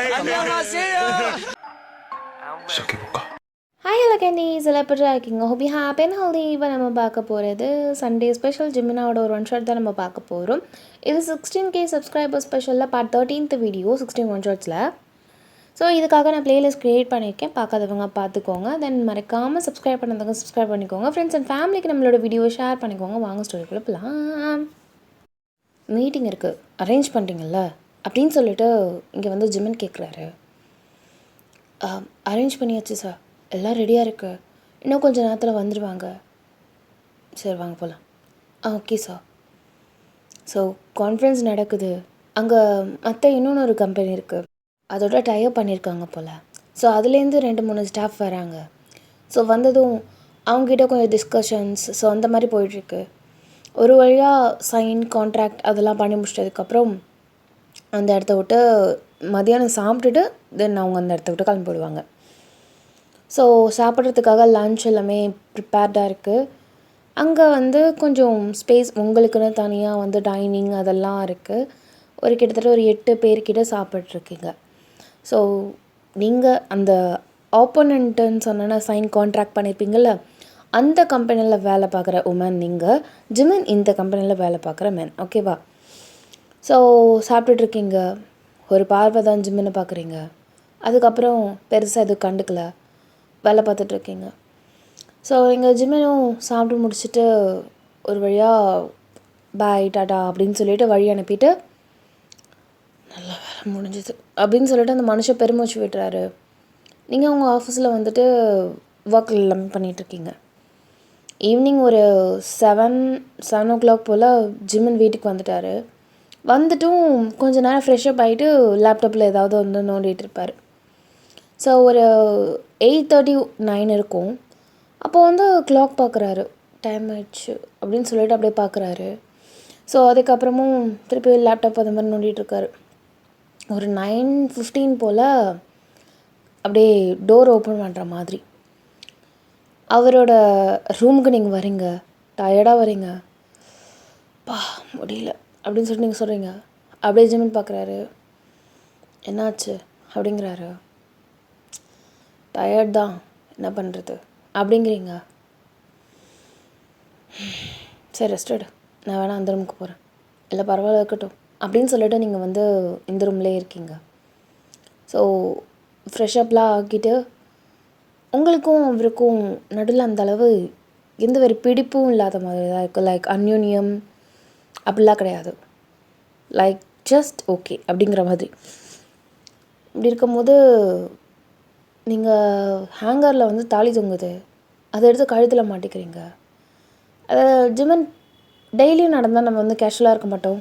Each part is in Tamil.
ஹாய் ஹலோ கேண்டீஸ் எல்லாம் எப்படி இருக்கீங்க? ஹோபி ஹாப்பி அண்ட் ஹெல்தி. இப்போ நம்ம பார்க்க போகிறது சண்டே ஸ்பெஷல் ஜிமினாவோட ஒரு ஒன் ஷாட் தான் நம்ம பார்க்க போகிறோம். இது 16K சப்ஸ்கிரைபர் ஸ்பெஷலில் பார்ட் 13th வீடியோ 16 ஒன் ஷாட்ஸில். ஸோ இதுக்காக நான் ப்ளேலிஸ்ட் க்ரியேட் பண்ணியிருக்கேன், பார்க்காதவங்க பார்த்துக்கோங்க. தென் மறக்காமல் சப்ஸ்கிரைப் பண்ணதவங்க சப்ஸ்கிரைப் பண்ணிக்கோங்க. ஃப்ரெண்ட்ஸ் அண்ட் ஃபேமிலிக்கு நம்மளோட வீடியோவை ஷேர் பண்ணிக்கோங்க. வாங்க ஸ்டோரிக்குள்ளே போகலாம். மீட்டிங் இருக்குது, அரேஞ்ச் பண்ணிட்டீங்கல்ல அப்படின்னு சொல்லிட்டு இங்கே வந்து ஜிமின் கேட்குறாரு. அரேஞ்ச் பண்ணியாச்சு சார், எல்லாம் ரெடியாக இருக்குது, இன்னும் கொஞ்சம் நேரத்தில் வந்துடுவாங்க. சரி வாங்க போகலாம். Okay sir. ஸோ கான்ஃபரன்ஸ் நடக்குது அங்கே. மற்ற இன்னொன்று ஒரு கம்பெனி இருக்குது, அதோட டைப் பண்ணியிருக்காங்க போல். ஸோ அதுலேருந்து 2-3 ஸ்டாஃப் வராங்க. ஸோ வந்ததும் அவங்ககிட்ட கொஞ்சம் டிஸ்கஷன்ஸ், ஸோ அந்த மாதிரி போயிட்டுருக்கு. ஒரு வழியாக சைன் கான்ட்ராக்ட் அதெல்லாம் பண்ணி முடிச்சதுக்கப்புறம் அந்த இடத்த விட்டு மதியானம் சாப்பிட்டுட்டு தென் அவங்க அந்த இடத்த விட்டு கிளம்பி போயிடுவாங்க. ஸோ சாப்பிட்றதுக்காக லன்ச் எல்லாமே ப்ரிப்பேர்டாக இருக்குது. அங்கே வந்து கொஞ்சம் ஸ்பேஸ் உங்களுக்குன்னு தனியாக வந்து டைனிங் அதெல்லாம் இருக்குது. ஒரு கிட்டத்தட்ட ஒரு 8 பேர்கிட்ட சாப்பிட்ருக்கீங்க. ஸோ நீங்கள் அந்த ஆப்போனண்ட்டுன்னு சொன்னோன்னா சைன் கான்ட்ராக்ட் பண்ணியிருப்பீங்கள்ல, அந்த கம்பெனியில் வேலை பார்க்குற உமன் நீங்கள், ஜிமின் இந்த கம்பெனியில் வேலை பார்க்குற மென். ஓகேவா? ஸோ சாப்பிட்டுட்ருக்கீங்க, ஒரு பார்வை தான் ஜிம்மினை பார்க்குறீங்க. அதுக்கப்புறம் பெருசாக எதுவும் கண்டுக்கல, வேலை பார்த்துட்ருக்கீங்க. ஸோ எங்கள் ஜிம்மினும் சாப்பிட்டு முடிச்சுட்டு ஒரு வழியாக பாய் டாட்டா அப்படின்னு சொல்லிட்டு வழி அனுப்பிட்டு நல்லா வேலை முடிஞ்சுது அப்படின்னு சொல்லிட்டு அந்த மனுஷன் பெருமூச்சு விட்டுறாரு. நீங்கள் உங்கள் ஆஃபீஸில் வந்துட்டு ஒர்க் எல்லாமே பண்ணிகிட்ருக்கீங்க. ஈவினிங் ஒரு 7 o'clock போல் ஜிம்மின் வீட்டுக்கு வந்துட்டார். வந்துட்டும் கொஞ்ச நேரம் ஃப்ரெஷ்அப் ஆகிட்டு லேப்டாப்பில் ஏதாவது வந்து நோண்டிகிட்டு இருப்பார். ஸோ ஒரு 8:39 இருக்கும். அப்போ வந்து கிளாக் பார்க்குறாரு, டைம் ஆயிடுச்சு அப்படின்னு சொல்லிட்டு அப்படியே பார்க்குறாரு. ஸோ அதுக்கப்புறமும் திருப்பி லேப்டாப் அந்த மாதிரி நோண்டிகிட்ருக்காரு. ஒரு 9:15 போல் அப்படியே டோர் ஓப்பன் பண்ணுற மாதிரி, அவரோட ரூமுக்கு நீங்கள் வரீங்க, டயர்டாக வரீங்க, பா முடியல அப்படின்னு சொல்லிட்டு நீங்கள் சொல்கிறீங்க. அப்படியே ஜிமின் பார்க்குறாரு. என்னாச்சு அப்படிங்கிறாரு. டயர்ட் தான், என்ன பண்ணுறது அப்படிங்கிறீங்க. சரி ரெஸ்ட் எடு, நான் வேணால் அந்த ரூமுக்கு போகிறேன். இல்லை பரவாயில்ல இருக்கட்டும் அப்படின்னு சொல்லிட்டு நீங்கள் வந்து இந்த ரூம்லேயே இருக்கீங்க. ஸோ ஃப்ரெஷ்அப்லாம் ஆக்கிட்டு உங்களுக்கும் அவருக்கும் நடுவில் அந்தளவு எந்த ஒரு பிடிப்பும் இல்லாத மாதிரி தான் இருக்குது. லைக் அந்யோன்யம் அப்படிலாம் கிடையாது, லைக் ஜஸ்ட் ஓகே அப்படிங்கிற மாதிரி. இப்படி இருக்கும்போது நீங்கள் ஹேங்கரில் வந்து தாலி தொங்குது, அதை எடுத்து கழுத்தில் மாட்டிக்கிறீங்க. அதை ஜிமின் டெய்லியும் நடந்தால் நம்ம வந்து கேஷுவலாக இருக்க மாட்டோம்.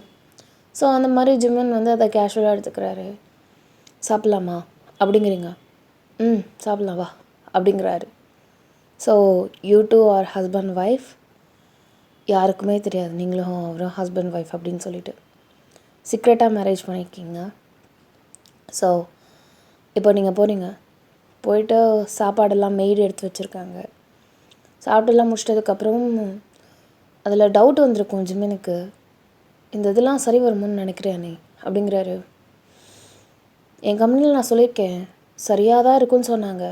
ஸோ அந்த மாதிரி ஜிமின் வந்து அதை கேஷுவலாக எடுத்துக்கிறாரு. சாப்பிட்லாமா அப்படிங்கிறீங்க. சாப்பிட்லாம் வா அப்படிங்கிறாரு. So you two are husband wife, யாருக்குமே தெரியாது நீங்களும் அவரும் ஹஸ்பண்ட் ஒய்ஃப் அப்படின்னு சொல்லிட்டு சீக்ரெட்டாக மேரேஜ் பண்ணியிருக்கீங்க. ஸோ இப்போ நீங்கள் போகிறீங்க, போயிட்டு சாப்பாடெல்லாம் மெய்டு எடுத்து வச்சுருக்காங்க. சாப்பிட்டெல்லாம் முடிச்சிட்டதுக்கப்புறம் அதில் டவுட் வந்திருக்கும் ஜிமினுக்கு, இந்த இதெல்லாம் சரி வருமானு நினைக்கிறேனே அப்படிங்கிறாரு. என் கம்பெனியில் நான் சொல்லியிருக்கேன், சரியாக தான் இருக்குன்னு சொன்னாங்க.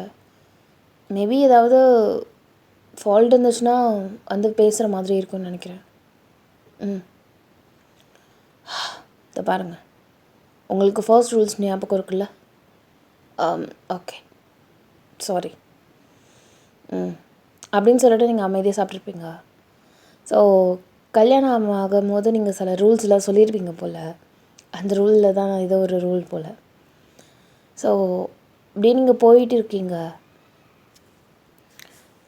மேபி ஏதாவது ஃபால்ட் இருந்துச்சுன்னா வந்து பேசுகிற மாதிரி இருக்குன்னு நினைக்கிறேன். இதை பாருங்கள், உங்களுக்கு ஃபர்ஸ்ட் ரூல்ஸ் ஞாபகம் இருக்குல்ல? ஓகே சாரி அப்படின்னு சொல்லிட்டு நீங்கள் அமைதியாக சாப்பிட்ருப்பீங்க. ஸோ கல்யாணம் ஆகும் போது நீங்கள் சில ரூல்ஸ்லாம் சொல்லியிருப்பீங்க போல், அந்த ரூலில் தான் ஏதோ ஒரு ரூல் போல். ஸோ அப்படியே நீங்கள் போயிட்டு இருக்கீங்க,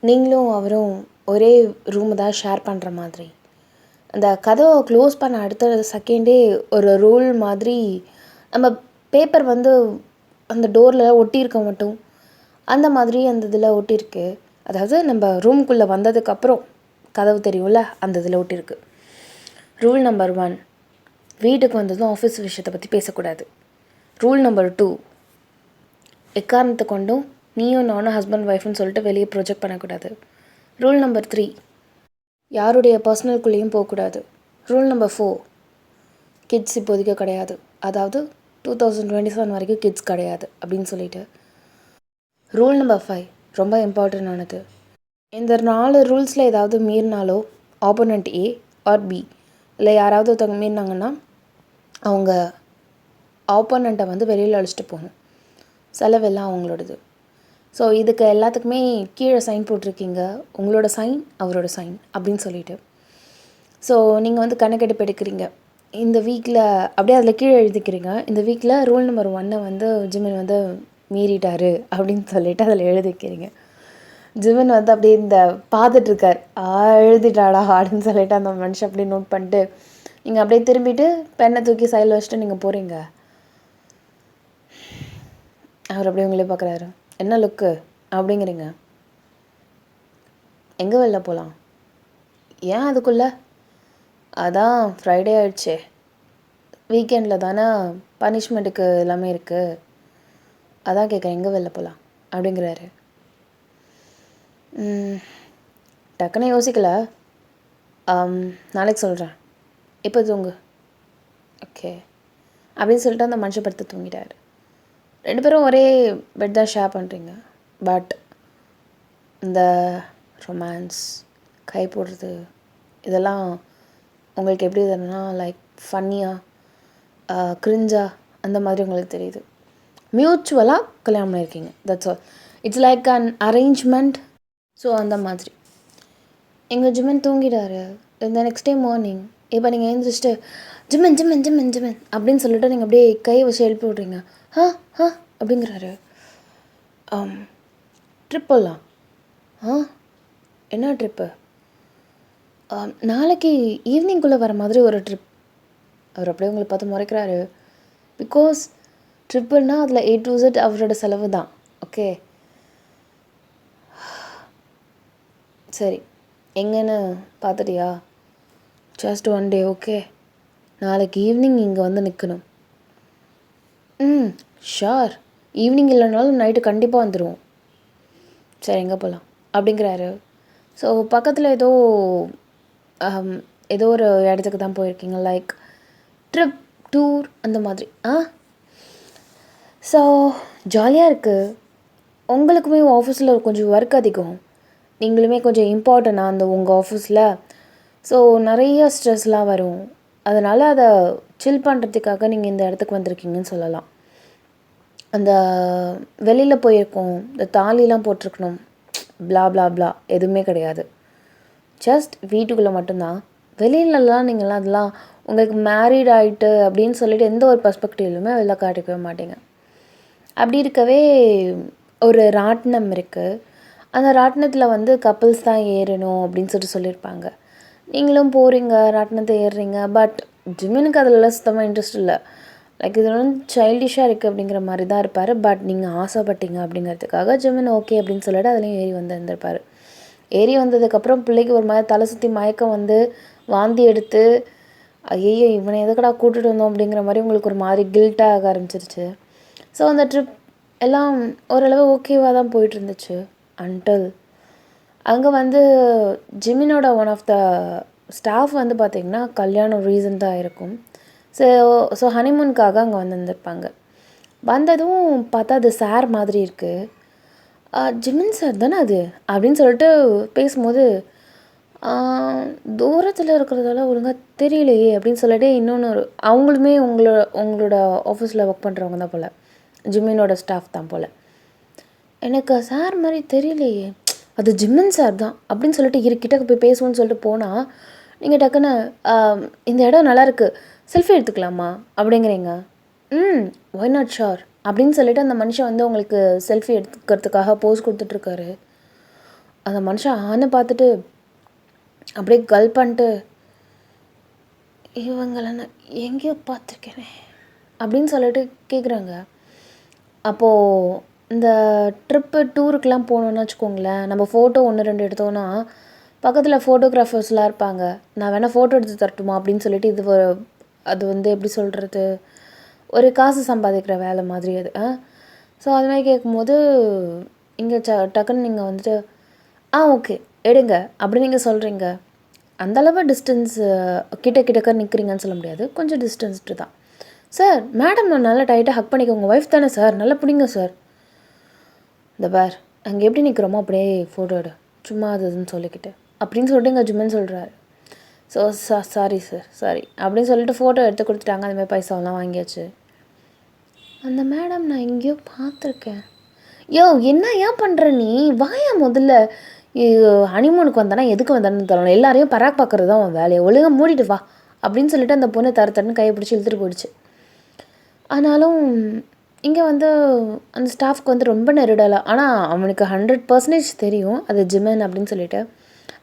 நீங்களும் அவரும் ஒரே ரூமை தான் ஷேர் பண்ணுற மாதிரி. அந்த கதவை க்ளோஸ் பண்ண அடுத்த செகண்டே ஒரு ரூல் மாதிரி நம்ம பேப்பர் வந்து அந்த டோரில் ஒட்டியிருக்க மட்டும் அந்த மாதிரி அந்த இதில் ஒட்டியிருக்கு. அதாவது நம்ம ரூமுக்குள்ளே வந்ததுக்கப்புறம் கதவு தெரியும்ல, அந்த இதில் ஒட்டியிருக்கு. ரூல் நம்பர் 1, வீட்டுக்கு வந்ததும் ஆஃபீஸ் விஷயத்தை பற்றி பேசக்கூடாது. ரூல் நம்பர் 2, எக்காரணத்தை கொண்டும் நீயும் நானும் ஹஸ்பண்ட் ஒய்ஃப்னு சொல்லிட்டு வெளியே ப்ரொஜெக்ட் பண்ணக்கூடாது. ரூல் நம்பர் 3, யாருடைய பர்சனல்குள்ளேயும் போகக்கூடாது. ரூல் நம்பர் 4, கிட்ஸ் இப்போதைக்கு கிடையாது, அதாவது 2027 வரைக்கும் கிட்ஸ் கிடையாது அப்படின்னு சொல்லிட்டு. ரூல் நம்பர் 5 ரொம்ப இம்பார்ட்டண்டானது. இந்த 4 ரூல்ஸில் ஏதாவது மீறினாலோ ஆப்போனண்ட் ஏ ஆர் பி இல்லை யாராவது ஒருத்தவங்க மீறினாங்கன்னா அவங்க ஆப்போனண்ட்டை வந்து வெளியில் அழைச்சிட்டு போகணும். செலவெல்லாம் அவங்களோடது. ஸோ இதுக்கு எல்லாத்துக்குமே கீழே சைன் போட்டிருக்கீங்க, உங்களோட சைன் அவரோட சைன் அப்படின்னு சொல்லிட்டு. ஸோ நீங்கள் வந்து கணக்கெடுப்பு எடுக்கிறீங்க இந்த வீக்கில், அப்படியே அதில் கீழே எழுதிக்கிறீங்க. இந்த வீக்கில் ரூல் நம்பர் 1 வந்து ஜிமின் வந்து மீறிட்டார் அப்படின்னு சொல்லிட்டு அதில் எழுதிக்கிறீங்க. ஜிமின் வந்து அப்படியே இந்த பார்த்துட்ருக்கார், எழுதிட்டாடா அப்படின்னு சொல்லிட்டு அந்த மனுஷன் அப்படியே நோட் பண்ணிட்டு நீங்கள் அப்படியே திரும்பிட்டு பெண்ணை தூக்கி சைடில் வச்சுட்டு நீங்கள் போகிறீங்க. அவர் அப்படியே உங்களே பார்க்குறாரு, என்ன லுக்கு அப்படிங்கிறீங்க. எங்கே வெளில போகலாம்? ஏன் அதுக்குள்ளே? அதான் ஃப்ரைடே ஆயிடுச்சே, வீக்கெண்டில் தானே பனிஷ்மெண்ட்டுக்கு எல்லாமே இருக்குது, அதான் கேட்குறேன் எங்கே வெளில போகலாம் அப்படிங்கிறாரு. டக்குன்னு யோசிக்கல, நாளைக்கு சொல்கிறேன், இப்போ தூங்கு ஓகே அப்படின்னு சொல்லிட்டு அந்த மனுஷன் படுத்து தூங்கிட்டார். 2 பேரும் ஒரே பெட் தான் ஷேர் பண்ணுறீங்க. பட் இந்த ரொமான்ஸ், கை போடுறது இதெல்லாம் உங்களுக்கு எப்படி தருன்னா லைக் ஃபன்னியாக க்ரிஞ்சாக அந்த மாதிரி உங்களுக்கு தெரியுது. மியூச்சுவலாக கல்யாணம் பண்ணியிருக்கீங்க, that's all. It's like an arrangement. So அந்த மாதிரி எங்கள் ஜிமன் தூங்கிட்டாரு. இந்த நெக்ஸ்ட் டே மார்னிங் இப்போ நீங்கள் எழுந்திரிச்சிட்டு ஜிமன் ஜிமன் ஜிமன் ஜிமன் அப்படின்னு சொல்லிட்டு நீங்கள் அப்படியே கையை வச்சு எழுப்பி விட்றீங்க. அப்படிங்கிறாரு. ட்ரிப் போடலாம். என்ன ட்ரிப்பு? நாளைக்கு ஈவினிங்குள்ளே வர மாதிரி ஒரு ட்ரிப். அவர் அப்படியே உங்களை பார்த்து முறைக்கிறாரு. பிகாஸ் ட்ரிப்புன்னா அதில் A to Z அவரோட செலவு தான். ஓகே சரி, எங்கன்னு பார்த்துட்டியா? Just 1 day. ஓகே, நாளைக்கு ஈவினிங் இங்கே வந்து நிற்கணும். ஷார், ஈவினிங் இல்லைனாலும் நைட்டு கண்டிப்பாக வந்துடுவோம். சரி, எங்கே போகலாம் அப்படிங்கிறாரு. ஸோ பக்கத்தில் ஏதோ ஒரு இடத்துக்கு தான் போயிருக்கீங்க, லைக் ட்ரிப், டூர் அந்த மாதிரி. ஸோ ஜாலியாக இருக்குது. உங்களுக்குமே ஆஃபீஸில் கொஞ்சம் ஒர்க் அதிகம், நீங்களுமே கொஞ்சம் இம்பார்ட்டண்ட்டாக அந்த உங்கள் ஆஃபீஸில். ஸோ நிறைய ஸ்ட்ரெஸ்லாம் வரும். அதனால் அதை சில் பண்ணுறதுக்காக நீங்கள் இந்த இடத்துக்கு வந்திருக்கீங்கன்னு சொல்லலாம். அந்த வெளியில் போயிருக்கோம், இந்த தாலிலாம் போட்டிருக்கணும், பிளா பிளா பிளா எதுவுமே கிடையாது. ஜஸ்ட் வீட்டுக்குள்ளே மட்டும்தான். வெளியிலலாம் நீங்கள்லாம் அதெல்லாம் உங்களுக்கு மேரீட் ஆகிட்டு அப்படின்னு சொல்லிட்டு எந்த ஒரு பர்ஸ்பெக்டிவ்லையுமே வெளில காட்டிக்கவே மாட்டீங்க. அப்படி இருக்கவே ஒரு ராட்டினம் இருக்குது. அந்த ராட்டினத்தில் வந்து கப்புள்ஸ் தான் ஏறணும் அப்படின்னு சொல்லியிருப்பாங்க. நீங்களும் போகிறீங்க, ராட்டினத்தை ஏறுறீங்க. பட் ஜிமினுக்கு அதிலலாம் சுத்தமாக இன்ட்ரெஸ்ட் இல்லை. லைக் இதில் வந்து சைல்டிஷாக இருக்குது அப்படிங்கிற மாதிரி தான் இருப்பார். பட் நீங்கள் ஆசைப்பட்டீங்க அப்படிங்கிறதுக்காக ஜிமின் ஓகே அப்படின்னு சொல்லிட்டு அதுலேயும் ஏறி இருந்திருப்பார். ஏறி வந்ததுக்கப்புறம் பிள்ளைக்கு ஒரு மாதிரி தலை சுற்றி மயக்கம் வந்து வாந்தி எடுத்து, ஐயோ இவனை எதுக்கடா கூட்டிகிட்டு வந்தோம் அப்படிங்கிற மாதிரி உங்களுக்கு ஒரு மாதிரி கில்ட்டாக ஆக ஆரம்பிச்சிருச்சு. ஸோ அந்த ட்ரிப் எல்லாம் ஓரளவு ஓகேவாக தான் போயிட்டு இருந்துச்சு. அன்டில் அங்கே வந்து ஜிமினோட ஒன் ஆஃப் த ஸ்டாஃப் வந்து பார்த்திங்கன்னா கல்யாணம் ரீசெண்டாக இருக்கும். ஸோ ஹனிமூனுக்காக அங்கே வந்திருப்பாங்க. வந்ததும் பார்த்தா அது சார் மாதிரி இருக்குது. ஜிமின் சார் தானே அது அப்படின்னு சொல்லிட்டு பேசும்போது, தூரத்தில் இருக்கிறதால ஒழுங்காக தெரியலையே அப்படின்னு சொல்லிட்டு இன்னொன்று அவங்களுமே உங்களோட ஆஃபீஸில் ஒர்க் பண்ணுறவங்க தான் போல், ஜிமினோட ஸ்டாஃப் தான் போல். எனக்கு சார் மாதிரி தெரியலையே, அது ஜிமின் சார் தான் அப்படின்னு சொல்லிட்டு கிட்டக்க போய் பேசுவோன்னு சொல்லிட்டு போனால், நீங்கள் டக்குன்னு இந்த இடம் நல்லாயிருக்கு, செல்ஃபி எடுத்துக்கலாமா அப்படிங்கிறீங்க. ஒய் நாட் ஷோர் அப்படின்னு சொல்லிட்டு அந்த மனுஷன் வந்து உங்களுக்கு செல்ஃபி எடுத்துக்கிறதுக்காக போஸ் கொடுத்துட்ருக்காரு. அந்த மனுஷன் ஆனை பார்த்துட்டு அப்படியே கல் பண்ணிட்டு, இவங்களை நான் எங்கேயோ பார்த்துருக்கேனே அப்படின்னு சொல்லிட்டு கேட்குறாங்க. அப்போது இந்த ட்ரிப்பு டூருக்கெலாம் போனோன்னு வச்சுக்கோங்களேன், நம்ம ஃபோட்டோ 1-2 எடுத்தோன்னா பக்கத்தில் ஃபோட்டோகிராஃபர்ஸ்லாம் இருப்பாங்க. நான் வேணால் ஃபோட்டோ எடுத்து தரட்டுமா அப்படின்னு சொல்லிட்டு அது வந்து எப்படி சொல்கிறது, ஒரு காசு சம்பாதிக்கிற வேலை மாதிரி அது. ஸோ அது மாதிரி கேட்கும்போது இங்கே டக்குன்னு நீங்கள் வந்துட்டு ஓகே எடுங்க அப்படி நீங்கள் சொல்கிறீங்க. அந்தளவு டிஸ்டன்ஸ் கிட்டக்க நிற்கிறீங்கன்னு சொல்ல முடியாது, கொஞ்சம் டிஸ்டன்ஸ்ட்டு தான். சார் மேடம் நான் நல்லா டைட்டாக ஹக் பண்ணிக்க, உங்கள் ஒய்ஃப் தானே சார், நல்லா பிடிங்க சார். இந்த பார் அங்கே எப்படி நிற்கிறோமோ அப்படியே ஃபோட்டோ எடு, சும்மா அது இதுன்னு சொல்லிக்கிட்டு அப்படின்னு சொல்லிட்டு எங்கள் ஜிம்மன் சொல்கிறாரு. ஸோ சாரி சார் சாரி அப்படின்னு சொல்லிட்டு ஃபோட்டோ எடுத்து கொடுத்துட்டாங்க. அதுமாதிரி பைசாவெலாம் வாங்கியாச்சு. அந்த மேடம் நான் எங்கேயோ பார்த்துருக்கேன். யோ என்ன ஏன் பண்ணுற நீ, வாயா முதல்ல. ஹனிமூனுக்கு வந்தானா எதுக்கு வந்தானு தெரியல, எல்லாரையும் பராக் பார்க்குறது தான் உன் வேலையை, ஒழுங்காக மூடிட்டு வா அப்படின்னு சொல்லிட்டு அந்த பொண்ணை தரன்னு கையை பிடிச்சி இழுத்துட்டு போயிடுச்சு. ஆனாலும் இங்கே வந்து அந்த ஸ்டாஃப்க்கு வந்து ரொம்ப நெருடலை. ஆனால் அவனுக்கு 100% தெரியும் அது ஜிமன் அப்படின்னு சொல்லிட்டு.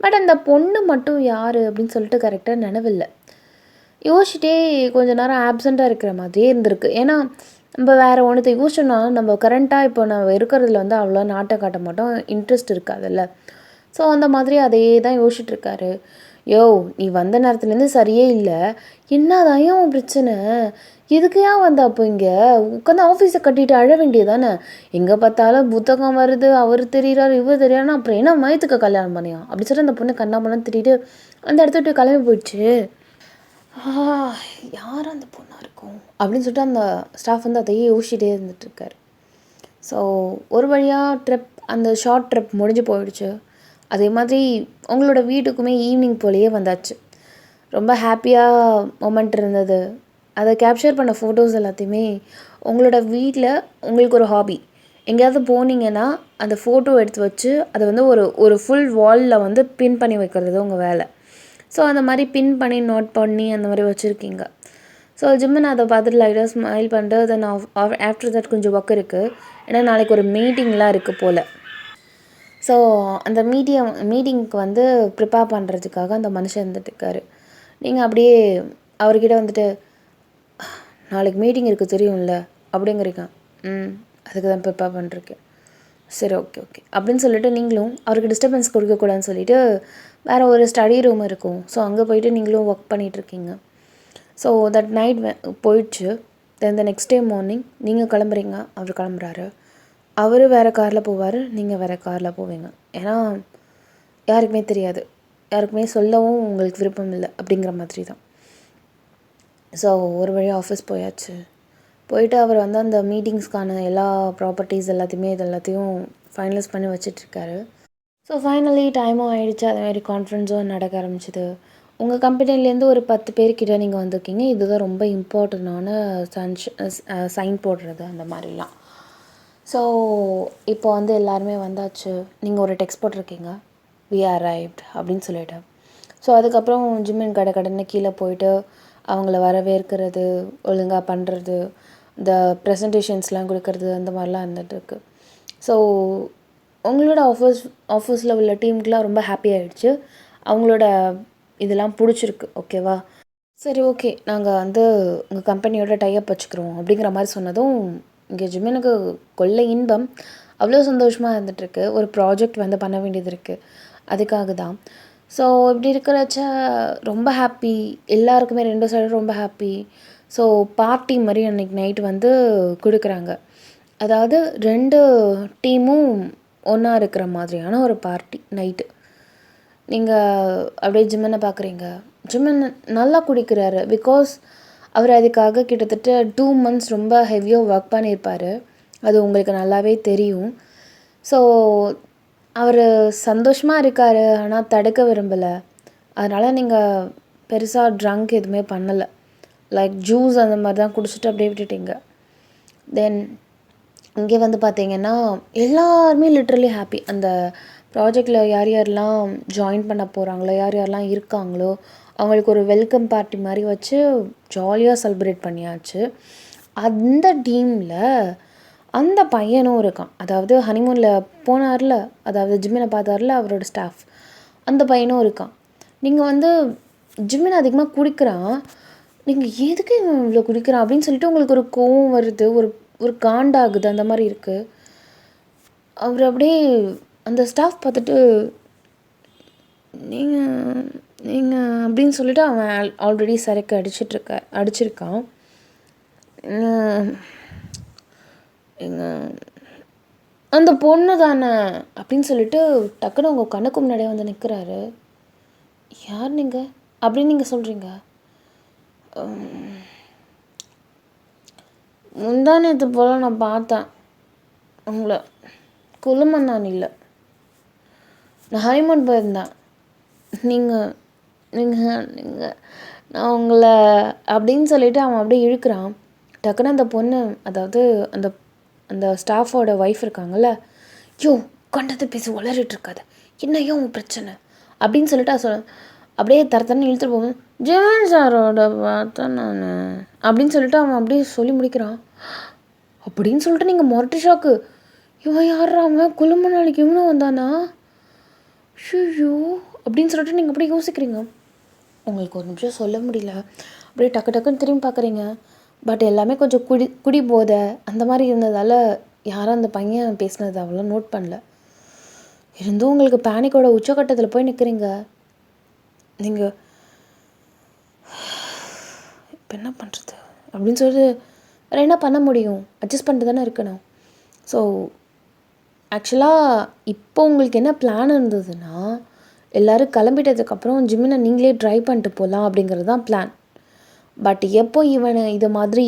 பட் அந்த பொண்ணு மட்டும் யார் அப்படின்னு சொல்லிட்டு கரெக்டாக நினைவில்லை. யோசிச்சுட்டே கொஞ்ச நேரம் ஆப்சண்ட்டாக இருக்கிற மாதிரியே இருந்திருக்கு. ஏன்னா நம்ம வேறு ஒன்றத்தை யோசிச்சோன்னா நம்ம கரண்ட்டாக இப்போ நம்ம இருக்கிறதுல வந்து அவ்வளோ நாட்டை காட்ட மாட்டோம், இன்ட்ரெஸ்ட் இருக்காதுல்ல. ஸோ அந்த மாதிரி அதே தான் யோசிச்சுட்ருக்காரு. யோ நீ வந்த நேரத்துலேருந்து சரியே இல்லை, என்னதான் உன் பிரச்சனை, எதுக்கு ஏன் வந்த அப்போ இங்கே உட்காந்து ஆஃபீஸை கட்டிட்டு அழ வேண்டியதானே, எங்கே பார்த்தாலும் புத்தகம் வருது, அவர் தெரிகிறார் இவர் தெரியாருன்னா அப்புறம் என்ன மயத்துக்கு கல்யாணம் பண்ணியா அப்படி சொல்லிட்டு அந்த பொண்ணு கண்ணாமலாம் திட்டிட்டு அந்த இடத்த விட்டு கிளம்பி போயிடுச்சு. யார் அந்த பொண்ணாக இருக்கும் அப்படின்னு சொல்லிட்டு அந்த ஸ்டாஃப் வந்து அதையே யோசிச்சுட்டே இருந்துகிட்ருக்காரு. ஸோ ஒரு வழியாக ட்ரிப், அந்த ஷார்ட் ட்ரிப் முடிஞ்சு போயிடுச்சு. அதே மாதிரி உங்களோட வீட்டுக்குமே ஈவினிங் போலேயே வந்தாச்சு. ரொம்ப ஹாப்பியாக மொமெண்ட் இருந்தது. அதை கேப்சர் பண்ண ஃபோட்டோஸ் எல்லாத்தையுமே உங்களோட வீட்டில் உங்களுக்கு ஒரு ஹாபி, எங்கேயாவது போனீங்கன்னா அந்த ஃபோட்டோ எடுத்து வச்சு அதை வந்து ஒரு ஃபுல் வாலில் வந்து பின் பண்ணி வைக்கிறது உங்கள் வேலை. ஸோ அந்த மாதிரி பின் பண்ணி நோட் பண்ணி அந்த மாதிரி வச்சுருக்கீங்க. ஸோ ஜிம்மன் அதை பார்த்துட்டு லைட்டாக ஸ்மைல் பண்ணிட்டு தென் ஆஃப்டர் தட் கொஞ்சம் ஒர்க் இருக்குது, ஏன்னா நாளைக்கு ஒரு மீட்டிங்லாம் இருக்குது போல். ஸோ அந்த மீட்டிங்க்கு வந்து ப்ரிப்பேர் பண்ணுறதுக்காக அந்த மனுஷன் இருந்துட்டுருக்காரு. நீங்கள் அப்படியே அவர்கிட்ட வந்துட்டு நாளைக்கு மீட்டிங் இருக்குது தெரியும்ல அப்படிங்கிறீங்க. அதுக்கு தான் ப்ரிப்பேர் பண்ணிருக்கேன். சரி ஓகே ஓகே அப்படின்னு சொல்லிட்டு நீங்களும் அவருக்கு டிஸ்டர்பன்ஸ் கொடுக்கக்கூடாதுன்னு சொல்லிவிட்டு வேறு ஒரு ஸ்டடி ரூம் இருக்கும், ஸோ அங்கே போயிட்டு நீங்களும் ஒர்க் பண்ணிகிட்ருக்கீங்க. ஸோ தட் நைட் போயிடுச்சு. தென் த நெக்ஸ்ட் டே மார்னிங் நீங்கள் கிளம்புறீங்க, அவர் கிளம்புறாரு. அவர் வேறு காரில் போவார், நீங்கள் வேறு காரில் போவீங்க. ஏன்னா யாருக்குமே தெரியாது, யாருக்குமே சொல்லவும் உங்களுக்கு விருப்பம் இல்லை அப்படிங்கிற மாதிரி தான். ஸோ ஒரு வழியாக ஆஃபீஸ் போயாச்சு. போயிட்டு அவர் வந்து அந்த மீட்டிங்ஸ்க்கான எல்லா ப்ராப்பர்ட்டிஸ் எல்லாத்தையும் ஃபைனலைஸ் பண்ணி வச்சிட்ருக்காரு. ஸோ ஃபைனலி டைமும் ஆகிடுச்சு. அதேமாதிரி கான்ஃபரன்ஸும் நடக்க ஆரம்பிச்சிது. உங்கள் கம்பெனிலேருந்து ஒரு 10 பேர்கிட்ட நீங்கள் வந்திருக்கீங்க. இதுதான் ரொம்ப இம்பார்ட்டண்டான சைன் போடுறது அந்த மாதிரிலாம். ஸோ இப்போ வந்து எல்லாருமே வந்தாச்சு. நீங்கள் ஒரு டெக்ஸ்ட் போட்டிருக்கீங்க, வி அரைவ்ட் அப்படின்னு சொல்லிவிட்டு. ஸோ அதுக்கப்புறம் ஜிம்மின் கடன்னு கீழே போயிட்டு அவங்கள வரவேற்கிறது, ஒழுங்காக பண்ணுறது, இந்த ப்ரெசன்டேஷன்ஸ்லாம் கொடுக்கறது அந்த மாதிரிலாம் இருந்துகிட்ருக்கு. ஸோ உங்களோட ஆஃபீஸில் உள்ள டீமுக்கெலாம் ரொம்ப ஹாப்பி ஆகிடுச்சு. அவங்களோட இதெல்லாம் பிடிச்சிருக்கு. ஓகேவா, சரி ஓகே நாங்கள் வந்து உங்கள் கம்பெனியோட டைப் வச்சுக்கிறோம் அப்படிங்கிற மாதிரி சொன்னதும் இங்கே ஜிம்மினுக்கு கொள்ளை இன்பம், அவ்வளோ சந்தோஷமாக இருந்துகிட்ருக்கு. ஒரு ப்ராஜெக்ட் வந்து பண்ண வேண்டியது இருக்குது, அதுக்காக தான். ஸோ இப்படி இருக்கிறச்ச ரொம்ப ஹாப்பி, எல்லாருக்குமே 2 சைடும் ரொம்ப ஹாப்பி. ஸோ பார்ட்டி மாதிரி அன்றைக்கி நைட்டு வந்து கொடுக்குறாங்க. அதாவது 2 டீமும் ஒன்றா இருக்கிற மாதிரியான ஒரு பார்ட்டி நைட்டு. நீங்கள் அப்படியே ஜிம்மனை பார்க்குறீங்க. ஜிம்மன் நல்லா குடிக்கிறாரு. பிகாஸ் அவர் அதுக்காக கிட்டத்தட்ட 2 months ரொம்ப ஹெவியாக ஒர்க் பண்ணியிருப்பார், அது உங்களுக்கு நல்லாவே தெரியும். ஸோ அவர் சந்தோஷமாக இருக்கார், ஆனால் தடுக்க விரும்பலை. அதனால் நீங்கள் பெருசாக ட்ரங்க் எதுவுமே பண்ணலை, லைக் ஜூஸ் அந்த மாதிரி தான் குடிச்சிட்டு அப்படியே விட்டுட்டீங்க. தென் இங்கே வந்து பார்த்திங்கன்னா எல்லாருமே லிட்ரலி ஹாப்பி. அந்த ப்ராஜெக்டில் யார் யாரெல்லாம் ஜாயின் பண்ண போகிறாங்களோ, யார் யாரெல்லாம் இருக்காங்களோ அவங்களுக்கு ஒரு வெல்கம் பார்ட்டி மாதிரி வச்சு ஜாலியாக செலிப்ரேட் பண்ணியாச்சு. அந்த டீமில் அந்த பையனும் இருக்கான், அதாவது ஹனிமூனில் போனார்ல, அதாவது ஜிம்மினை பார்த்தார்ல அவரோட ஸ்டாஃப், அந்த பையனும் இருக்கான். நீங்கள் வந்து ஜிம்மின் அதிகமாக குடிக்கிறான், நீங்கள் எதுக்கு இவன் இவ்வளோ குடிக்கிறான் அப்படின்னு சொல்லிட்டு உங்களுக்கு ஒரு கோவம் வருது, ஒரு காண்டாகுது, அந்த மாதிரி இருக்குது. அவர் அப்படியே அந்த ஸ்டாஃப் பார்த்துட்டு நீங்கள் அப்படின்னு சொல்லிட்டு அவன் ஆல்ரெடி சரக்கு அடிச்சிருக்கான். அந்த பொண்ணு தானே அப்படின்னு சொல்லிட்டு டக்குன்னு உங்கள் கண்ணுக்கு முன்னாடியே வந்து நிற்கிறாரு. யார் நீங்கள் அப்படின்னு நீங்கள் சொல்கிறீங்க. முந்தா நேற்று போல் நான் பார்த்தேன் உங்களை. குளுமண்ணானியில் நான் ஹனிமூன் போயிருந்தேன். நீங்கள் நீங்கள் நீங்கள் நான் உங்களை அப்படின்னு சொல்லிவிட்டு அவன் அப்படியே இழுக்கிறான். டக்குன்னு அந்த பொண்ணு, அதாவது அந்த அந்த ஸ்டாஃபோட ஒய்ஃப் இருக்காங்கல்ல, யோ கண்டது பேசி வளரிட்டுருக்காது, என்னையோ உன் பிரச்சனை அப்படின்னு சொல்லிட்டு சொல்ல அப்படியே தரத்தரன்னு இழுத்துட்டு போகும்போது, ஜெயன் சாரோட பார்த்தேன் நான் அப்படின்னு சொல்லிட்டு அவன் அப்படியே சொல்லி முடிக்கிறான். அப்படின்னு சொல்லிட்டு நீங்கள் மொரட்டு ஷாக்கு. இவன் யாரா அவன் குழும நாளைக்கு இவனும் வந்தானா, ஷூ அப்படின்னு சொல்லிட்டு நீங்கள் அப்படியே யோசிக்கிறீங்க. உங்களுக்கு ஒரு நிமிஷம் சொல்ல முடியல, அப்படியே டக்கு டக்குன்னு திரும்பி பார்க்குறீங்க. பட் எல்லாமே கொஞ்சம் குடி போதை அந்த மாதிரி இருந்ததால் யாரும் அந்த பையன் பேசினது அவ்வளோ நோட் பண்ணல. இருந்தும் உங்களுக்கு பேனிக்கோட உச்சக்கட்டத்தில் போய் நிற்கிறீங்க. நீங்கள் இப்போ என்ன பண்ணுறது அப்படின்னு சொல்லிட்டு வேறு என்ன பண்ண முடியும், அட்ஜஸ்ட் பண்ணிட்டு தானே இருக்கணும். ஸோ ஆக்சுவலாக இப்போ உங்களுக்கு என்ன பிளான் இருந்ததுன்னா, எல்லோரும் கிளம்பிட்டதுக்கப்புறம் ஜிம்மினை நீங்களே ட்ரை பண்ணிட்டு போகலாம் அப்படிங்கிறது தான் பிளான். பட் எப்போ இவனை இது மாதிரி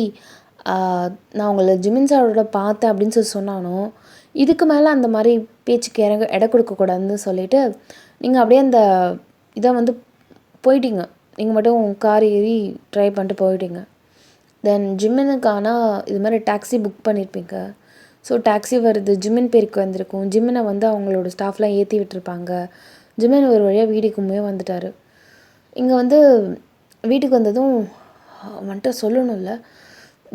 நான் உங்களை ஜிமின் சாரோட பார்த்தேன் அப்படின்னு சொன்னானோ, இதுக்கு மேலே அந்த மாதிரி பேச்சுக்கு இடம் கொடுக்கக்கூடாதுன்னு சொல்லிவிட்டு நீங்கள் அப்படியே அந்த இதை வந்து போயிட்டீங்க. நீங்கள் மட்டும் கார் ஏறி ட்ரை பண்ணிட்டு போயிட்டீங்க. தென் ஜிம்மினுக்கான இது மாதிரி டாக்ஸி புக் பண்ணியிருப்பீங்க. ஸோ டாக்ஸி வருது, ஜிம்மின் பேருக்கு வந்திருக்கும். ஜிம்மினை வந்து அவங்களோட ஸ்டாஃப்லாம் ஏற்றி விட்டுருப்பாங்க. ஜிம்மின் ஒரு வழியாக வீட்டுக்குமே வந்துட்டார். இங்கே வந்து வீட்டுக்கு வந்ததும் வந்துட்டு சொல்லணும்ல,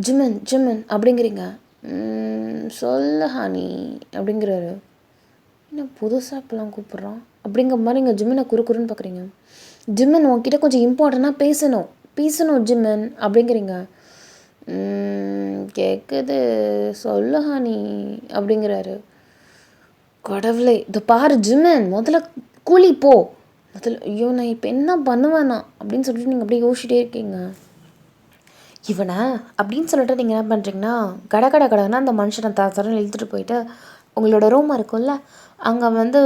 ஜிம்மன் ஜிம்மன் அப்படிங்கிறீங்க. சொல்ல ஹனி அப்படிங்கிறாரு. என்ன புதுசாக இப்போலாம் கூப்பிட்றான் அப்படிங்கிற மாதிரி இங்கே ஜிம்மனை குறுக்குறுன்னு பார்க்குறீங்க. ஜிம்மன் உங்ககிட்ட கொஞ்சம் இம்பார்ட்டண்ட்டாக பேசணும் ஜிம்மன் அப்படிங்கிறீங்க. கேட்குது, சொல்ல ஹனி அப்படிங்கிறாரு. கடவுளே, இதை பாரு ஜிம்மன், முதல்ல கூலி போ முதல்ல. ஐயோ நான் இப்போ என்ன பண்ணுவேண்ணா அப்படின்னு சொல்லிட்டு நீங்கள் அப்படியே யோசிச்சிட்டே இருக்கீங்க. இவனை அப்படின்னு சொல்லிட்டு நீங்கள் என்ன பண்ணுறீங்கன்னா, கடன்னா அந்த மனுஷனை தரன்னு இழுத்துட்டு போயிட்டு உங்களோட ரூம் இருக்கும்ல, அங்கே வந்து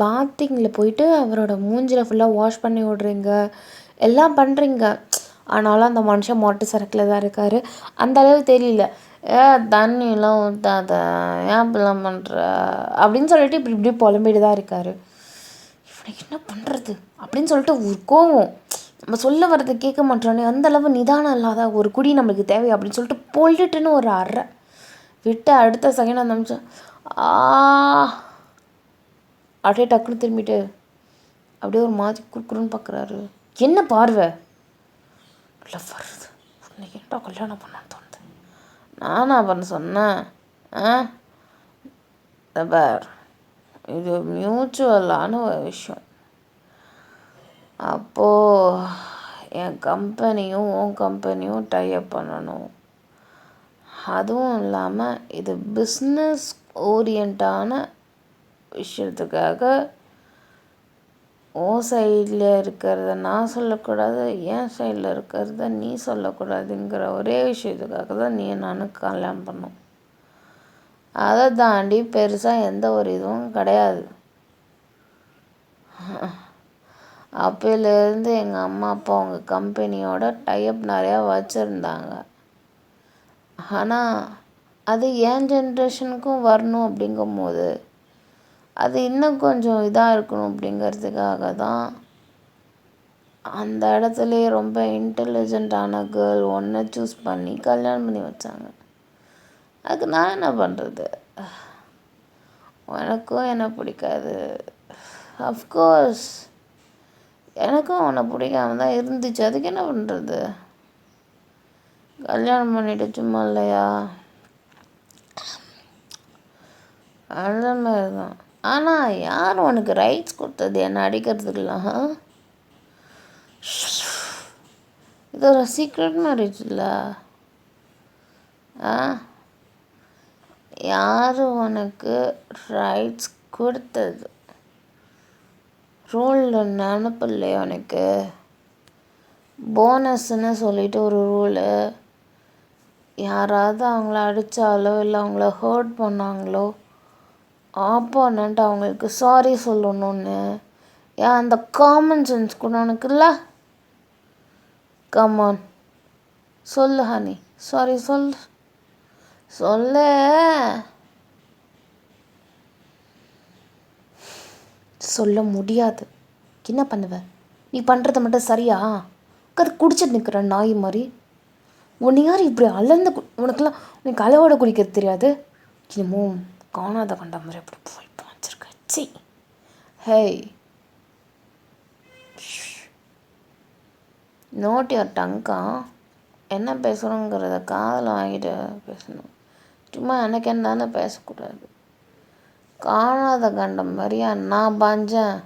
பாத்திங்கில் போயிட்டு அவரோட மூஞ்சில் ஃபுல்லாக வாஷ் பண்ணி விட்றீங்க, எல்லாம் பண்ணுறீங்க. ஆனாலும் அந்த மனுஷன் மொட்டை சரக்கில் தான் இருக்கார். அந்தளவு தெரியல. தண்ணியெலாம் ஊற்றாத, ஏன் இப்படிலாம் பண்ணுற அப்படின்னு சொல்லிட்டு இப்படி புலம்பிட்டு தான் இருக்கார். இவனுக்கு என்ன பண்ணுறது அப்படின்னு சொல்லிட்டு ஒரு கோவம், நம்ம சொல்ல வர்றதை கேட்க மாட்டோன்னே, அந்தளவு நிதானம் இல்லாத ஒரு குடி நம்மளுக்கு தேவை அப்படின்னு சொல்லிட்டு பொல்லிட்டுன்னு ஒரு அறை விட்டு அடுத்த செகண்ட் அந்த நிமிஷம் அப்படியே டக்குன்னு திரும்பிட்டு அப்படியே ஒரு மாதிரி குறுக்குறுன்னு பார்க்குறாரு. என்ன பார்வை இல்லை வருது, இன்னைக்கு என்னடா கல்யாணம் பண்ணான்னு தோணுது. நானா பண்ண சொன்னேன்? பார், இது மியூச்சுவலான ஒரு விஷயம். அப்போது என் கம்பெனியும் உன் கம்பெனியும் டைப் பண்ணணும். அதுவும் இல்லாமல் இது பிஸ்னஸ் ஓரியண்டான விஷயத்துக்காக உன் சைடில் இருக்கிறத நான் சொல்லக்கூடாது, என் சைடில் இருக்கிறத நீ சொல்லக்கூடாதுங்கிற ஒரே விஷயத்துக்காக தான் நீ நானும் கல்யாணம் பண்ணோம். அதை தாண்டி பெருசாக எந்த ஒரு இதுவும் கிடையாது. அப்போலேருந்து எங்கள் அம்மா அப்பா உங்கள் கம்பெனியோட டைப் நிறையா வச்சுருந்தாங்க. ஆனால் அது என் ஜென்ரேஷனுக்கும் வரணும் அப்படிங்கும்போது அது இன்னும் கொஞ்சம் இதாக இருக்கணும் அப்படிங்கிறதுக்காக தான் அந்த இடத்துலையே ரொம்ப இன்டெலிஜென்ட்டான கேர்ள் ஒன்றை சூஸ் பண்ணி கல்யாணம் பண்ணி வச்சாங்க. அதுக்கு நான் என்ன பண்ணுறது? எனக்கும் என்ன பிடிக்காது. அஃப்கோர்ஸ் எனக்கும் அவனை பிடிக்காம தான் இருந்துச்சு. அதுக்கு என்ன பண்ணுறது? கல்யாணம் பண்ணிட்டு சும்மா இல்லையா, அந்த மாதிரி தான். ஆனால் யார் உனக்கு ரைட்ஸ் கொடுத்தது என்னை அடிக்கிறதுக்கெல்லாம்? இது ஒரு சீக்ரெட் மேரேஜ் இல்லை. யார் உனக்கு ரைட்ஸ் கொடுத்தது? ரூலில் நினப்பு இல்லையா உனக்கு? போனஸ்ன்னு சொல்லிட்டு ஒரு ரூலு, யாராவது அவங்கள அடித்தாலோ இல்லை அவங்கள ஹர்ட் பண்ணாங்களோ ஆப்போனண்ட் அவங்களுக்கு சாரி சொல்லணும்னு ஏன் அந்த காமன் சென்ஸ் கூட உனக்கு இல்லை? கமான் சொல்லு ஹனி, சாரி சொல்லு. சொல்லு. சொல்ல முடியாது. என்ன பண்ணுவ? நீ பண்ணுறத மட்டும் சரியா? உட்காந்து குடிச்சிட்டு நிற்கிற நாய் மாதிரி. உன்னை யார் இப்படி அலர்ந்து உனக்கெல்லாம் உனக்கு அளவோட குடிக்கிறது தெரியாது? இன்னமும் காணாத கண்ட மாதிரி அப்படி போய் பாஞ்சிருக்க. சி. ஹேய், நோட் யுவர் டங்கா. என்ன பேசுகிறோங்கிறத காதில் வாங்கிட்டு பேசணும். சும்மா எனக்கு என்னன்னு பேசக்கூடாது. காணாத கண்டம் மாதிரியா நான் பாஞ்சேன்?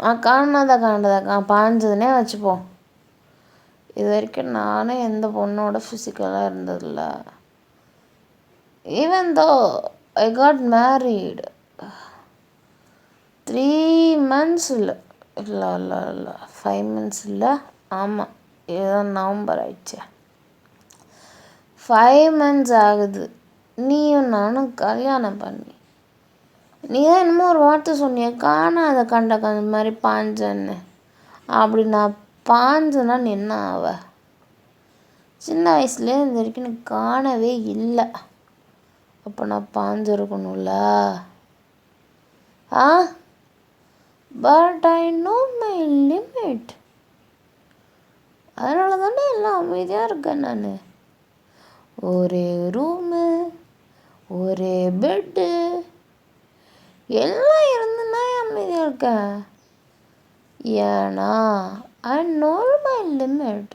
நான் காணாத பாஞ்சதுன்னே வச்சுப்போம். இது வரைக்கும் நானே எந்த பொண்ணோட ஃபிசிக்கலாக இருந்ததில்ல. Even though I got married 3 months இல்லை 5 months இல்லை. ஆமாம், இதுதான் நவம்பர் ஆயிடுச்சு. 5 months ஆகுது நீயும் நானும் கல்யாணம் பண்ணி. நீ தான் என்னமோ ஒரு வார்த்தை சொன்னிய, காணாத கண்ட மாதிரி பாஞ்சன்னு. அப்படி நான் பாஞ்சனா நீ என்ன ஆவ? சின்ன வயசுலேயே இந்த வரைக்கும் எனக்கு காணவே இல்லை. அப்போ நான் பாஞ்சிருக்கணும்ல. But I know my limit. அதனால தானே எல்லாம் அமைதியாக இருக்கேன் நான். ஒரே ரூமு, ஒரே பெட்டு எல்லாம் இருந்துன்னா அமைதியாக இருக்கேன். ஏன்னா I know my limit.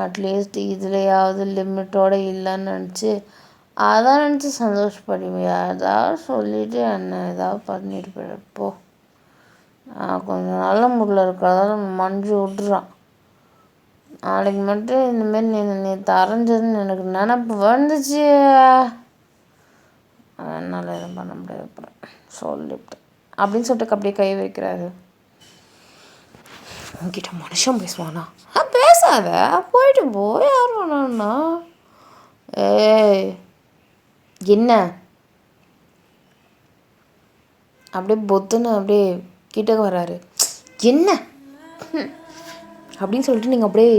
At least இதுலையாவது லிமிட்டோடு இல்லைன்னு நினச்சி அதான் நினச்சி சந்தோஷப்படுவியா? ஏதாவது சொல்லிவிட்டு என்ன ஏதாவது பண்ணிட்டு போயிடப்போ. நான் கொஞ்சம் நல்ல மூடில் இருக்கிறதால மஞ்சு விட்டுறான். நாளைக்கு மட்டும் இந்தமாரி நீ தரைஞ்சதுன்னு எனக்கு நினப்பு வந்துச்சு. என்னால் எதுவும் பண்ண முடியாது. அப்புறம் சொல்லிவிட்டு அப்படின்னு சொல்லிட்டு அப்படியே கை வைக்கிறாரு. உங்ககிட்ட மனுஷன் பேசுவானா? பேசாத, போயிட்டு போ. யார் வேணாம்னா? ஏய், என்ன அப்படியே பொத்துன்னு அப்படியே கிட்டக்க வர்றாரு. என்ன அப்படின்னு சொல்லிட்டு நீங்கள் அப்படியே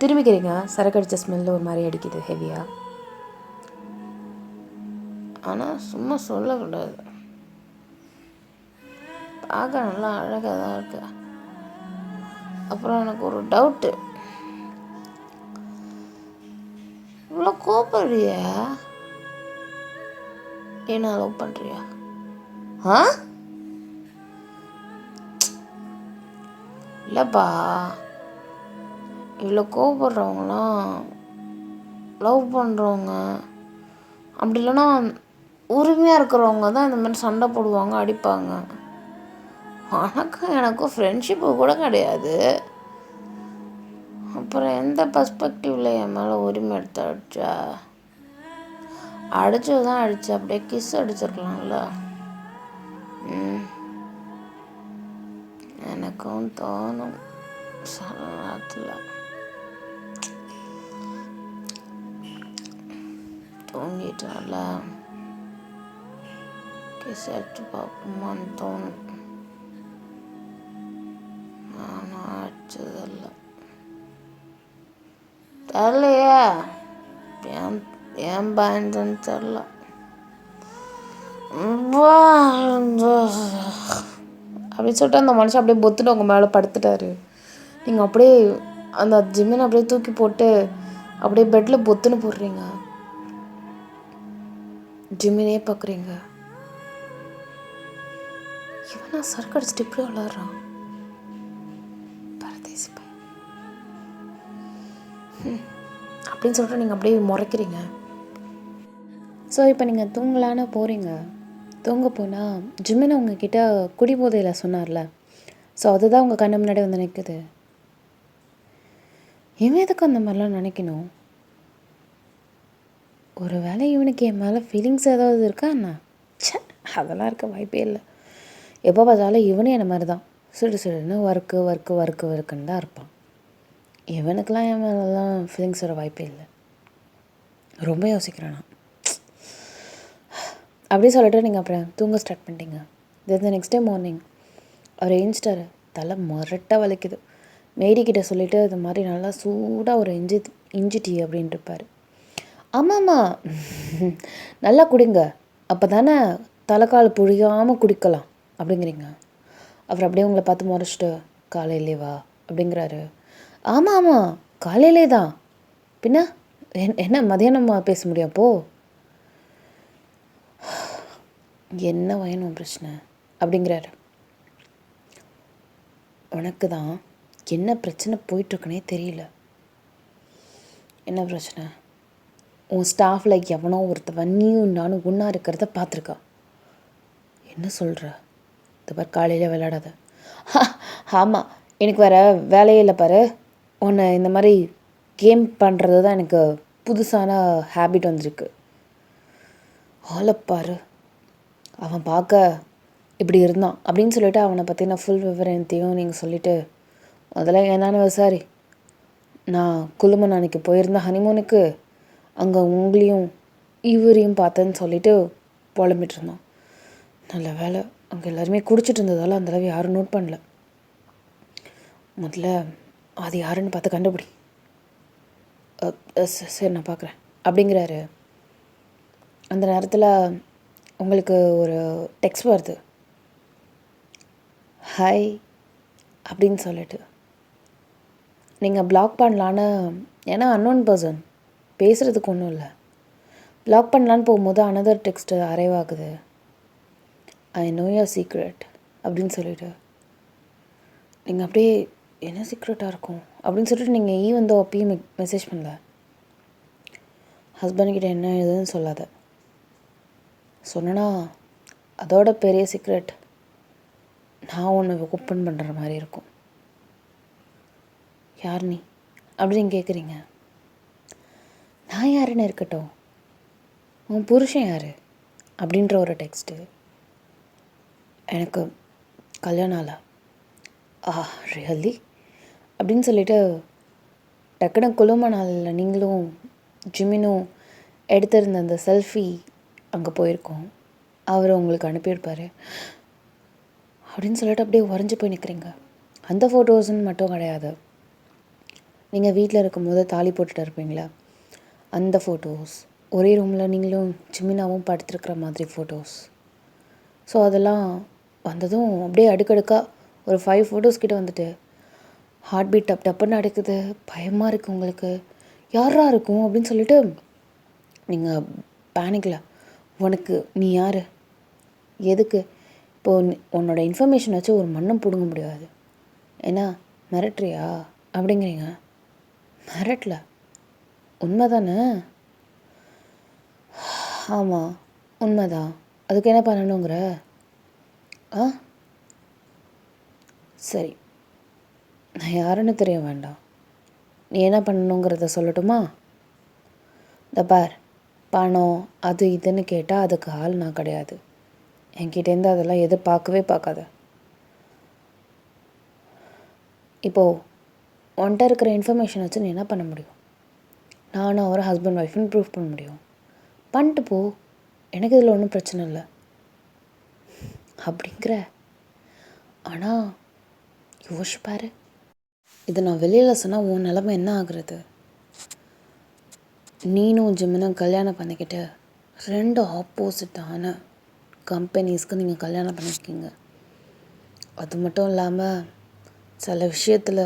திரும்பிக்கிறீங்க. சரக்கு அடித்த ஸ்மெல்லு ஒரு மாதிரி அடிக்குது ஹெவியாக. ஆனால் சும்மா சொல்லக்கூடாது. பார்க்க நல்லா அழகாக தான் இருக்கு. அப்புறம் எனக்கு ஒரு டவுட்டு. இவ்வளோ கோபப்படுறியா? என்ன லவ் பண்ணுறியா? இல்லைப்பா, இவ்வளோ கோவப்படுறவங்களாம் லவ் பண்ணுறவங்க, அப்படி இல்லைன்னா உரிமையாக இருக்கிறவங்க தான் இந்த மாதிரி சண்டை போடுவாங்க, அடிப்பாங்க. எனக்கும் ஃப்ரெண்ட்ஷிப்பு கூட கிடையாது. அப்புறம் எந்த பர்ஸ்பெக்டிவில் என் மேலே உரிமை எடுத்து அடிச்சா? அடித்தது தான் அடித்தா, அப்படியே கிஸ் அடிச்சிருக்கலாம்ல. எனக்கும் தோணும் சில நேரத்தில். தூங்கிட்டால கிஸ் அடிச்சு பார்ப்போமான்னு தோணும். நானும் அடிச்சதில்லை. தெரிலையே ஏன் பயந்துன்னு தெரில. அப்படின்னு சொல்லிட்டு அந்த மனுஷன் அப்படியே பொத்துட்டு உங்கள் மேலே படுத்துட்டாரு. நீங்கள் அப்படியே அந்த ஜிம்மினை அப்படியே தூக்கி போட்டு அப்படியே பெட்டில் பொத்துன்னு போடுறீங்க. ஜிம்மினே பார்க்குறீங்க. இவனா சரக்கு அடிச்சுட்டு இப்படி விளாட்றான்? பரதேசி பையன் அப்படின்னு சொல்லிட்டு நீங்கள் அப்படியே முறைக்கிறீங்க. ஸோ இப்போ நீங்கள் தூங்கலான்னு போகிறீங்க. தூங்க போனால் ஜிம்மினை உங்ககிட்ட குடிபோதையில் சொன்னார்ல, ஸோ அதுதான் உங்கள் கண்ணு முன்னாடி வந்து நிற்குது. இவன் எதுக்கு அந்த மாதிரிலாம் நினைக்கணும்? ஒரு வேளை இவனுக்கு என் மேலே ஃபீலிங்ஸ் ஏதாவது இருக்கா என்ன? அதெல்லாம் இருக்க வாய்ப்பே இல்லை. எப்போ பார்த்தாலும் இவனும் என்ன மாதிரி தான் சிடுன்னு ஒர்க்குன்னு தான் இருப்பான். இவனுக்கெலாம் என் மேலெலாம் ஃபீலிங்ஸோட வாய்ப்பே இல்லை. ரொம்ப யோசிக்கிறேன் நான். அப்படியே சொல்லிட்டு நீங்கள் அப்புறம் தூங்க ஸ்டார்ட் பண்ணிட்டீங்க. தென் நெக்ஸ்ட் டே மார்னிங் அவர் ஏஞ்சிட்டாரு. தலை முரட்டாக வலிக்குது. மேரிக்கிட்ட சொல்லிவிட்டு இது மாதிரி நல்லா சூடாக ஒரு இஞ்சி டீ அப்படின்ட்டு இருப்பார். ஆமாம்மா, நல்லா குடிங்க, அப்போ தானே தலைக்கால் புழியாமல் குடிக்கலாம் அப்படிங்கிறீங்க. அப்புறம் அப்படியே உங்களை பார்த்து முறைச்சிட்டு காலையிலேவா அப்படிங்கிறாரு. ஆமாம் ஆமாம், காலையிலே தான், பின்ன என்ன மதியானமாக பேச முடியும் அப்போது? என்ன வேணும் பிரச்சனை அப்படிங்கிறாரு. உனக்கு தான் என்ன பிரச்சனை போயிட்டுருக்குனே தெரியல. என்ன பிரச்சனை? உன் ஸ்டாஃபில் எவனோ ஒருத்தவன் நீயும் நானும் ஒன்றா இருக்கிறத பார்த்துருக்கா. என்ன சொல்கிற? இந்த பார், காலையில் விளையாடாத. ஆமாம், எனக்கு வேறு வேலையே இல்லை பாரு. உன்னை இந்த மாதிரி கேம் பண்ணுறது தான் எனக்கு புதுசான ஹேபிட் வந்திருக்கு. ஆளப்பாரு, அவன் பார்க்க இப்படி இருந்தான் அப்படின்னு சொல்லிவிட்டு அவனை பற்றின ஃபுல் விவரத்தையும் நீங்கள் சொல்லிவிட்டு முதல்ல என்னன்னு விசாரி. நான் குழுமன் அன்னைக்கு போயிருந்தேன் ஹனிமூனுக்கு, அங்கே உங்களையும் இவரையும் பார்த்தேன்னு சொல்லிவிட்டு புலம்பிட்டு இருந்தான். நல்ல வேலை, அங்கே எல்லாருமே குடிச்சிட்டு இருந்ததால் அந்தளவு யாரும் நோட் பண்ணல. முதல்ல அது யாருன்னு பார்த்து கண்டுபிடி. சரி நான் பார்க்குறேன் அப்படிங்கிறாரு. அந்த நேரத்தில் உங்களுக்கு ஒரு டெக்ஸ்ட் வருது, ஹாய் அப்படின்னு சொல்லிட்டு. நீங்கள் பிளாக் பண்ணலான்னு, ஏன்னா அன்னோன் பர்சன், பேசுகிறதுக்கு ஒன்றும் இல்லை. பிளாக் பண்ணலான்னு போகும்போது அனதர் டெக்ஸ்ட்டு அரைவ் ஆகுது, ஐ நோ யுவர் சீக்ரெட் அப்படின்னு சொல்லிவிட்டு. நீங்கள் அப்படியே என்ன சீக்ரெட்டாக இருக்கும் அப்படின்னு சொல்லிட்டு நீங்கள் ஈவன் தோ அப்பயும் மெசேஜ் பண்ணல. ஹஸ்பண்ட்கிட்ட என்ன எதுன்னு சொல்லாத, சொன்னா அதோட பெரிய சீக்ரெட் நான் ஒன்று ஓப்பன் பண்ணுற மாதிரி இருக்கும். யார் நீ அப்படின்னு கேட்குறீங்க. நான் யாருன்னு இருக்கட்டும், உன் புருஷன் யார் அப்படின்ற ஒரு டெக்ஸ்ட்டு. எனக்கு கல்யாணம் ஆகல. ரியலி அப்படின்னு சொல்லிட்டு டக்குனு குழும நாளில் நீங்களும் ஜிமினும் எடுத்திருந்த அந்த செல்ஃபி அங்கே போயிருக்கோம், அவர் உங்களுக்கு அனுப்பியிருப்பார் அப்படின்னு சொல்லிட்டு அப்படியே உறைஞ்சி போய் நிற்கிறீங்க. அந்த ஃபோட்டோஸ்ன்னு மட்டும் கிடையாது, நீங்கள் வீட்டில் இருக்கும்போது தாலி போட்டுட்டு இருப்பீங்களா அந்த ஃபோட்டோஸ், ஒரே ரூமில் நீங்களும் ஜிமினாவும் படுத்துருக்கிற மாதிரி ஃபோட்டோஸ். ஸோ அதெல்லாம் வந்ததும் அப்படியே அடுக்கடுக்காக ஒரு 5 ஃபோட்டோஸ் கிட்ட வந்துட்டு ஹார்ட் பீட் டப் டப்புன்னு அடிக்குது, பயமாக இருக்குது உங்களுக்கு. யாரா இருக்கும் அப்படின்னு சொல்லிட்டு நீங்கள் பேனிக்கில், உனக்கு நீ யார், எதுக்கு இப்போது உன்னோட இன்ஃபர்மேஷன் வச்சு ஒரு மண்ணும் பிடுங்க முடியாது, ஏன்னா மிரட்டுறியா அப்படிங்கிறீங்க. மிரட்டல, உண்மை தானே? ஆமாம் உண்மைதான், அதுக்கு என்ன பண்ணணுங்கிற? சரி, நான் யாருன்னு தெரிய வேண்டாம், நீ என்ன பண்ணணுங்கிறத சொல்லட்டுமா? இந்த பார், பணம் அது இதுன்னு கேட்டால் அதுக்கு ஆள் நான் கிடையாது, என்கிட்டேருந்து அதெல்லாம் எதிர்பார்க்கவே பார்க்காத. இப்போது உன்கிட்ட இருக்கிற இன்ஃபர்மேஷன் வச்சு நீ என்ன பண்ண முடியும்? நானும் அவரை ஹஸ்பண்ட் ஒய்ஃப்னு ப்ரூவ் பண்ண முடியும். பண்ணிட்டு போ, எனக்கு இதில் ஒன்றும் பிரச்சனை இல்லை அப்படிங்கிற. ஆனால் யோசிப்பார், இதை நான் வெளியில் சொன்னால் உன் நிலமை என்ன ஆகுறது? நீனும் ஜிமினும் கல்யாணம் பண்ணிக்கிட்டு 2 ஆப்போசிட்டான கம்பெனிஸ்க்கு நீங்கள் கல்யாணம் பண்ணியிருக்கீங்க. அது மட்டும் இல்லாமல் சில விஷயத்தில்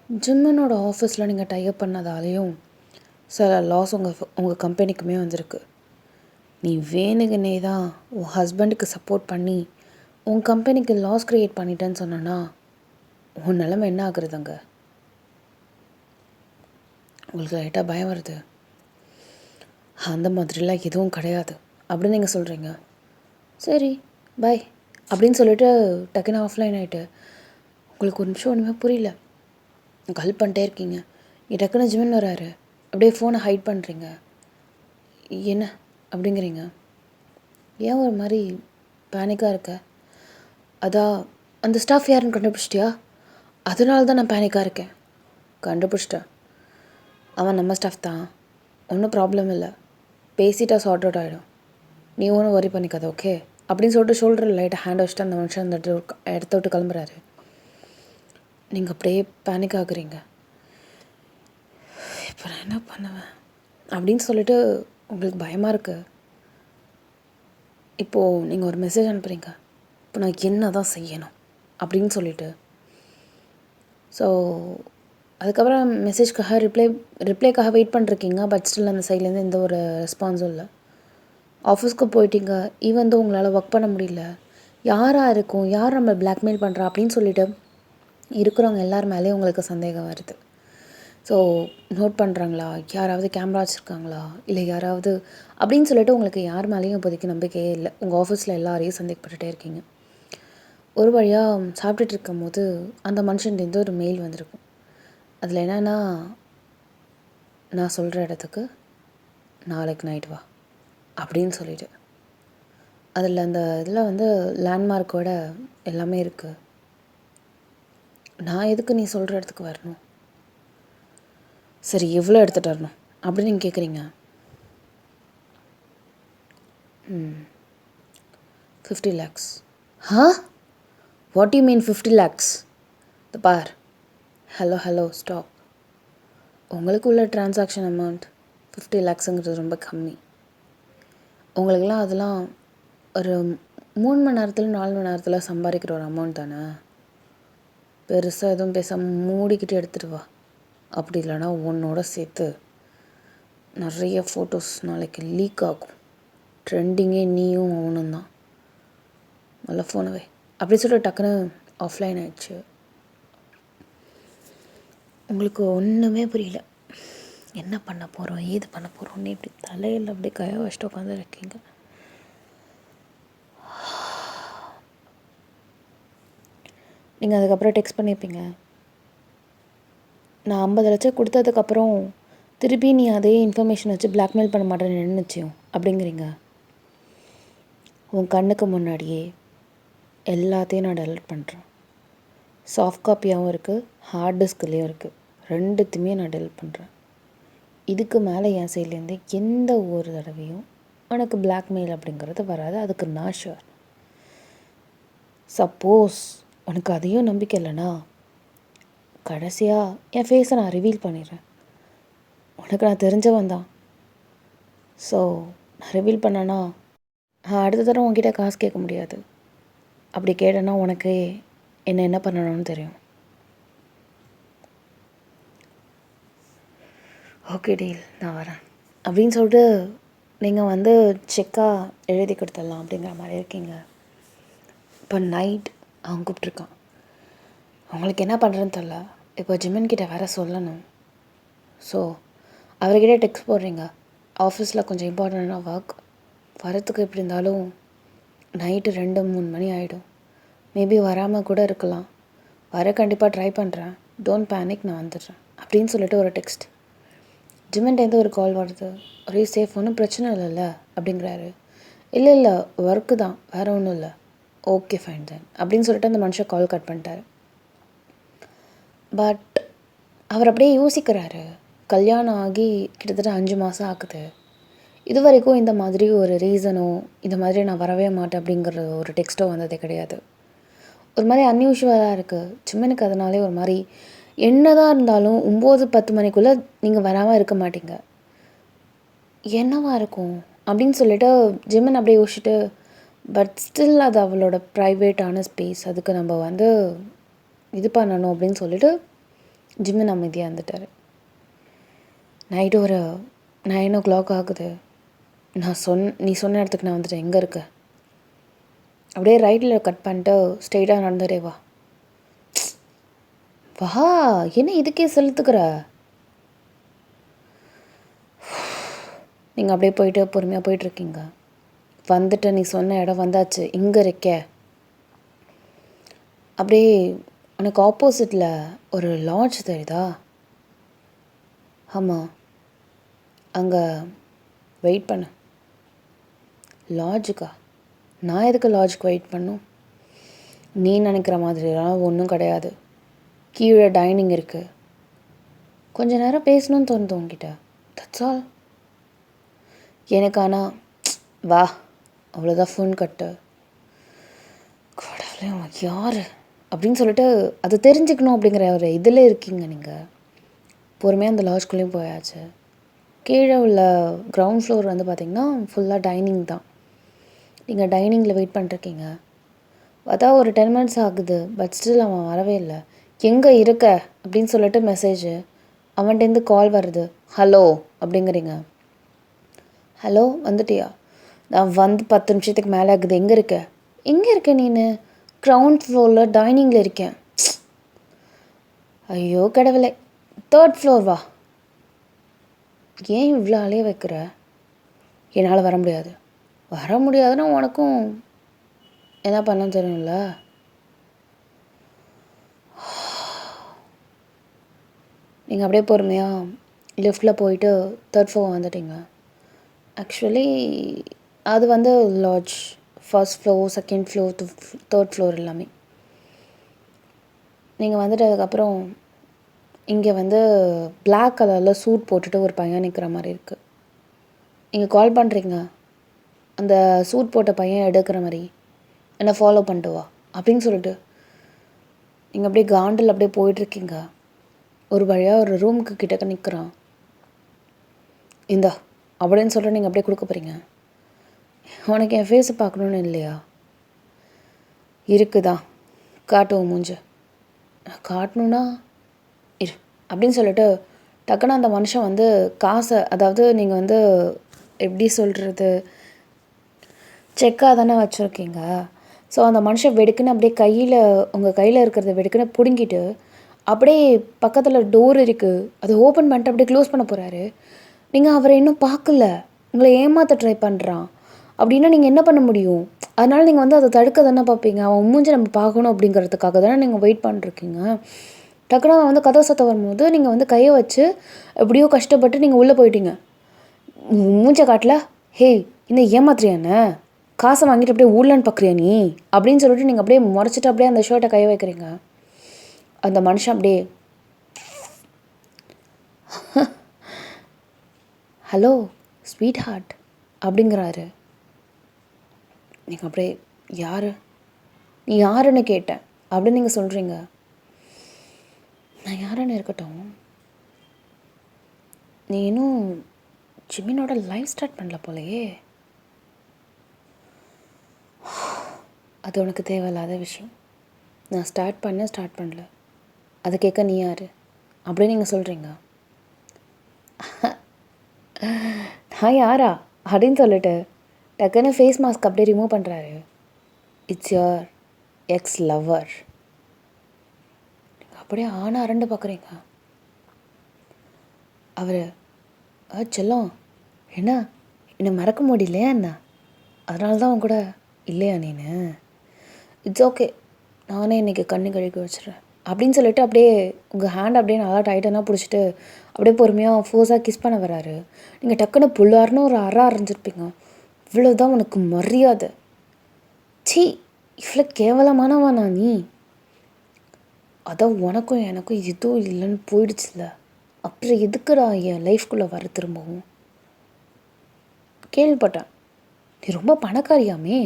ஜிம்மனோட ஆஃபீஸில் நீங்கள் டைப் பண்ணதாலேயும் சில லாஸ் உங்கள் கம்பெனிக்குமே வந்திருக்கு. நீ வேணுங்கன்னே தான் உன் ஹஸ்பண்டுக்கு சப்போர்ட் பண்ணி உன் கம்பெனிக்கு லாஸ் க்ரியேட் பண்ணிட்டேன்னு சொன்னா உன் நிலமை என்ன ஆகுறதுங்க? உங்களுக்கு லைட்டாக பயம் வருது. அந்த மாதிரிலாம் எதுவும் கிடையாது அப்படின்னு நீங்கள் சொல்கிறீங்க. சரி பாய் அப்படின்னு சொல்லிட்டு டக்குன்னு ஆஃப்லைன் ஆகிட்டு உங்களுக்கு ஒரு நிமிஷம் ஒன்றுமே புரியல, கால் பண்ணிட்டே இருக்கீங்க. டக்குன்னு ஜிமின் வராரு, அப்படியே ஃபோனை ஹைட் பண்ணுறீங்க. என்ன அப்படிங்கிறீங்க. ஏன் ஒரு மாதிரி பேனிக்காக இருக்க? அதான் அந்த ஸ்டாஃப் யாருன்னு கண்டுபிடிச்சிட்டியா? அதனால தான் நான் பேனிக்காக இருக்கேன். கண்டுபிடிச்சிட்டேன், அவன் நம்ம ஸ்டாஃப் தான், ஒன்றும் ப்ராப்ளம் இல்லை, பேசிட்டா சார்ட் அவுட் ஆகிடும், நீ ஒன்றும் வரி பண்ணிக்காத ஓகே அப்படின்னு சொல்லிட்டு ஷோல்டர் லைட்டாக ஹேண்ட் வச்சுட்டு அந்த மனுஷன் அந்த இடத்த விட்டு கிளம்புறாரு. நீங்கள் அப்படியே பேனிக் ஆகுறீங்க. இப்போ நான் என்ன பண்ணுவேன் அப்படின்னு சொல்லிட்டு உங்களுக்கு பயமாக இருக்குது. இப்போது நீங்கள் ஒரு மெசேஜ் அனுப்புகிறீங்க, இப்போ நான் என்ன தான் செய்யணும் அப்படின்னு சொல்லிட்டு. ஸோ அதுக்கப்புறம் மெசேஜ்க்காக ரிப்ளைக்காக வெயிட் பண்ணிருக்கீங்க. பட் ஸ்டில் அந்த சைட்லேருந்து எந்த ஒரு ரெஸ்பான்ஸும் இல்லை. ஆஃபீஸ்க்கு போயிட்டீங்க, ஈவன் தான் உங்களால் ஒர்க் பண்ண முடியல. யாராக இருக்கும், யார் நம்ம பிளாக்மெயில் பண்ணுறா அப்படின்னு சொல்லிட்டு இருக்கிறவங்க எல்லார் மேலேயும் உங்களுக்கு சந்தேகம் வருது. ஸோ நோட் பண்ணுறாங்களா, யாராவது கேமரா வச்சுருக்காங்களா, இல்லை யாராவது அப்படின்னு சொல்லிட்டு உங்களுக்கு யார் மேலேயும் இப்போதைக்கு நம்பிக்கையே இல்லை. உங்கள் ஆஃபீஸில் எல்லாரையும் சந்தேகப்பட்டுட்டே இருக்கீங்க. ஒரு வழியாக சாப்பிட்டுட்டு இருக்கும் போது அந்த மனுஷன்லேருந்து ஒரு மெயில் வந்திருக்கும். அதில் என்னென்னா, நான் சொல்கிற இடத்துக்கு நாளைக்கு நைட் வா அப்படின்னு சொல்லிட்டு. அதில் அந்த இதில் வந்து லேண்ட்மார்க்கோட எல்லாமே இருக்குது. நான் எதுக்கு நீ சொல்கிற இடத்துக்கு வரணும், சரி எவ்வளோ எடுத்துகிட்டு வரணும் அப்படின்னு நீங்கள் கேட்குறீங்க. 50 lakhs. ஹா, வாட் யூ மீன் 50 lakhs? த பார், ஹலோ ஸ்டாப். உங்களுக்கு உள்ள ட்ரான்சாக்ஷன் அமௌண்ட் 50 lakhsங்கிறது ரொம்ப கம்மி. உங்களுக்கெல்லாம் அதெல்லாம் ஒரு 3 மணி நேரத்தில் 4 மணி நேரத்தில் சம்பாதிக்கிற ஒரு அமௌண்ட் தானே. பெருசாக எதுவும் பேசாமல் மூடிக்கிட்டு எடுத்துகிட்டு வா. அப்படி இல்லைனா உன்னோட சேர்த்து நிறைய ஃபோட்டோஸ் நாளைக்கு லீக் ஆகும். ட்ரெண்டிங்கே நீயும் அவனும் தான். நல்லா ஃபோனவே அப்படி சொல்லிட்டு டக்குன்னு ஆஃப்லைன் ஆயிடுச்சு. உங்களுக்கு ஒன்றுமே புரியல. என்ன பண்ண போகிறோம், ஏது பண்ண போகிறோன்னு இப்படி தலையில் அப்படியே கையை வச்சுட்டு உட்காந்து இருக்கீங்க. நீங்கள் அதுக்கப்புறம் டெக்ஸ்ட் பண்ணியிருப்பீங்க, நான் 50 லட்சம் கொடுத்ததுக்கப்புறம் திருப்பி நீ அதே இன்ஃபர்மேஷன் வச்சு பிளாக்மெயில் பண்ண மாட்டேன்னு நினச்சியும் அப்படிங்கிறீங்க. உன் கண்ணுக்கு முன்னாடியே எல்லாத்தையும் நான் டெலிட் பண்ணுறேன். சாஃப்ட் காப்பியாகவும் இருக்குது, ஹார்ட் டிஸ்க்லேயும் இருக்குது. ரெண்டுத்தையுமே நான் டெலிட் பண்ணுறேன். இதுக்கு மேலே என் சைட்லேருந்து எந்த ஒரு தடவையும் உனக்கு பிளாக்மெயில் அப்படிங்கிறது வராது. அதுக்கு நான் ஷுர். சப்போஸ் உனக்கு அதையும் நம்பிக்கை இல்லைன்னா கடைசியாக என் ஃபேஸை நான் ரிவீல் பண்ணிடுறேன். உனக்கு நான் தெரிஞ்சவன் தான். ஸோ நான் ரிவீல் பண்ணேன்னா அடுத்த தடவை உன்கிட்ட காசு கேட்க முடியாது. அப்படி கேட்டேன்னா உனக்கு என்ன பண்ணணும்னு தெரியும். ஓகே டீல், நான் வரேன் அப்படின்னு சொல்லிட்டு நீங்கள் வந்து செக்காக எழுதி கொடுத்துடலாம் அப்படிங்கிற மாதிரி இருக்கீங்க. இப்போ நைட் அவன் கூப்பிட்ருக்கான். அவங்களுக்கு என்ன பண்ணுறதுன்னு தெரில. இப்போ ஜிமின்கிட்ட வேறு சொல்லணும். ஸோ அவர்கிட்ட டெக்ஸ்ட் போடுறீங்க, ஆஃபீஸில் கொஞ்சம் இம்பார்ட்டண்டான ஒர்க், வரத்துக்கு எப்படி இருந்தாலும் நைட்டு 2-3 மணி ஆகிடும். மேபி வராமல் கூட இருக்கலாம். வர கண்டிப்பாக ட்ரை பண்ணுறேன், டோன்ட் பேனிக், நான் வந்துடுறேன் அப்படின்னு சொல்லிட்டு ஒரு டெக்ஸ்ட். ஜிமின்டேருந்து ஒரு கால் வருது. ஒரே சேஃப், ஒன்றும் பிரச்சனை இல்லைல்ல அப்படிங்கிறாரு. இல்லை ஒர்க்கு தான், வேறு ஒன்றும் இல்லை. ஓகே ஃபைன் தென் அப்படின்னு சொல்லிட்டு அந்த மனுஷன் கால் கட் பண்ணிட்டார். பட் அவர் அப்படியே யோசிக்கிறாரு. கல்யாணம் ஆகி கிட்டத்தட்ட 5 மாதம் ஆகுது. இது வரைக்கும் இந்த மாதிரி ஒரு ரீசனோ, இந்த மாதிரி நான் வரவே மாட்டேன் அப்படிங்கிற ஒரு டெக்ஸ்ட்டோ வந்ததே கிடையாது. ஒரு மாதிரி அன்யூஷுவலாக இருக்குது ஜிமினுக்கு. அதனாலே ஒரு மாதிரி என்னதான் இருந்தாலும் 9-10 மணிக்குள்ளே நீங்கள் வராமல் இருக்க மாட்டீங்க. என்னவா இருக்கும் அப்படின்னு சொல்லிட்டு ஜிமின் அப்படியே யோசிச்சுட்டு, பட் ஸ்டில் அது அவளோட ப்ரைவேட்டான ஸ்பேஸ், அதுக்கு நம்ம வந்து இது பண்ணணும் அப்படின்னு சொல்லிட்டு ஜிமின் அமைதியாக இருந்துட்டார். நைட்டு ஒரு 9 o'clock ஆகுது. நீ சொன்ன இடத்துக்கு நான் வந்துட்டேன், எங்கே இருக்க? அப்படியே ரைட்டில் கட் பண்ணிட்டு ஸ்ட்ரெயிட்டாக நடந்துட்டே வா. வா, என்ன இதுக்கே செலுத்துக்கிற? நீங்கள் அப்படியே போயிட்டு பொறுமையாக போயிட்டுருக்கீங்க. வந்துட்டு நீ சொன்ன இடம் வந்தாச்சு, இங்கே இருக்க. அப்படியே உனக்கு ஆப்போசிட்டில் ஒரு லாட்ஜ் தெரியுதா? ஆமாம், அங்கே வெயிட் பண்ணு. லாட்ஜுக்கா? நான் எதுக்கு லாட்ஜுக்கு வெயிட் பண்ணும்? நீ நினைக்கிற மாதிரிலாம் ஒன்றும் கிடையாது. கீழே டைனிங் இருக்குது. கொஞ்ச நேரம் பேசணும்னு தோணுது உங்ககிட்ட, தட்ஸ் ஆல். எனக்கு ஆனால் வா, அவ்வளோதான். ஃபோன் கட்டு. கடவுளே, யார் அப்படின்னு சொல்லிட்டு அது தெரிஞ்சுக்கணும் அப்படிங்கிற ஒரு இதில் இருக்கீங்க நீங்கள். பொறுமையாக அந்த லாட்ஜ்குள்ளேயும் போயாச்சு. கீழே உள்ள கிரவுண்ட் ஃப்ளோர் வந்து பார்த்திங்கன்னா ஃபுல்லாக டைனிங் தான். நீங்கள் டைனிங்கில் வெயிட் பண்ணிருக்கீங்க. பார்த்தா ஒரு 10 மினிட்ஸ் ஆகுது. பட் ஸ்டில் அவன் வரவே இல்லை. எங்கே இருக்க அப்படின்னு சொல்லிட்டு மெசேஜு. அவன்கிட்டேருந்து கால் வருது. ஹலோ அப்படிங்கிறீங்க. ஹலோ வந்துட்டியா? நான் வந்து 10 நிமிஷத்துக்கு மேலே ஆகுது. எங்கே இருக்க? எங்கே இருக்க நீನು? கிரவுண்ட் ஃப்ளோரில் டைனிங்கில் இருக்கேன். ஐயோ கடவுளே, 3rd ஃப்ளோர் வா. ஏன் இவ்வளோ அலைய வைக்கிற? என்னால் வர முடியாது. வர முடியாதுன்னா உனக்கும் என்ன பண்ண தெரியும்ல. நீங்கள் அப்படியே பொறுமையாக லிஃப்ட்டில் போயிட்டு 3rd ஃப்ளோர் வந்துட்டீங்க. ஆக்சுவலி அது வந்து lodge 1st floor 2nd floor 3rd floor எல்லாமே. நீங்கள் வந்துட்டு அதுக்கப்புறம் இங்கே வந்து பிளாக் கலரில் சூட் போட்டுட்டு ஒரு பையன் நிற்கிற மாதிரி இருக்குது. நீங்கள் கால் பண்ணுறீங்க. அந்த சூட் போட்ட பையன் எடுக்கிற மாதிரி என்னை ஃபாலோ பண்ணிட்டு வா அப்படின்னு சொல்லிட்டு நீங்கள் அப்படியே காண்டில் அப்படியே போயிட்டுருக்கீங்க. ஒரு வழியாக ஒரு ரூமுக்கு கிட்டக்க நிற்கிறான். இந்தா அப்படின்னு சொல்லிட்டு நீங்கள் அப்படியே கொடுக்க போகிறீங்க. உனக்கு என் ஃபேஸை பார்க்கணுன்னு இல்லையா? இருக்குதா? காட்டுவோம் மூஞ்சு. காட்டணுன்னா இரு அப்படின்னு சொல்லிட்டு டக்குன்னு அந்த மனுஷன் வந்து காசை, அதாவது நீங்கள் வந்து எப்படி சொல்கிறது, செக்காக தானே வச்சுருக்கீங்க. ஸோ அந்த மனுஷன் வெடுக்குன்னு அப்படியே உங்கள் கையில் இருக்கிறத வெடுக்குன்னு பிடுங்கிட்டு அப்படியே பக்கத்தில் டோர் இருக்குது, அதை ஓப்பன் பண்ணிட்டு அப்படியே க்ளோஸ் பண்ண போகிறாரு. நீங்கள் அவரை இன்னும் பார்க்கல, உங்களை ஏமாற்ற ட்ரை பண்ணுறான் அப்படின்னா நீங்கள் என்ன பண்ண முடியும்? அதனால் நீங்கள் வந்து அதை தடுக்க தானே பார்ப்பீங்க. அவன் மூஞ்சி நம்ம பார்க்கணும் அப்படிங்கிறதுக்காக தானே நீங்கள் வெயிட் பண்ணிருக்கீங்க. டக்குனு அவன் வந்து கதவை சத்தம் வரும்போது நீங்கள் வந்து கையை வச்சு எப்படியோ கஷ்டப்பட்டு நீங்கள் உள்ளே போயிட்டீங்க. மூஞ்சை காட்டல, ஹே இன்னும் ஏமாத்துறியானே, காசை வாங்கிட்டு அப்படியே ஊழலான்னு பார்க்குறியா நீ அப்படின்னு சொல்லிட்டு நீங்கள் அப்படியே முறைச்சிட்டு அப்படியே அந்த ஷர்ட்டை கையை வைக்கிறீங்க. அந்த மனுஷன் அப்படியே ஹலோ ஸ்வீட் ஹார்ட் அப்படிங்கிறாரு. நீங்கள் அப்படியே யார், நீ யாருன்னு கேட்டேன் அப்படின்னு நீங்கள் சொல்கிறீங்க. நான் யாருன்னு இருக்கட்டும், நீ இன்னும் ஜிமினோட லைஃப் ஸ்டார்ட் பண்ணல போலையே. அது உனக்கு தேவையில்லாத விஷயம். நான் ஸ்டார்ட் பண்ணல, அதை கேட்க நீ யார் அப்படின்னு நீங்கள் சொல்கிறீங்க. நான் யாரா அப்படின்னு சொல்லிட்டு டக்குன்னு ஃபேஸ் மாஸ்க் அப்படியே ரிமூவ் பண்ணுறாரு. It's your X lover. நீங்கள் அப்படியே ஆனா அரண்டு பார்க்குறீங்க. அவர் செல்லம் என்ன என்னை மறக்க முடியலையா என்ன, அதனால தான் அவன் கூட இல்லையா நீனு? இட்ஸ் ஓகே, நானே இன்றைக்கி கண்ணு கழுவி வச்சிடுறேன் அப்படின்னு சொல்லிட்டு அப்படியே உங்கள் ஹேண்ட் அப்படியே நல்லா டைட்டனாக பிடிச்சிட்டு அப்படியே பொறுமையாக ஃபோர்ஸாக கிஸ் பண்ண வராரு. நீங்கள் டக்குன்னு புல்லாருன்னு ஒரு அரைஞ்சிருப்பீங்க. இவ்வளோதான் உனக்கு மரியாதை? சீ, இவ்வளோ கேவலமானவானா நீ? அதான் உனக்கும் எனக்கும் எதுவும் இல்லைன்னு போயிடுச்சுல, அப்புறம் எதுக்குடா என் லைஃப்குள்ளே வர திரும்பவும்? கேள்விப்பட்டேன் நீ ரொம்ப பணக்காரியாமே,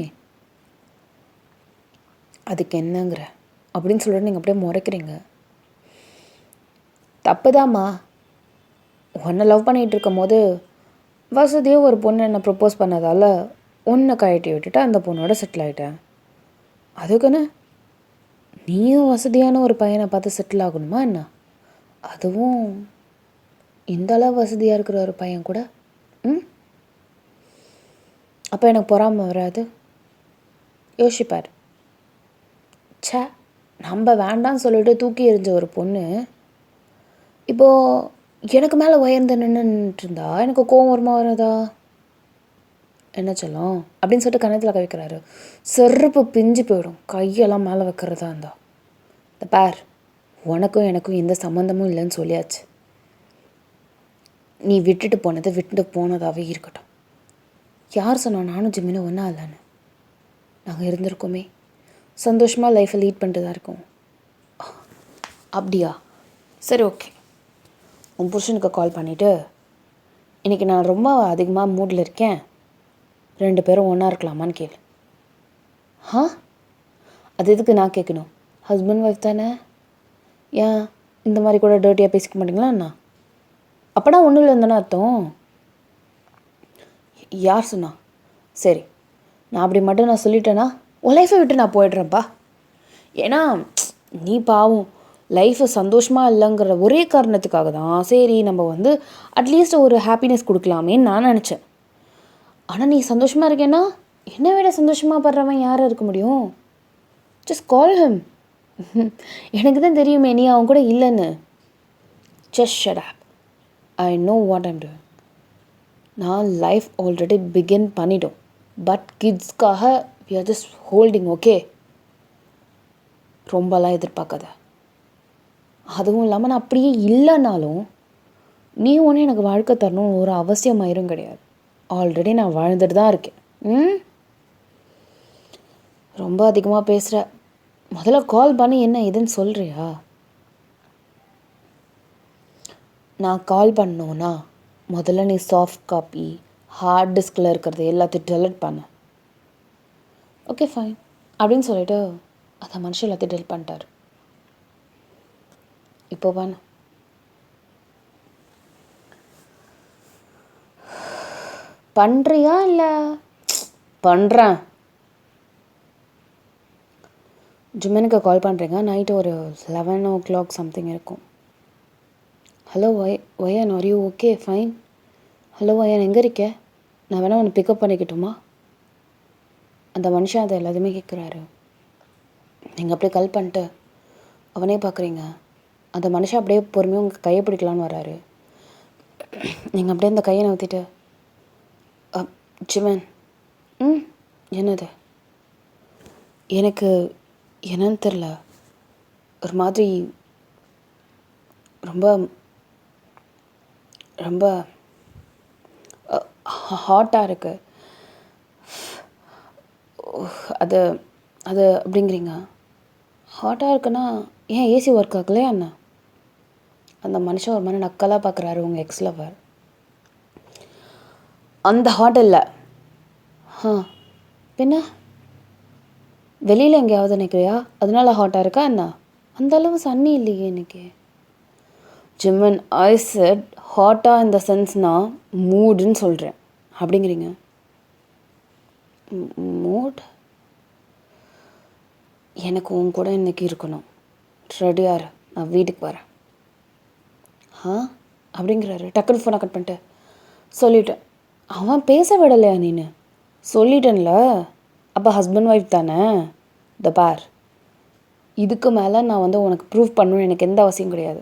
அதுக்கு என்னங்கிற அப்படின்னு சொல்லிட்டு நீங்கள் அப்படியே முறைக்கிறீங்க. தப்புதாம்மா, உன்னை லவ் பண்ணிகிட்டு இருக்கும் போது வசதியோ ஒரு பொண்ணு என்னை ப்ரப்போஸ் பண்ணதால் உன்னை கழட்டி விட்டுட்டு அந்த பொண்ணோட செட்டில் ஆகிட்டேன். அதுக்குன்னு நீயும் வசதியான ஒரு பையனை பார்த்து செட்டில் ஆகணுமா என்ன? அதுவும் இந்த அளவு வசதியாக இருக்கிற ஒரு பையன் கூட. அப்போ எனக்கு பொறாமை வராது? யோசிப்பார். சே, நம்ம வேண்டான்னு சொல்லிட்டு தூக்கி எறிஞ்ச ஒரு பொண்ணு இப்போது எனக்கு மேலே உயர்ந்து நின்றுட்டு இருந்தா எனக்கு கோவம் வருமா வராதா? என்ன சொல்லும் அப்படின்னு சொல்லிட்டு கன்னத்தில் கவிக்கிறாரு. செருப்பு பிஞ்சு போயிடும் கையெல்லாம் மேலே வைக்கிறதா இருந்தா. இந்த பார், உனக்கும் எனக்கும் எந்த சம்மந்தமும் இல்லைன்னு சொல்லியாச்சு. நீ விட்டுட்டு போனதாகவே இருக்கட்டும். யார் சொன்னா நானும் ஜிமினும் ஒன்றா இல்லைன்னு? நாங்கள் இருந்திருக்கோமே, சந்தோஷமாக லைஃப்பை லீட் பண்ணிட்டு தான் இருக்கோம். அப்படியா? சரி, ஓகே. உன் புருஷனுக்கு கால் பண்ணிவிட்டு இன்றைக்கி நான் ரொம்ப அதிகமாக மூடில் இருக்கேன், 2 பேரும் ஒன்றா இருக்கலாமான்னு கேளு. அது எதுக்கு நான் கேட்கணும்? ஹஸ்பண்ட் ஒய்ஃப் தானே, ஏன் இந்த மாதிரி கூட டர்ட்டியாக பேசிக்க மாட்டிங்களா அண்ணா? அப்போனா ஒன்றும் இல்லைன்னு தானே அர்த்தம். யார் சொன்னா? சரி, நான் அப்படி மட்டும் நான் சொல்லிட்டேன்னா உன் லைஃப்பை விட்டு நான் போயிடுறேன்ப்பா. ஏன்னா நீ பாவம் லைஃப்பை சந்தோஷமாக இல்லைங்கிற ஒரே காரணத்துக்காக தான் சரி நம்ம வந்து அட்லீஸ்ட் ஒரு ஹாப்பினஸ் கொடுக்கலாமேன்னு நான் நினச்சேன். ஆனால் நீ சந்தோஷமாக இருக்கேன்னா என்னை விட சந்தோஷமாக படுறவன் யாரும் இருக்க முடியும்? Just call him. எனக்கு தான் தெரியுமே நீ அவன் கூட இல்லைன்னு. Just shut up. I know what I'm doing. நான் லைஃப் ஆல்ரெடி பிகின் பண்ணிட்டோம். பட் கிட்ஸ்க்காக we are just holding. Okay, ரொம்பலாம் எதிர்பார்க்காத. அதுவும் இல்லாமல் நான் அப்படியே இல்லைனாலும் நீ ஒன்று எனக்கு வாழ்க்கை தரணும்னு ஒரு அவசியமாயிரும் கிடையாது. ஆல்ரெடி நான் வாழ்ந்துட்டு தான் இருக்கேன். ரொம்ப அதிகமாக பேசுகிற. முதல்ல கால் பண்ணி என்ன இதுன்னு சொல்கிறியா? நான் கால் பண்ணோன்னா முதல்ல நீ சாஃப்ட் காப்பி ஹார்ட் டிஸ்கில் இருக்கிறது எல்லாத்தையும் டெலிட் பண்ண. ஓகே ஃபைன் அப்படின்னு சொல்லிட்டு அந்த மனுஷன் எல்லாத்தையும் டெலிட் பண்ணிட்டார். இப்போ பண்ண பண்ணுறியா இல்லை? பண்ணுறேன். ஜிம்மனுக்கு கால் பண்ணுறீங்க. நைட்டு ஒரு 11 o'clock சம்திங் இருக்கும். Hello wine, are you okay? Fine. Hello wine, எங்கே இருக்க? நான் வேணால் உன்னை பிக்கப் பண்ணிக்கிட்டுமா? அந்த மனுஷன் அதை எல்லாத்தையுமே கேட்குறாரு. நீங்கள் அப்படியே கால் பண்ணிட்டு அவனே பார்க்குறீங்க. அந்த மனுஷன் அப்படியே பொறுமையாக உங்கள் கையை பிடிக்கலான்னு வராரு. நீங்கள் அப்படியே அந்த கையை நவுத்திட்டு ஜிமன். என்னது? எனக்கு என்னன்னு தெரில, ஒரு மாதிரி ரொம்ப ரொம்ப ஹாட்டாக இருக்குது. அது அது அப்படிங்கிறீங்க? ஹாட்டாக இருக்குன்னா ஏன் ஏசி ஒர்க் ஆகலையா என்ன? அந்த மனுஷன் ஒரு மாதிரி நக்கலாக பார்க்குறாரு உங்கள் எக்ஸ் லவர். அந்த ஹாட் இல்லை. பின்ன வெளியில் எங்கேயாவது நிற்கிறியா அதனால ஹாட்டாக இருக்கா என்ன? அந்தளவு சன்னி இல்லையே இன்னைக்கு. ஜிம்மன், ஐ செட் ஹாட்டாக இந்த சென்ஸ்னால் மூடுன்னு சொல்கிறேன். அப்படிங்கிறீங்க? மூட்? எனக்கு உன் கூட இன்றைக்கி இருக்கணும். ரெடியாரு, நான் வீட்டுக்கு வரேன். அப்படிங்கிறாரு. டக்குனு ஃபோனை கட் பண்ணிட்டு சொல்லிட்டேன். அவன் பேச விடலையா நீனு? சொல்லிட்டேன்ல. அப்போ ஹஸ்பண்ட் ஒய்ஃப் தானே? த பார், இதுக்கு மேலே நான் வந்து உனக்கு ப்ரூவ் பண்ணணும்னு எனக்கு எந்த அவசியம் கிடையாது.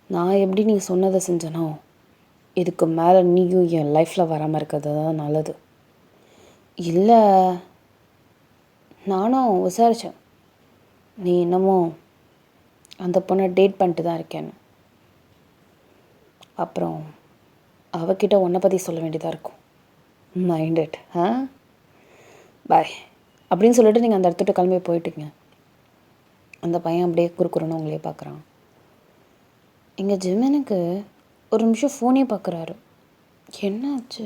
நான் எப்படி நீ சொன்னதை செஞ்சனோ இதுக்கு மேலே நீயும் என் லைஃப்பில் வராமல் இருக்கிறது தான் நல்லது. இல்லை, நானும் விசாரித்தேன், நீ இன்னமும் அந்த பொண்ணை டேட் பண்ணிட்டு தான் இருக்கேன்னு. அப்புறம் அவகிட்ட உன்னை பற்றி சொல்ல வேண்டியதாக இருக்கும். Mind it. பாய் அப்படின்னு சொல்லிட்டு நீங்கள் அந்த இடத்துட்டு கிளம்பி போயிட்டீங்க. அந்த பையன் அப்படியே குறுக்குறன்னு உங்களே பார்க்குறான். இங்கே ஜிம்மனுக்கு ஒரு நிமிஷம் ஃபோனே பார்க்குறாரு. என்னாச்சு?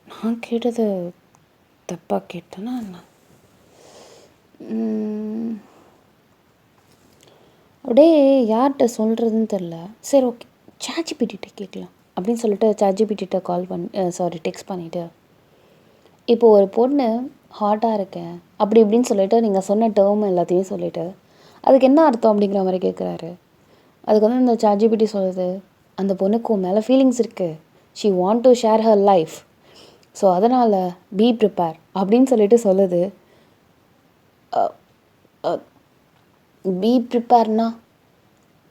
நான் கேட்டது தப்பாக கேட்டேன்னா என்ன? அப்படியே யார்கிட்ட சொல்கிறதுன்னு தெரில. சரி ஓகே, சாட்ஜிபிட்டிகிட்ட கேட்கலாம் அப்படின்னு சொல்லிட்டு சாட்ஜிபிட்டிகிட்ட கால் பண்ணி டெக்ஸ்ட் பண்ணிவிட்டு, இப்போது ஒரு பொண்ணு ஹாட்டாக இருக்கேன் அப்படி இப்படின்னு சொல்லிட்டு நீங்கள் சொன்ன டேர்ம் எல்லாத்தையும் சொல்லிவிட்டு அதுக்கு என்ன அர்த்தம் அப்படிங்கிற மாதிரி கேட்குறாரு. அதுக்கு வந்து இந்த சாட்ஜிபிட்டி சொல்லுது, அந்த பொண்ணுக்கு உன் மேலே ஃபீலிங்ஸ் இருக்குது, she want to share her life, so அதனால் பி ப்ரிப்பேர் அப்படின்னு சொல்லிட்டு சொல்லுது. பி ப்ரிப்பேர்னா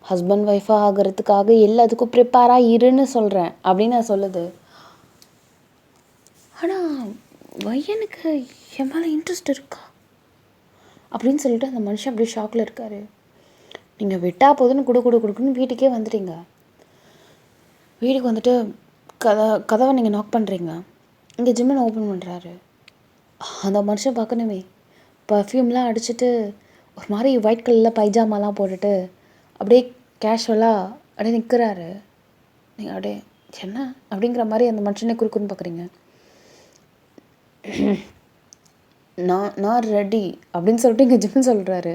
ஹஸ்பண்ட் ஒய்ஃபாக ஆகிறதுக்காக எல்லாத்துக்கும் ப்ரிப்பேராக இருன்னு சொல்கிறேன் அப்படின்னு நான் சொல்லுது. ஆனால் பையனுக்கு என் மேலே இன்ட்ரெஸ்ட் இருக்கா அப்படின்னு சொல்லிட்டு அந்த மனுஷன் அப்படியே ஷாக்கில் இருக்கார். நீங்கள் விட்டால் போதுன்னு கொடுக்குன்னு வீட்டுக்கே வந்துட்டீங்க. வீட்டுக்கு வந்துட்டு கதவை நீங்கள் நாக் பண்ணுறீங்க. இங்கே ஜிம்மன் ஓப்பன் பண்ணுறாரு. அந்த மனுஷன் பார்க்கணுமே, பர்ஃப்யூம்லாம் அடிச்சுட்டு ஒரு மாதிரி ஒயிட் கலரில் பைஜாமாலாம் போட்டுட்டு அப்படியே கேஷுவலாக அப்படியே நிற்கிறாரு. நீங்கள் அப்படியே என்ன அப்படிங்கிற மாதிரி அந்த மனுஷனே குறுக்குன்னு பார்க்குறீங்க. நான் ரெடி அப்படின்னு சொல்லிட்டு இங்கே ஜிம்மன் சொல்கிறாரு.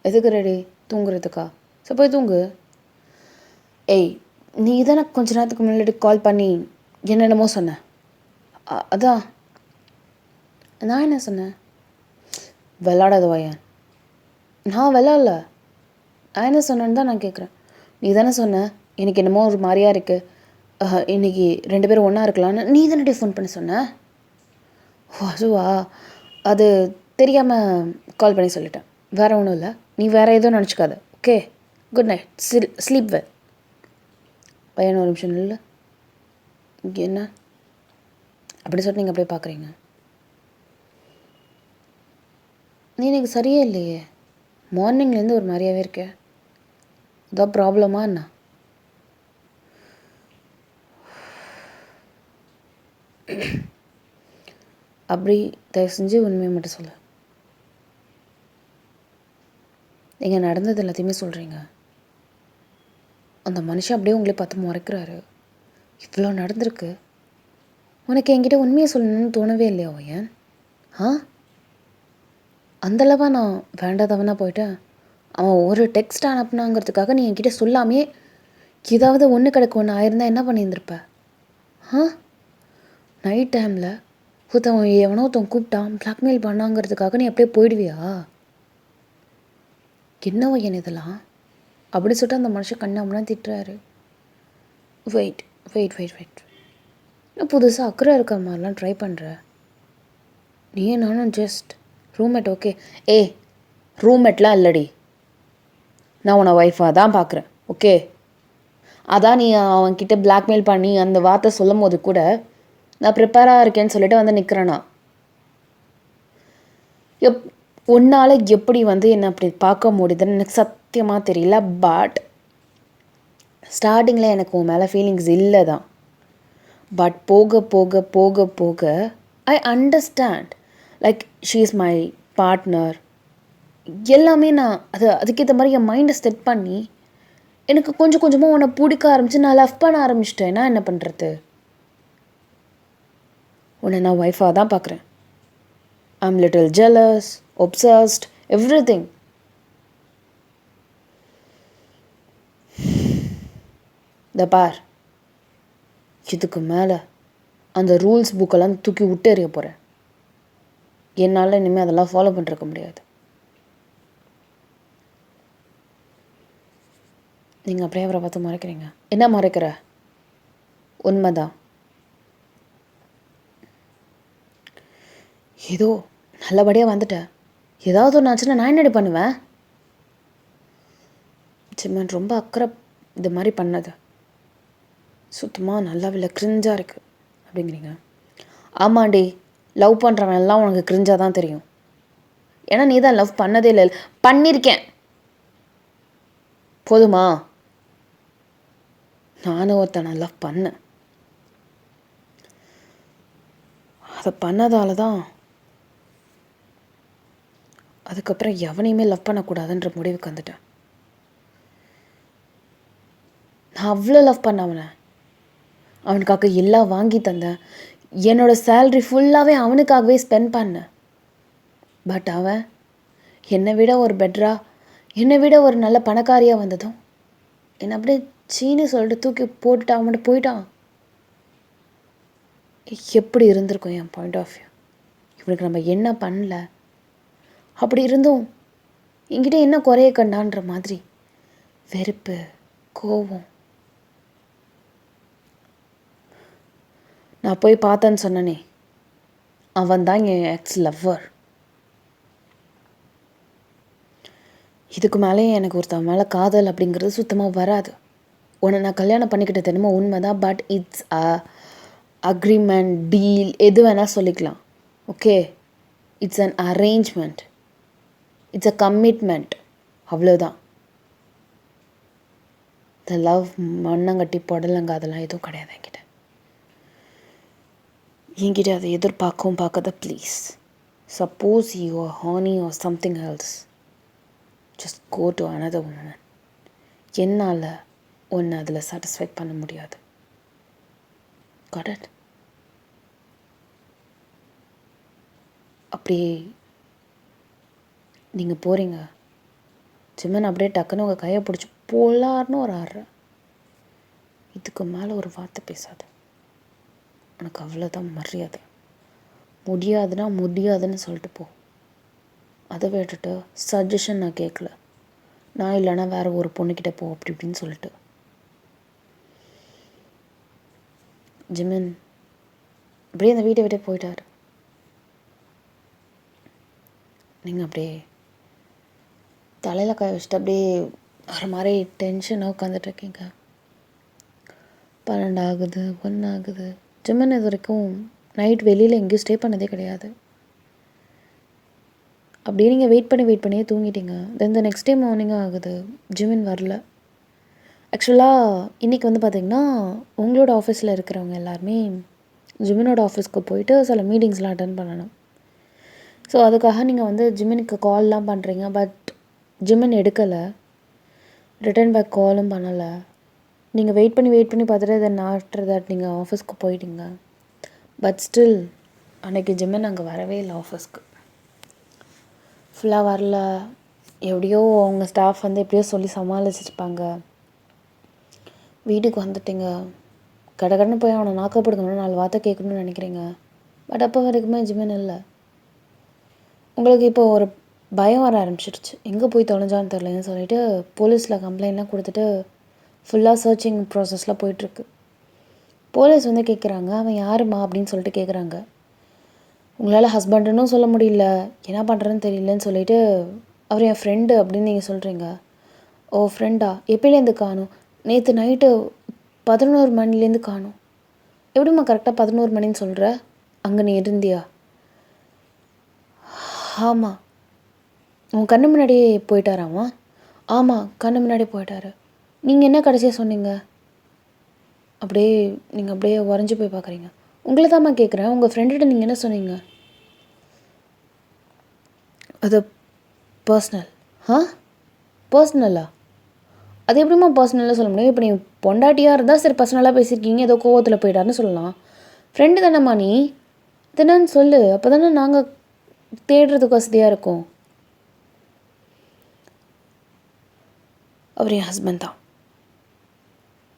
எதுக்கு ரெடி? தூங்குறதுக்கா? சரி போய் தூங்கு. ஏய், நீ தானே கொஞ்ச நேரத்துக்கு முன்னாடி கால் பண்ணி என்னென்னமோ சொன்ன. அதான் நான் என்ன சொன்னேன்? விளாடாத வயன். நான் விளாட்ல. நான் என்ன சொன்னேன்னு தான் நான் கேட்குறேன். நீ தானே சொன்ன எனக்கு என்னமோ ஒரு மாதிரியாக இருக்குது, இன்றைக்கி 2 பேரும் ஒன்றா இருக்கலான்னு. நீ தானே ஃபோன் பண்ணி சொன்ன. ஓ அதுவா? அது தெரியாமல் கால் பண்ணி சொல்லிட்டேன். வேறு ஒன்றும் இல்லை. நீ வேறு எதுவும் நினச்சிக்காத. Okay, good night. Sleep well. பையன் ஒரு நிமிஷம் இல்லை. இங்கே என்ன அப்படி சொல்லிட்டு நீங்கள் அப்படியே பார்க்குறீங்க? நீ எனக்கு சரியே இல்லையே. மார்னிங்லேருந்து ஒரு மாதிரியாகவே இருக்க. இதான் ப்ராப்ளமா என்ன? அப்படி தயவு செஞ்சு உண்மையை மட்டும் சொல்லு. நீங்கள் நடந்தது எல்லாத்தையுமே சொல்கிறீங்க. அந்த மனுஷன் அப்படியே உங்களே பார்த்து முறைக்கிறாரு. இவ்வளோ நடந்திருக்கு. உனக்கு என்கிட்ட உண்மையை சொல்லணும்னு தோணவே இல்லையா ஏன்? அந்தளவா நான் வேண்டாதவனா போயிட்டேன்? அவன் ஒரு டெக்ஸ்ட் அனுப்புனாங்கிறதுக்காக நீ என்கிட்ட சொல்லாமே ஏதாவது ஒன்று கிடக்கு ஒன்று ஆயிருந்தா என்ன பண்ணியிருந்திருப்ப? நைட் டைமில் எவனோ கூப்பிட்டான் பிளாக்மெயில் பண்ணாங்கிறதுக்காக நீ அப்படியே போயிடுவியா? என்ன என் இதெல்லாம் அப்படி சொல்லிட்டு அந்த மனுஷன் கண்ணாமலாம் திட்டுறாரு. வெயிட் வெயிட் வெயிட் வெயிட் நான் புதுசாக அக்கறை இருக்கிற மாதிரிலாம் ட்ரை பண்ணுற. நீ நானும் ஜஸ்ட் ரூம்மேட். ஓகே. ரூம்மேட்லாம் இல்லடி. நான் உன்னை ஒய்ஃபாக தான் பார்க்குறேன். ஓகே. அதான் நீ அவன்கிட்ட பிளாக்மெயில் பண்ணி அந்த வார்த்தை சொல்லும் போது கூட நான் ப்ரிப்பேராக இருக்கேன்னு சொல்லிட்டு வந்து நிற்கிறேன்னா உன்னால் எப்படி என்னை அப்படி பார்க்க முடியுதுன்னு எனக்கு சத்தியமாக தெரியல. பட் ஸ்டார்டிங்கில் எனக்கு உன் மேலே ஃபீலிங்ஸ் இல்லை தான். பட் போக போக போக போக I understand. Like she is my partner. எல்லாமே நான் அதுக்கேற்ற மாதிரி என் மைண்டை செட் பண்ணி எனக்கு கொஞ்சம் கொஞ்சமாக உன்னை பிடிக்க ஆரம்பித்து நான் லவ் பண்ண ஆரம்பிச்சிட்டேன்னா என்ன பண்ணுறது? உன்னை நான் ஒய்ஃபாக தான் பார்க்குறேன். I'm little jealous, obsessed, everything. இந்த பார், இதுக்கு மேலே அந்த ரூல்ஸ் புக்கெல்லாம் தூக்கி விட்டு எறிய போகிறேன். என்னால் இனிமேல் அதெல்லாம் ஃபாலோ பண்ணிருக்க முடியாது. நீங்கள் அப்படியே அவரை பார்த்து மறைக்கிறீங்க. என்ன மறைக்கிற? உண்மைதான். ஏதோ நல்லபடியாக வந்துட்டேன். ஏதாவது ஒன்று ஆச்சுன்னா நான் என்னடி பண்ணுவேன்? சிம்மன் ரொம்ப அக்கறை இது மாதிரி பண்ணது சுத்தமாக நல்லாவில்லை, கிரிஞ்சாக இருக்குது அப்படிங்கிறீங்க. ஆமாண்டி, லவ் பண்ணுறவன் எல்லாம் உனக்கு கிரிஞ்சாக தான் தெரியும். ஏன்னா நீ தான் லவ் பண்ணதே இல்லை. பண்ணியிருக்கேன் போதுமா? நானும் ஒருத்தனை லவ் பண்ணேன். அதை பண்ணதால தான் அதுக்கப்புறம் எவனையுமே லவ் பண்ணக்கூடாதுன்ற முடிவுக்கு வந்துட்டேன். நான் அவ்வளோ லவ் பண்ண அவனுக்காக எல்லாம் வாங்கி தந்தேன். என்னோடய சேல்ரி ஃபுல்லாகவே அவனுக்காகவே ஸ்பெண்ட் பண்ணேன். பட் அவன் என்னை விட ஒரு பெட்டரா, என்னை விட ஒரு நல்ல பணக்காரியாக வந்ததும் என்னை அப்படியே சீனு சொல்லிட்டு தூக்கி போட்டுட்டு அவன்கிட்ட போயிட்டான். எப்படி இருந்திருக்கும் என் பாயிண்ட் ஆஃப் வியூ? இவனுக்கு நம்ம என்ன பண்ணல, அப்படி இருந்தும் என்கிட்ட என்ன குறைய கண்டான்ற மாதிரி வெறுப்பு, கோபம். நான் போய் பார்த்தேன்னு சொன்னனே, அவன் தான் என் எக்ஸ் லவ்வர். இதுக்கு மேலேயே எனக்கு ஒருத்தன் மேலே காதல் அப்படிங்கிறது சுத்தமாக வராது. உன்னை நான் கல்யாணம் பண்ணிக்கிட்ட தெரியுமா உண்மைதான். பட் இட்ஸ் அக்ரிமெண்ட், டீல், எது வேணால் சொல்லிக்கலாம். Okay, it's an arrangement, it's a commitment, அவ்வளோதான். த லவ் மண்ணங்கட்டி புடலங்க அதெல்லாம் எதுவும் கிடையாது என்கிட்ட அதை எதிர்பார்க்கவும் பார்க்காத please. Suppose you are horny or something else, just go to another woman. என்னால் ஒன்று அதில் சாட்டிஸ்ஃபை பண்ண முடியாது. Got it? அப்படியே நீங்கள் போகிறீங்க, சிம்மன் அப்படியே டக்குன்னு உங்கள் கையை பிடிச்சி போலார்னு ஒரு ஆடுறேன். இதுக்கு மேலே ஒரு வார்த்தை பேசாது. உனக்கு அவ்வளோதான் மரியாதை. முடியாதுன்னா முடியாதுன்னு சொல்லிட்டு போ. அதை விட்டுட்டு சஜஷன் நான் கேட்கல. நான் இல்லைன்னா வேறு ஒரு பொண்ணுக்கிட்ட போ அப்படி இப்படின்னு சொல்லிட்டு. ஜிமின் அப்படியே அந்த வீட்டை விட்டே போயிட்டார். நீங்கள் அப்படியே தலையில் காய வச்சுட்டு அப்படியே ஒரு மாதிரி டென்ஷனாக உட்காந்துட்ருக்கீங்க. 12 ஆகுது, 1 ஆகுது. ஜிமின் இது வரைக்கும் நைட் வெளியில் எங்கேயும் ஸ்டே பண்ணதே கிடையாது. அப்படியே நீங்கள் வெயிட் பண்ணியே தூங்கிட்டீங்க. தென் த நெக்ஸ்ட் டே மார்னிங் ஆகுது, ஜிமின் வரல. ஆக்சுவலாக இன்றைக்கி வந்து பார்த்திங்கன்னா உங்களோட ஆஃபீஸில் இருக்கிறவங்க எல்லாருமே ஜிமினோட ஆஃபீஸ்க்கு போயிட்டு சில மீட்டிங்ஸ்லாம் அட்டன் பண்ணணும். ஸோ அதுக்காக நீங்கள் வந்து ஜிமினுக்கு கால்லாம் பண்ணுறீங்க. பட் ஜிமின் எடுக்கலை, ரிட்டன் பேக் காலும் பண்ணலை. நீங்கள் வெயிட் பண்ணி பார்த்துட்டு தென் ஆஃப்டர் தட் நீங்கள் ஆஃபீஸ்க்கு போயிட்டீங்க. பட் ஸ்டில் அன்றைக்கி ஜிமின் அங்கே வரவே இல்லை. ஆஃபீஸ்க்கு ஃபுல்லாக வரல. எப்படியோ அவங்க ஸ்டாஃப் வந்து எப்படியோ சொல்லி சமாளிச்சிருப்பாங்க. வீட்டுக்கு வந்துட்டீங்க. கடன்னு போய் அவனை நாக்கப்படுத்தணும்னு 4 வார்த்தை கேட்கணும்னு நினைக்கிறீங்க. பட் அப்போ வரைக்குமே ஜிமின் இல்லை. உங்களுக்கு இப்போ ஒரு பயம் வர ஆரம்பிச்சிருச்சு. எங்கே போய் தொலைஞ்சான்னு தெரிலன்னு சொல்லிட்டு போலீஸில் கம்ப்ளைண்ட்லாம் கொடுத்துட்டு ஃபுல்லாக சர்ச்சிங் ப்ராசஸில் போயிட்டுருக்கு. போலீஸ் வந்து கேட்குறாங்க, அவன் யாருமா அப்படின்னு சொல்லிட்டு கேட்குறாங்க. உங்களால் ஹஸ்பண்டுன்னு சொல்ல முடியல, என்ன பண்ணுறதுன்னு தெரியலன்னு சொல்லிட்டு அவர் என் ஃப்ரெண்டு அப்படின்னு நீங்கள் சொல்கிறீங்க. ஓ ஃப்ரெண்டா? எப்போலேருந்து காணும்? நேற்று நைட்டு 11 மணிலேருந்து காணும். எப்படிம்மா கரெக்டாக 11 மணின்னு சொல்கிற? அங்கே நீ இருந்தியா? ஆமாம். உன் கண்ணு முன்னாடியே போயிட்டாராமா? ஆமாம், கண்ணு முன்னாடி போயிட்டாரு. நீங்கள் என்ன கடைசியாக சொன்னீங்க? அப்படியே நீங்கள் அப்படியே உறைஞ்சி போய் பார்க்குறீங்க. உங்களை தாம்மா கேட்குறேன், உங்கள் ஃப்ரெண்டுகிட்ட நீங்கள் என்ன சொன்னீங்க? அது பர்ஸ்னல். பர்ஸ்னலா? அது எப்படிம்மா பர்ஸ்னலாக சொல்ல முடியும்? இப்போ நீ பொண்டாட்டியாக இருந்தால் சரி பர்சனலாக பேசியிருக்கீங்க, ஏதோ கோவத்தில் போயிட்டாருன்னு சொல்லலாம். ஃப்ரெண்டு தானேம்மா நீ, தினன்னு சொல்லு. அப்போ தானே நாங்கள் தேடுறதுக்கு வசதியாக இருக்கும். அவர் என் ஹஸ்பண்ட் தான்.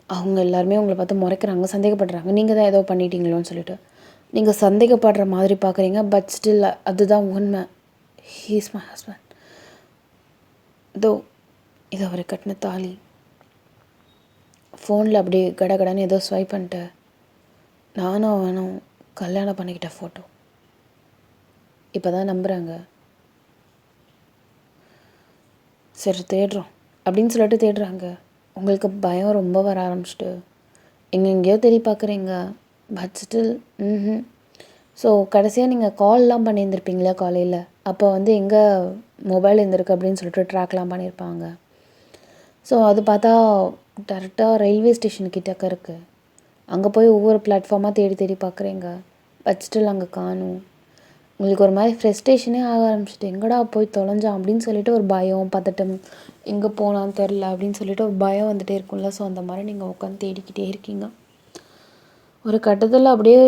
அவங்க எல்லாருமே உங்களை பார்த்து முறைக்கிறாங்க, சந்தேகப்படுறாங்க. நீங்கள் தான் ஏதோ பண்ணிட்டீங்களோன்னு சொல்லிட்டு. நீங்கள் சந்தேகப்படுற மாதிரி பார்க்குறீங்க. பட் ஸ்டில் அதுதான் உண்மை. He is my husband. இது அவரை கட்டின தாலி. ஃபோனில் அப்படியே கடகடன்னு ஏதோ ஸ்வைப் பண்ணிட்டு நானும் அவனும் கல்யாணம் பண்ணிக்கிட்ட ஃபோட்டோ. இப்போ தான் நம்புகிறாங்க. சரி தேடுறோம் அப்படின்னு சொல்லிட்டு தேடுறாங்க. உங்களுக்கு பயம் ரொம்ப வர ஆரம்பிச்சிட்டு எங்கெங்கேயோ தேடி பார்க்குறீங்க. பட் ஸ்டில் ஸோ கடைசியாக நீங்கள் கால்லாம் பண்ணியிருந்திருப்பீங்களா காலையில்? அப்போ வந்து எங்கே மொபைல் இருந்திருக்கு அப்படின்னு சொல்லிட்டு ட்ராக்லாம் பண்ணியிருப்பாங்க. ஸோ அது பார்த்தா டேரெக்டாக ரயில்வே ஸ்டேஷன் கிட்டக்க இருக்குது. அங்கே போய் ஒவ்வொரு பிளாட்ஃபார்மாக தேடி பார்க்குறீங்க. பட் ஸ்டில் அங்கே காணும். உங்களுக்கு ஒரு மாதிரி ஃப்ரெஸ்ட்ரேஷனே ஆக ஆரம்பிச்சிட்டு எங்கடா போய் தொலைஞ்சான் அப்படின்னு சொல்லிட்டு ஒரு பயம், பதட்டம், எங்கே போனான்னு தெரில அப்படின்னு சொல்லிட்டு ஒரு பயம் வந்துகிட்டே இருக்கும்ல. ஸோ அந்த மாதிரி நீங்கள் உட்காந்து தேடிக்கிட்டே இருக்கீங்க. ஒரு கட்டத்தில் அப்படியே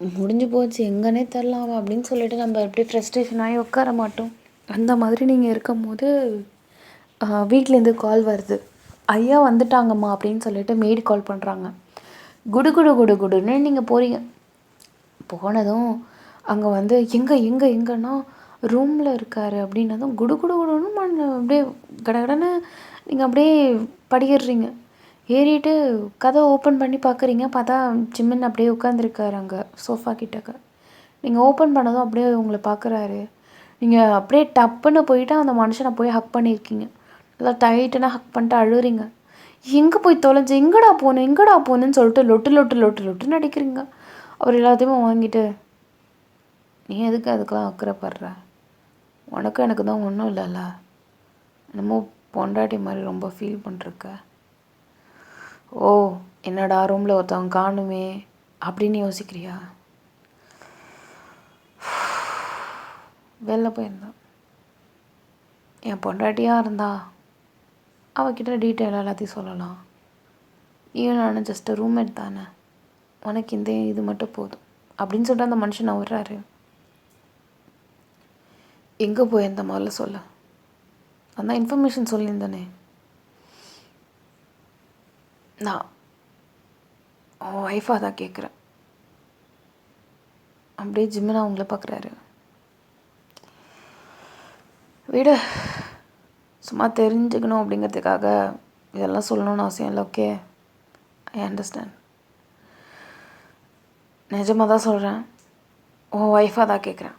முடிஞ்சு போச்சு, எங்கன்னே தெரிலாம் அப்படின்னு சொல்லிட்டு நம்ம அப்படியே ஃப்ரெஸ்ட்ரேஷன் ஆகி உட்கார மாட்டோம். அந்த மாதிரி நீங்கள் இருக்கும் போது வீட்லேருந்து கால் வருது. ஐயா வந்துட்டாங்கம்மா அப்படின்னு சொல்லிட்டு மெய்டு கால் பண்ணுறாங்க. குடுன்னு நீங்கள் போகிறீங்க. போனதும் அங்கே வந்து எங்கன்னா ரூமில் இருக்கார் அப்படின்னதும் குடுன்னு அப்படியே கடகடன்னு நீங்கள் அப்படியே படியிடுறீங்க. ஏறிட்டு கதவை ஓப்பன் பண்ணி பார்க்குறீங்க. பார்த்தா ஜிமின் அப்படியே உட்காந்துருக்காரு அங்கே சோஃபா கிட்டக்க. நீங்கள் ஓப்பன் பண்ணதும் அப்படியே உங்களை பார்க்குறாரு. நீங்கள் அப்படியே டப்புன்னு போயிட்டு அந்த மனுஷனை போய் ஹக் பண்ணியிருக்கீங்க. நல்லா டைட்டுன்னா ஹக் பண்ணிட்டு அழுகுறீங்க. எங்கே போய் தொலைஞ்சு, எங்கடா போனேன்னு சொல்லிட்டு லொட்டுன்னு அடிக்கிறீங்க. அவர் எல்லாத்தையுமே வாங்கிட்டு, நீ எதுக்கு அதுக்கெலாம் அக்கறைப்படுற? உனக்கும் எனக்கு தான் ஒன்றும் இல்லைல்ல, என்னமோ பொண்டாட்டி மாதிரி ரொம்ப ஃபீல் பண்ணிருக்க. ஓ என்னடா ரூமில் ஒருத்தவங்க காணுமே அப்படின்னு யோசிக்கிறியா? வெளில போயிருந்தான். என் பொண்டாட்டியாக இருந்தா அவகிட்ட டீட்டெயில் எல்லாத்தையும் சொல்லலாம். நீயும் நானும் ஜஸ்ட்டு ரூம்மேட் தானே, உனக்கு இந்த இது மட்டும் போதும் அப்படின்னு சொல்லிட்டு அந்த மனுஷன் நவுறாரு. எங்கே போயிருந்த முதல்ல சொல்ல. அந்த இன்ஃபர்மேஷன் சொல்லியிருந்தானே. நான் அவன் ஒய்ஃபாக தான் கேட்குறேன். அப்படியே ஜிம்மில் அவங்கள பார்க்குறாரு. விடு, சும்மா தெரிஞ்சுக்கணும் அப்படிங்கிறதுக்காக இதெல்லாம் சொல்லணும்னு அவசியம் இல்லை. Okay, I understand. நிஜமாக தான் சொல்கிறேன், உன் ஒய்ஃபாக தான் கேட்குறேன்.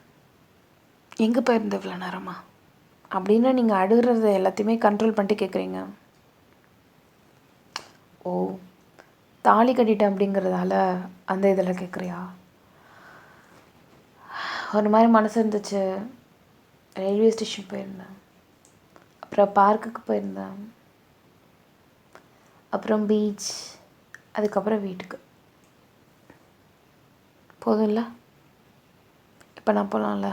எங்கே போயிருந்த இவ்வளோ நேரமா அப்படின்னு நீங்கள் அழுகிறத எல்லாத்தையுமே கண்ட்ரோல் பண்ணிட்டு கேட்குறீங்க. ஓ, தாலி கட்டிட்டேன் அப்படிங்கிறதால அந்த இதில் கேட்குறியா? ஒரு மாதிரி மனசு இருந்துச்சு. ரயில்வே ஸ்டேஷன் போயிருந்தேன், அப்புறம் பார்க்குக்கு போயிருந்தேன், அப்புறம் பீச், அதுக்கப்புறம் வீட்டுக்கு. போதும்ல, இப்போ நான் போகலாம்ல.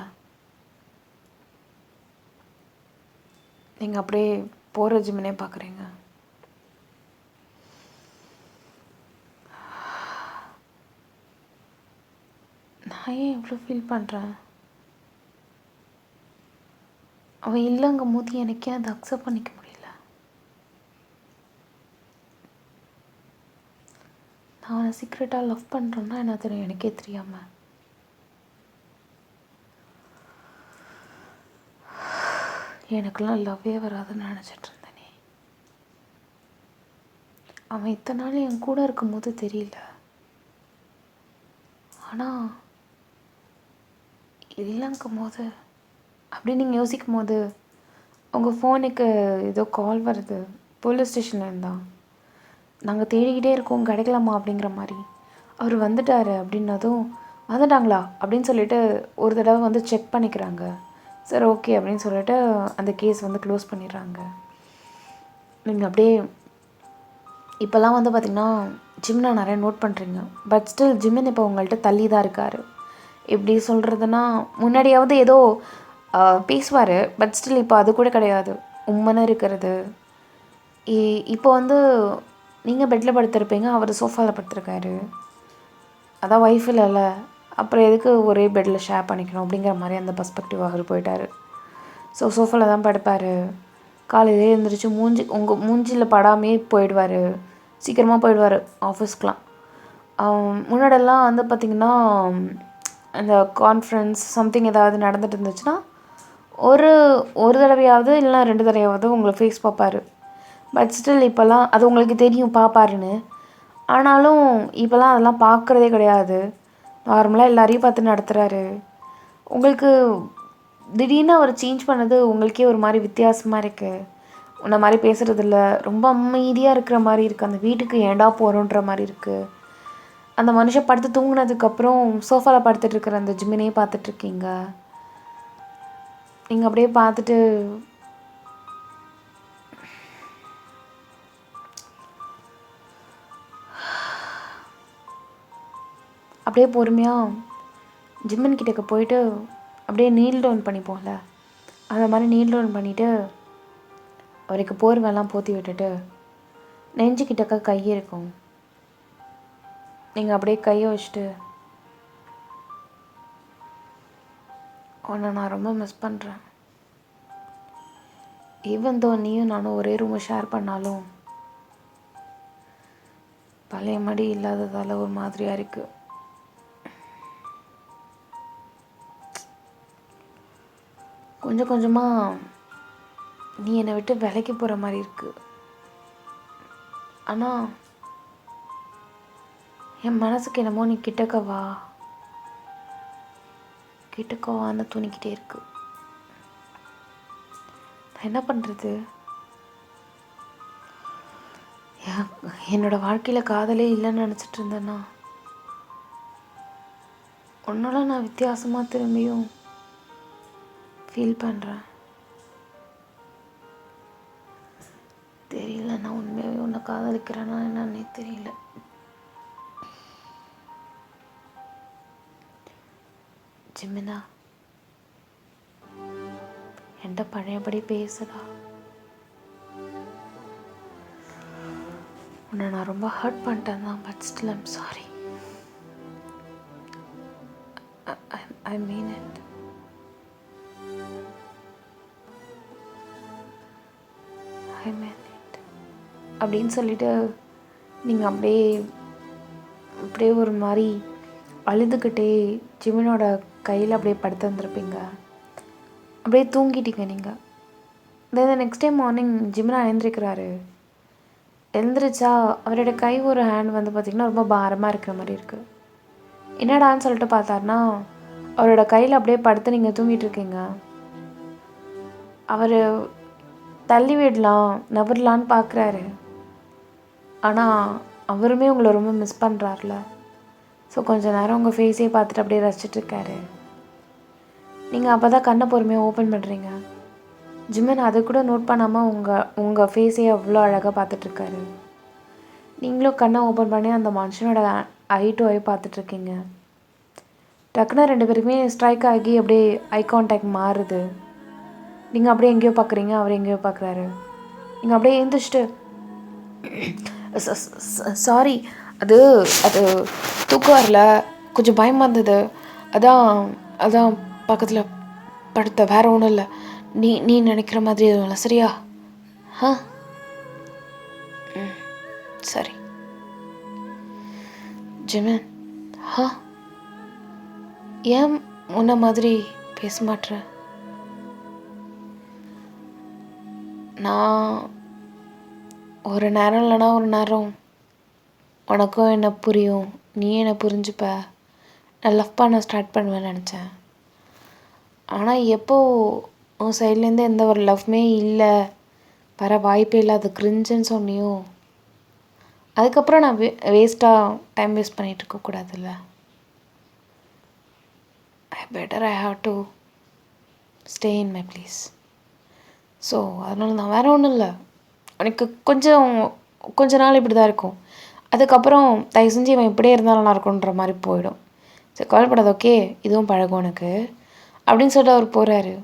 நீங்கள் அப்படியே போகிற ஜிம்முனே பார்க்குறீங்க. நான் ஏன் இவ்வளோ ஃபீல் பண்ணுறேன்? அவன் இல்லைங்கும் போது எனக்கே அதை அக்செப்ட் பண்ணிக்க முடியல. நான் அவனை சீக்ரெட்டாக லவ் பண்ணுறேன்னா என்ன தெரியும் எனக்கே தெரியாமல். எனக்கெல்லாம் லவ்வே வராதுன்னு நினச்சிட்டு இருந்தேனே. அவன் இத்தனை நாள் என் கூட இருக்கும்போது தெரியல. ஆனால் இல்லைங்கும் போது அப்படி நீங்கள் யோசிக்கும் போது உங்கள் ஃபோனுக்கு ஏதோ கால் வருது, போலீஸ் ஸ்டேஷனில் இருந்தான். நாங்கள் தேடிக்கிட்டே இருக்கோம், கிடைக்கலாமா அப்படிங்கிற மாதிரி. அவர் வந்துட்டார் அப்படின்னதும், வந்துட்டாங்களா அப்படின்னு சொல்லிட்டு ஒரு தடவை வந்து செக் பண்ணிக்கிறாங்க. சரி ஓகே அப்படின்னு சொல்லிட்டு அந்த கேஸ் வந்து க்ளோஸ் பண்ணிடுறாங்க. நீங்கள் அப்படியே இப்போல்லாம் வந்து பார்த்திங்கன்னா ஜிம்னா நிறைய நோட் பண்ணுறீங்க. பட் ஸ்டில் ஜிம்மின் இப்போ உங்கள்கிட்ட தள்ளி தான் இருக்கார். எப்படி சொல்கிறதுனா, முன்னாடியாவது ஏதோ பேசுவார், பட் ஸ்டில் இப்போ அது கூட கிடையாது. உண்மைன்னு இருக்கிறது. இப்போ வந்து நீங்கள் பெட்டில் படுத்திருப்பீங்க, அவர் சோஃபாவில் படுத்திருக்காரு. அதான் ஒய்ஃப் இல்லைல்ல, அப்புறம் எதுக்கு ஒரே பெட்டில் ஷேர் பண்ணிக்கணும் அப்படிங்கிற மாதிரி அந்த பர்ஸ்பெக்டிவ் அவர் போயிட்டார். ஸோ சோஃபாவில் தான் படுப்பார். காலையிலே எழுந்திரிச்சு உங்கள் மூஞ்சியில் படாமே போயிடுவார். சீக்கிரமாக போயிடுவார் ஆஃபீஸ்க்கெலாம். முன்னாடியெல்லாம் வந்து பார்த்திங்கன்னா அந்த கான்ஃபரன்ஸ் சம்திங் ஏதாவது நடந்துட்டு இருந்துச்சுன்னா ஒரு தடவையாவது இல்லைனா 2 தடவையாவது உங்களை ஃபேஸ் பார்ப்பார். பட் ஸ்டில் இப்போல்லாம் அது உங்களுக்கு தெரியும் பார்ப்பாருன்னு. ஆனாலும் இப்போல்லாம் அதெல்லாம் பார்க்குறதே கிடையாது. நார்மலாக எல்லாரையும் பார்த்து நடத்துகிறாரு. உங்களுக்கு திடீர்னு அவர் சேஞ்ச் பண்ணது உங்களுக்கே ஒரு மாதிரி வித்தியாசமாக இருக்குது. உன்ன மாதிரி பேசுகிறதில்ல, ரொம்ப அமைதியாக இருக்கிற மாதிரி இருக்குது. அந்த வீட்டுக்கு ஏண்டா போகிறோன்ற மாதிரி இருக்குது. அந்த மனுஷன் படுத்து தூங்கினதுக்கப்புறம் சோஃபாவில் படுத்துட்டு இருக்கிற அந்த ஜிம்மினே பார்த்துட்ருக்கீங்க. நீங்கள் அப்படியே பார்த்துட்டு அப்படியே பொறுமையாக ஜிம்மன் கிட்டக்க போயிட்டு அப்படியே நீல் டவுன் பண்ணிப்போம்ல, அந்த மாதிரி நீல் டவுன் பண்ணிவிட்டு அவருக்கு போர்வெல்லாம் போற்றி விட்டுட்டு நெஞ்சு கிட்டக்க கை இருக்கும். நீங்கள் அப்படியே கையை வச்சுட்டு, உன்னை நான் ரொம்ப மிஸ் பண்ணுறேன். ஈவன் தோ நீயும் நானும் ஒரே ரூமை ஷேர் பண்ணாலும் பழைய மடி இல்லாததால் ஒரு மாதிரியாக இருக்குது. கொஞ்சம் கொஞ்சமாக நீ என்னை விட்டு விலைக்கு போகிற மாதிரி இருக்குது. ஆனால் என் மனசுக்கு என்னமோ நீ கிட்டக்கவான்னு துணிக்கிட்டே இருக்கு. நான் என்ன பண்ணுறது? என்னோடய வாழ்க்கையில் காதலே இல்லைன்னு நினச்சிட்டு இருந்தேன்னா உன்னால நான் வித்தியாசமாக திரும்பியும் ஃபீல் பண்ணுறேன். தெரியல, நான் உண்மையாகவே உன்னை காதலிக்கிறேன்னா என்னன்னே தெரியல. ஜிமினா, என்கிட்ட பழையபடி பேசுடா. உன்னை நான் ரொம்ப ஹர்ட் பண்ணிட்டேன் தான், but still I'm sorry. I mean it. I mean it அப்படின்னு சொல்லிட்டு நீங்கள் அப்படியே அப்படியே ஒரு மாதிரி அழுதுகிட்டே ஜிமினோட கையில் அப்படியே படுத்து வந்திருப்பீங்க. அப்படியே தூங்கிட்டீங்க நீங்கள். Then next day morning ஜிமினா எழுந்திரிக்கிறாரு. எழுந்திரிச்சா அவரோட கை ஒரு ஹேண்ட் வந்து பார்த்திங்கன்னா ரொம்ப பாரமாக இருக்கிற மாதிரி இருக்குது. என்னடான்னு சொல்லிட்டு பார்த்தாருனா அவரோட கையில் அப்படியே படுத்து நீங்கள் தூங்கிட்டு இருக்கீங்க. அவர் தள்ளி விடலாம் நவரலான்னு பார்க்குறாரு. ஆனால் அவருமே உங்களை ரொம்ப மிஸ் பண்ணுறாருல. ஸோ கொஞ்சம் நேரம் உங்கள் ஃபேஸே பார்த்துட்டு அப்படியே ரசிச்சிட்ருக்காரு. நீங்கள் அப்போ தான் கண்ணை பொறுமையாக ஓப்பன் பண்ணுறீங்க. ஜிமின் அதை கூட நோட் பண்ணாமல் உங்கள் ஃபேஸே அவ்வளோ அழகாக பார்த்துட்ருக்காரு. நீங்களும் கண்ணை ஓப்பன் பண்ணி அந்த மனுஷனோட ஐ டு ஐ பார்த்துட்ருக்கீங்க. டக்குன்னு 2 பேருக்குமே ஸ்ட்ரைக் ஆகி அப்படியே ஐ கான்டாக்ட் மாறுது. நீங்கள் அப்படியே எங்கேயோ பார்க்குறீங்க, அவர் எங்கேயோ பார்க்குறாரு. நீங்கள் அப்படியே எழுந்திரிச்சிட்டு சாரி, அது அது தூக்கம் வரல, கொஞ்சம் பயமாக இருந்தது, அதான் அதான் பக்கத்தில் படுத்த, வேற ஒன்றும் இல்லை, நீ நினைக்கிற மாதிரி எதுவும் இல்லை, சரியா? சரி ஜிமின். ஏன் முன்ன மாதிரி பேச மாட்டேற? நான் ஒரு நேரம் இல்லைனா ஒரு நேரம் உனக்கும் என்ன புரியும், நீ என்னை புரிஞ்சுப்ப, நான் லவ் பண்ண ஸ்டார்ட் பண்ணுவேன்னு நினச்சேன். ஆனால் எப்போ உன் சைட்லேருந்து எந்த ஒரு லவ்மே இல்லை, வர வாய்ப்பே இல்லை, அது கிரிஞ்சுன்னு சொன்னியோ, அதுக்கப்புறம் நான் வேஸ்ட்டாக டைம் வேஸ்ட் பண்ணிகிட்டு இருக்கக்கூடாதுல்ல. I have to stay in my place. So அதனால நான் வேறு ஒன்றும் இல்லை, எனக்கு கொஞ்ச நாள் இப்படி தான் இருக்கும், அதுக்கப்புறம் தயவு செஞ்சு இவன் இப்படியே இருந்தால் நல்லா இருக்குன்ற மாதிரி போயிடும். சரி கவலைப்படாது, ஓகே, இதுவும் பழகும் உனக்கு அப்படின்னு சொல்லிட்டு அவர் போகிறாரு.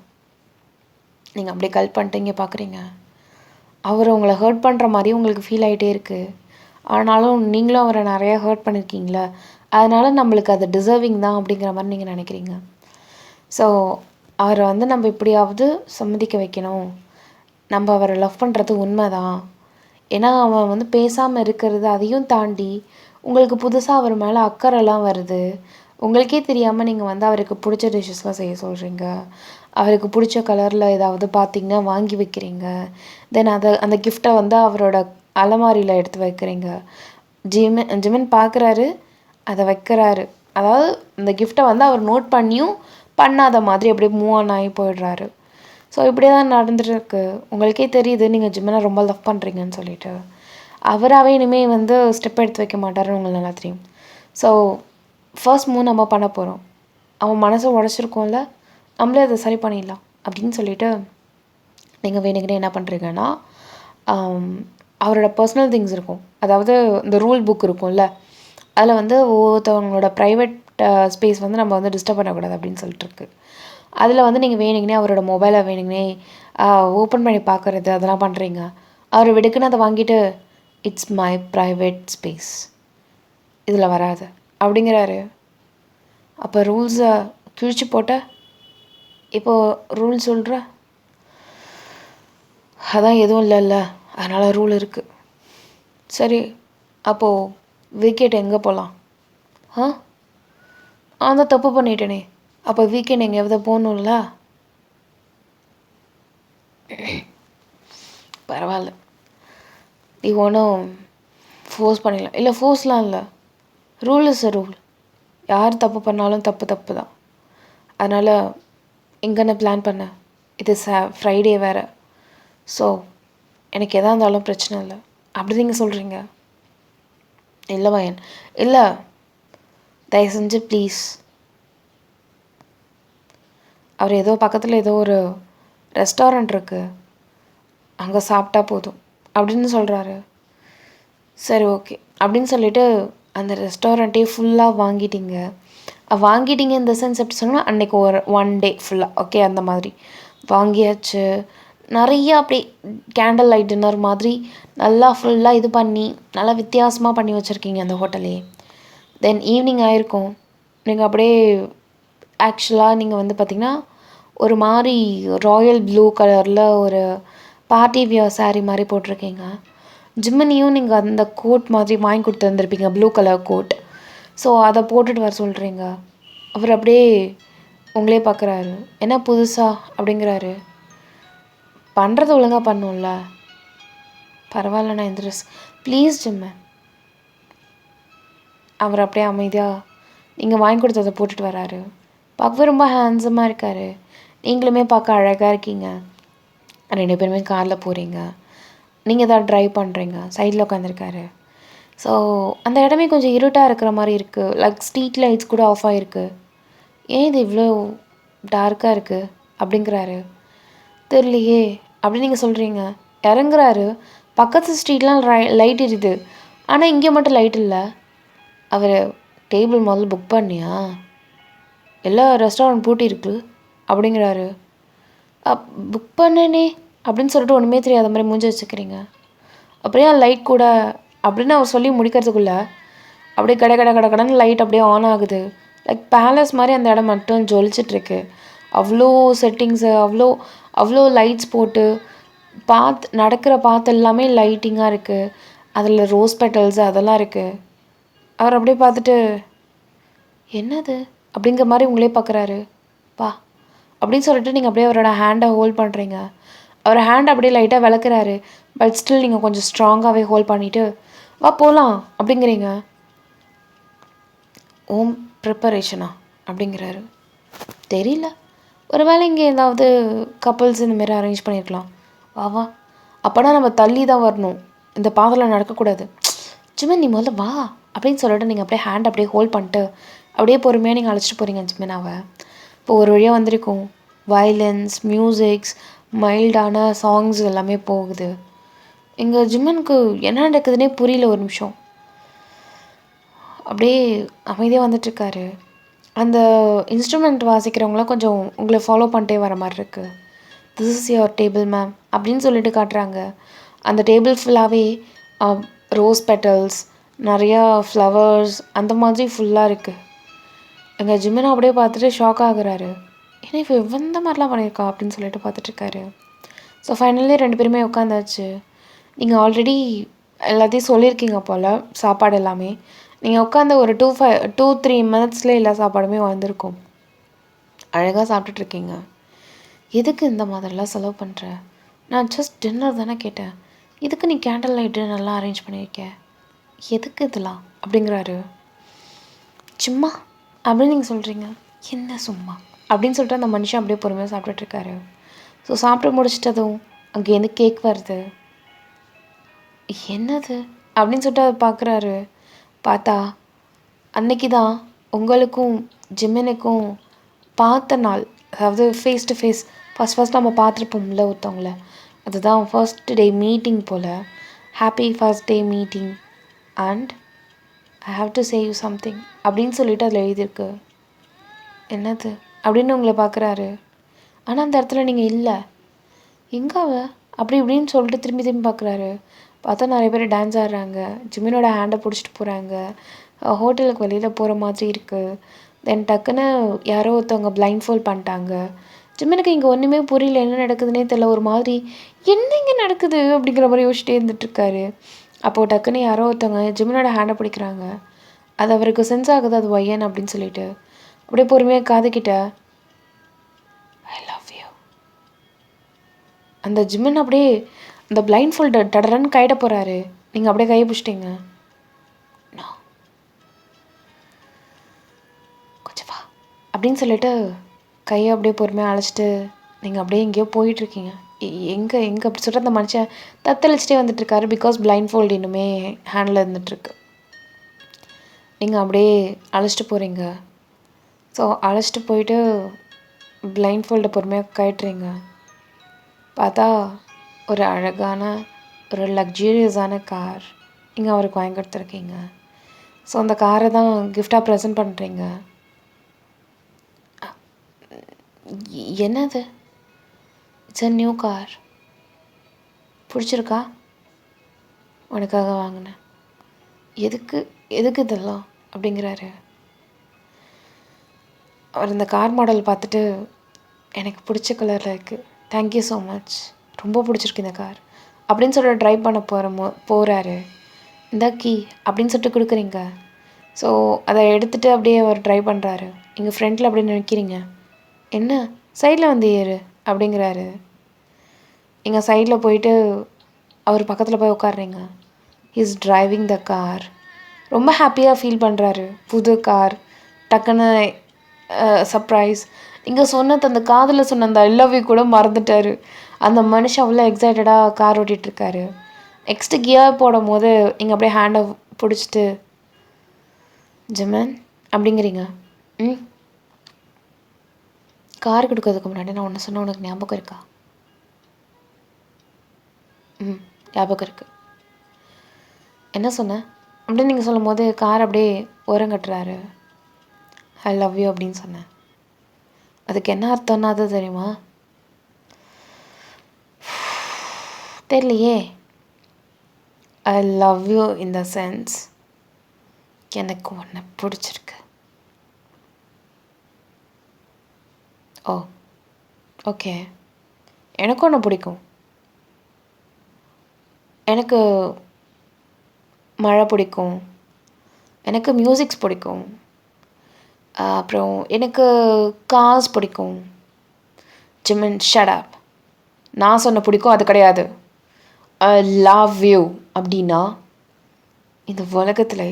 நீங்கள் அப்படியே கல் பண்ணிட்டீங்க பார்க்குறீங்க. அவர் உங்களை ஹர்ட் பண்ணுற மாதிரி உங்களுக்கு ஃபீல் ஆகிட்டே இருக்குது. ஆனாலும் நீங்களும் அவரை நிறையா ஹர்ட் பண்ணியிருக்கீங்களா, அதனால் நம்மளுக்கு அது டிசர்விங் தான் அப்படிங்கிற மாதிரி நீங்கள் நினைக்கிறீங்க. ஸோ அவரை வந்து நம்ம எப்படியாவது சம்மதிக்க வைக்கணும், நம்ம அவரை லவ் பண்ணுறது உண்மை தான். ஏன்னா அவன் வந்து பேசாமல் இருக்கிறது, அதையும் தாண்டி உங்களுக்கு புதுசாக அவர் மேலே அக்கறைலாம் வருது. உங்களுக்கே தெரியாமல் நீங்கள் வந்து அவருக்கு பிடிச்ச டிஷ்ஷஸ்லாம் செய்ய சொல்கிறீங்க, அவருக்கு பிடிச்ச கலரில் ஏதாவது பார்த்திங்கன்னா வாங்கி வைக்கிறீங்க. தென் அந்த கிஃப்டை வந்து அவரோட அலமாரியில் எடுத்து வைக்கிறீங்க. ஜிமின் பார்க்குறாரு, அதை வைக்கிறாரு. அதாவது இந்த கிஃப்டை வந்து அவர் நோட் பண்ணியும் பண்ணாத மாதிரி அப்படியே மூவ் ஆன் ஆகி போயிடுறாரு. ஸோ இப்படியே தான் நடந்துட்டுருக்கு. உங்களுக்கே தெரியுது நீங்கள் ஜிமினை ரொம்ப லவ் பண்ணுறீங்கன்னு சொல்லிட்டு. அவராகவே இனிமேல் வந்து ஸ்டெப் எடுத்து வைக்க மாட்டாருன்னு உங்களுக்கு நல்லா தெரியும். ஸோ ஃபர்ஸ்ட் மூவ் நம்ம பண்ண போகிறோம். அவன் மனசை உடச்சிருக்கோம்ல, நம்மளே அதை சரி பண்ணிடலாம் அப்படின்னு சொல்லிட்டு நீங்கள் வேணுங்கன்னு என்ன பண்ணுறீங்கன்னா, அவரோட பர்சனல் திங்ஸ் இருக்கும், அதாவது இந்த ரூல் புக் இருக்கும்ல, அதில் வந்து ஒவ்வொருத்தவங்களோட ப்ரைவேட் ஸ்பேஸ் வந்து நம்ம வந்து டிஸ்டர்ப் பண்ணக்கூடாது அப்படின்னு சொல்லிட்டுருக்கு. அதில் வந்து நீங்கள் வேணுங்கனே அவரோட மொபைலை வேணுங்கனே ஓப்பன் பண்ணி பார்க்குறது அதெல்லாம் பண்ணுறீங்க. அவர் வெடுக்குன்னு அதை வாங்கிட்டு இட்ஸ் மை ப்ரைவேட் ஸ்பேஸ், இதில் வராது அப்படிங்கிறாரு. அப்போ ரூல்ஸை கிழிச்சு போட்ட, இப்போது ரூல் சொல்கிற, அதான் எதுவும் இல்லைல்ல, அதனால் ரூல் இருக்குது. சரி, அப்போது வீக்கெண்ட் எங்கே போகலாம்? தான் தப்பு பண்ணிட்டேனே, அப்போ வீக்கெண்ட் எங்கேயாவது போகணும்ல? பரவாயில்ல, நீ ஒன்றும் ஃபோர்ஸ் பண்ணிடலாம். இல்லை ஃபோர்ஸ்லாம் இல்லை, ரூல் இஸ் அ ரூல். யார் தப்பு பண்ணாலும் தப்பு தான். அதனால் எங்கன்னு பிளான் பண்ண, இது ஃப்ரைடே வேறு, ஸோ எனக்கு எதாக இருந்தாலும் பிரச்சனை இல்லை அப்படி நீங்கள் சொல்கிறீங்க. இல்லை வயன், இல்லை, தயவு செஞ்சு ப்ளீஸ். அவர் ஏதோ பக்கத்தில் ஏதோ ஒரு ரெஸ்டாரண்ட் இருக்குது, அங்கே சாப்பிட்டா போதும் அப்படின்னு சொல்கிறாரு. சரி ஓகே அப்படின்னு சொல்லிவிட்டு அந்த ரெஸ்டாரண்ட்டே ஃபுல்லாக வாங்கிட்டீங்க இந்த சென்ஸ் எப்படி சொன்னால் அன்றைக்கி ஒரு 1 டே ஃபுல்லாக ஓகே அந்த மாதிரி வாங்கியாச்சு. நிறையா அப்படி கேண்டில் லைட் டின்னர் மாதிரி நல்லா ஃபுல்லாக இது பண்ணி நல்லா வித்தியாசமாக பண்ணி வச்சுருக்கீங்க அந்த ஹோட்டலே. தென் ஈவினிங் ஆகிருக்கும், நீங்கள் அப்படியே ஆக்சுவலாக நீங்கள் வந்து பார்த்திங்கன்னா ஒரு மாதிரி ராயல் ப்ளூ கலரில் ஒரு பார்ட்டி வியர் சாரீ மாதிரி போட்டிருக்கீங்க. ஜிம்மனியும் நீங்கள் அந்த கோட் மாதிரி வாங்கி கொடுத்து வந்திருப்பீங்க, ப்ளூ கலர் கோட். ஸோ அதை போட்டுட்டு வர சொல்கிறீங்க. அவர் அப்படியே உங்களே பார்க்குறாரு. என்ன புதுசா அப்படிங்கிறாரு. பண்ணுறது ஒழுங்காக பண்ணும்ல. பரவாயில்ல, நான் இந்த ட்ரெஸ் ப்ளீஸ் ஜிம்மன். அவர் அப்படியே அமைதியாக நீங்கள் வாங்கி கொடுத்ததை போட்டுட்டு வராரு. பார்க்கவே ரொம்ப ஹேண்ட்ஸமாக இருக்கார். நீங்களுமே பார்க்க அழகாக இருக்கீங்க. 2 பேருமே காரில் போகிறீங்க. நீங்கள் தான் ட்ரைவ் பண்ணுறீங்க. சைடில் உட்காந்துருக்காரு. ஸோ அந்த இடமே கொஞ்சம் இருட்டாக இருக்கிற மாதிரி இருக்குது. லைக் ஸ்ட்ரீட் லைட்ஸ் கூட ஆஃப் ஆகிருக்கு. ஏன் இது இவ்வளோ டார்க்காக இருக்குது அப்படிங்கிறாரு. தெரியலையே அப்படின்னு நீங்கள் சொல்கிறீங்க. இறங்குறாரு. பக்கத்து ஸ்ட்ரீட்லாம் லைட் எரியுது. ஆனால் இங்கே மட்டும் லைட் இல்லை. அவர் டேபிள் முதல்ல புக் பண்ணியா? எல்லா ரெஸ்டாரண்ட் பூட்டி இருக்கு அப்படிங்கிறாரு. புக் பண்ணனே அப்படின்னு சொல்லிட்டு ஒன்றுமே தெரியாத மாதிரி மூஞ்சி வச்சுக்கிறீங்க. அப்படியே லைட் கூட அப்படின்னு அவர் சொல்லி முடிக்கிறதுக்குள்ளே அப்படியே கடை கடை கடை கடைன்னு லைட் அப்படியே ஆன் ஆகுது. லைக் பேலஸ் மாதிரி அந்த இடம் மட்டும் ஜொலிச்சிட்ருக்கு. அவ்வளோ செட்டிங்ஸு, அவ்வளோ அவ்வளோ லைட்ஸ் போட்டு நடக்கிற பாத்து எல்லாமே லைட்டிங்காக இருக்குது. அதில் ரோஸ் பெட்டல்ஸ் அதெல்லாம் இருக்குது. அவர் அப்படியே பார்த்துட்டு என்னது அப்படிங்கிற மாதிரி உங்களே பார்க்குறாரு. வா அப்படின்னு சொல்லிட்டு நீங்கள் அப்படியே அவரோட ஹேண்டை ஹோல்ட் பண்ணுறீங்க. அவர் ஹேண்ட் அப்படியே லைட்டாக விளக்குறாரு. பட் ஸ்டில் நீங்கள் கொஞ்சம் ஸ்ட்ராங்காகவே ஹோல்ட் பண்ணிவிட்டு வா போகலாம் அப்படிங்கிறீங்க. ஓம் ப்ரிப்பரேஷனா அப்படிங்கிறாரு. தெரியல, ஒரு வேளை இங்கே ஏதாவது கப்புள்ஸ் இந்தமாரி அரேஞ்ச் பண்ணியிருக்கலாம். வா அப்போனா நம்ம தள்ளி தான் வரணும், இந்த பாதையில் நடக்கக்கூடாது. ஜிம்மன் நீ முதல்ல வா அப்படின்னு சொல்லிட்டு நீங்கள் அப்படியே ஹேண்ட் அப்படியே ஹோல்ட் பண்ணிட்டு அப்படியே பொறுமையாக நீங்கள் அழைச்சிட்டு போகிறீங்க ஜிம்மனாவை. இப்போ ஒரு வழியாக வந்திருக்கோம். வயலன்ஸ், மியூசிக்ஸ், மைல்டான சாங்ஸ் எல்லாமே போகுது. எங்கள் ஜிம்மனுக்கு என்ன நடக்குதுன்னே புரியல. ஒரு நிமிஷம் அப்படியே அமைதியாக வந்துட்டுருக்காரு. அந்த இன்ஸ்ட்ருமெண்ட் வாசிக்கிறவங்களாம் கொஞ்சம் உங்களை ஃபாலோ பண்ணிட்டே வர மாதிரி இருக்குது. This is your table ma'am அப்படின்னு சொல்லிட்டு காட்டுறாங்க. அந்த டேபிள் ஃபுல்லாகவே ரோஸ் பெட்டல்ஸ், நிறையா ஃப்ளவர்ஸ் அந்த மாதிரி ஃபுல்லாக இருக்குது. எங்கள் ஜிம்மனை அப்படியே பார்த்துட்டு ஷாக் ஆகுறாரு. ஏன்னா இப்போ இந்த மாதிரிலாம் பண்ணியிருக்கா அப்படின்னு சொல்லிட்டு பார்த்துட்ருக்காரு. ஸோ ஃபைனலி 2 பேருமே உட்காந்தாச்சு. நீங்கள் ஆல்ரெடி எல்லாத்தையும் சொல்லியிருக்கீங்க போல் சாப்பாடு எல்லாமே. நீங்கள் உட்காந்து ஒரு 2-3 மினிட்ஸ்லேயே எல்லா சாப்பாடுமே வந்திருக்கும். அழகாக சாப்பிட்டுட்ருக்கீங்க. எதுக்கு இந்த மாதிரிலாம் செலவு பண்ணுற? நான் ஜஸ்ட் டின்னர் தானே கேட்டேன். எதுக்கு நீ கேண்டில் லைட்டு நல்லா அரேஞ்ச் பண்ணியிருக்க? எதுக்கு இதெல்லாம் அப்படிங்கிறாரு. சும்மா அப்படின்னு நீங்கள் சொல்கிறீங்க. என்ன சும்மா அப்படின்னு சொல்லிட்டு அந்த மனுஷன் அப்படியே பொறுமையாக சாப்பிட்டுட்ருக்காரு. ஸோ சாப்பிட்டு முடிச்சிட்டதும் அங்கேருந்து கேக் வருது. என்னது அப்படின்னு சொல்லிட்டு அவர் பார்க்குறாரு. பார்த்தா அன்னைக்கு தான் உங்களுக்கும் ஜிம்மனுக்கும் பார்த்த நாள். அதாவது ஃபேஸ் டு ஃபேஸ் ஃபஸ்ட் நம்ம பார்த்துருப்போம்ல ஒருத்தவங்கள. அதுதான் ஃபர்ஸ்ட் டே மீட்டிங் போல். Happy first day meeting and I have to say you something அப்படின்னு சொல்லிட்டு அதில் எழுதியிருக்கு. என்னது அப்படின்னு உங்களை பார்க்குறாரு. ஆனால் அந்த இடத்துல நீங்கள் இல்லை. எங்காவ அப்படி இப்படின்னு சொல்லிட்டு திரும்பி பார்க்குறாரு. பார்த்தா நிறைய பேர் டான்ஸ் ஆடுறாங்க. ஜிம்மினோட ஹேண்டை பிடிச்சிட்டு போகிறாங்க. ஹோட்டலுக்கு வெளியில் போகிற மாதிரி இருக்குது. தென் டக்குன்னு யாரோ ஒருத்தவங்க பிளைண்ட் ஃபோல்ட் பண்ணிட்டாங்க. ஜிம்மனுக்கு இங்கே ஒன்றுமே புரியல, என்ன நடக்குதுன்னே தெரியல. ஒரு மாதிரி என்ன இங்கே நடக்குது அப்படிங்கிற மாதிரி யோசிச்சிட்டே இருந்துட்டுருக்காரு. அப்போது டக்குன்னு யாரோ ஒருத்தவங்க ஜிம்மனோட ஹேண்டை பிடிக்கிறாங்க. அது அவருக்கு சென்ஸ் ஆகுது, அது ஒய்யன் அப்படின்னு சொல்லிட்டு அப்படியே பொறுமையாக காதுக்கிட்ட ஐ லவ் யூ. அந்த ஜிம்மன் அப்படியே அந்த பிளைண்ட் ஃபோல்டு டடரன்னு கையிட போகிறாரு. நீங்கள் அப்படியே கையை பிடிச்சிட்டிங்க. கொஞ்சம் வா அப்படின்னு சொல்லிட்டு கையை அப்படியே பொறுமையாக அழைச்சிட்டு நீங்கள் அப்படியே எங்கேயோ போயிட்டுருக்கீங்க. எங்கே அப்படி சொல்லிட்டு அந்த மனுஷன் தத்தளிச்சிட்டே வந்துட்டுருக்காரு. பிகாஸ் பிளைண்ட் ஃபோல்டு இன்னுமே ஹேண்டில் இருந்துகிட்ருக்கு. நீங்கள் அப்படியே அழைச்சிட்டு போகிறீங்க. ஸோ அழைச்சிட்டு போயிட்டு பிளைண்ட் ஃபோல்டை பொறுமையாக கட்டுறீங்க. பார்த்தா ஒரு அழகான ஒரு லக்ஸூரியஸான கார் நீங்கள் அவருக்கு வாங்கி கொடுத்துருக்கீங்க. ஸோ அந்த காரை தான் கிஃப்டாக ப்ரெசென்ட் பண்ணுறீங்க. என்னது? It's a new car. பிடிச்சிருக்கா? உனக்காக வாங்கினேன். எதுக்கு இதெல்லாம் அப்படிங்கிறாரு. அவர் இந்த கார் மாடல் பார்த்துட்டு எனக்கு பிடிச்ச கலரில் இருக்குது, தேங்க்யூ ஸோ மச், ரொம்ப பிடிச்சிருக்கு இந்த கார், அப்படின்னு சொல்லிட்டு ட்ரைவ் பண்ண போகிறாரு. இந்த கீ அப்படின்னு சொல்லிட்டு கொடுக்குறீங்க. ஸோ அதை எடுத்துகிட்டு அப்படியே அவர் ட்ரைவ் பண்ணுறாரு. எங்கள் ஃப்ரெண்டில் அப்படின்னு நினைக்கிறீங்க. என்ன சைடில் வந்து ஏறு அப்படிங்கிறாரு. எங்கள் சைடில் போயிட்டு அவர் பக்கத்தில் போய் உட்காடுறீங்க. He's driving the car. ரொம்ப ஹாப்பியாக ஃபீல் பண்ணுறாரு. புது கார், டக்குன்னு சர்ப்ரைஸ். இங்கே சொன்னது அந்த காதில் சொன்ன அந்த ஐ லவ் யூ கூட மறந்துட்டார். அந்த மனுஷன் அவ்வளோ எக்ஸைட்டடாக கார் ஓட்டிகிட்ருக்காரு. நெக்ஸ்ட்டு கியர் போடும் போது இங்கே அப்படியே ஹேண்டை பிடிச்சிட்டு ஜிமன் அப்படிங்கிறீங்க. கார் கொடுக்கறதுக்கு முன்னாடி நான் ஒன்று சொன்ன உனக்கு ஞாபகம் இருக்கா? ஞாபகம் இருக்குது. என்ன சொன்னேன் அப்படின்னு நீங்கள் சொல்லும் போது கார் அப்படியே ஓரங்கட்டுறாரு. ஐ லவ் யூ அப்படின்னு சொன்னேன். அதுக்கு என்ன அர்த்தம்னா அது தெரியுமா? தெரியலையே. I love you in the sense எனக்கு ஒன்று பிடிச்சிருக்கு. ஓ ஓகே, எனக்கு ஒன்று பிடிக்கும். எனக்கு மழை பிடிக்கும், எனக்கு மியூசிக்ஸ் பிடிக்கும், அப்புறம் எனக்கு கார்ஸ் பிடிக்கும். ஜிமன் ஷட் அப். நான் சொன்ன பிடிக்கும் அது கிடையாது. ஐ லவ் யூ அப்படின்னா இந்த உலகத்தில்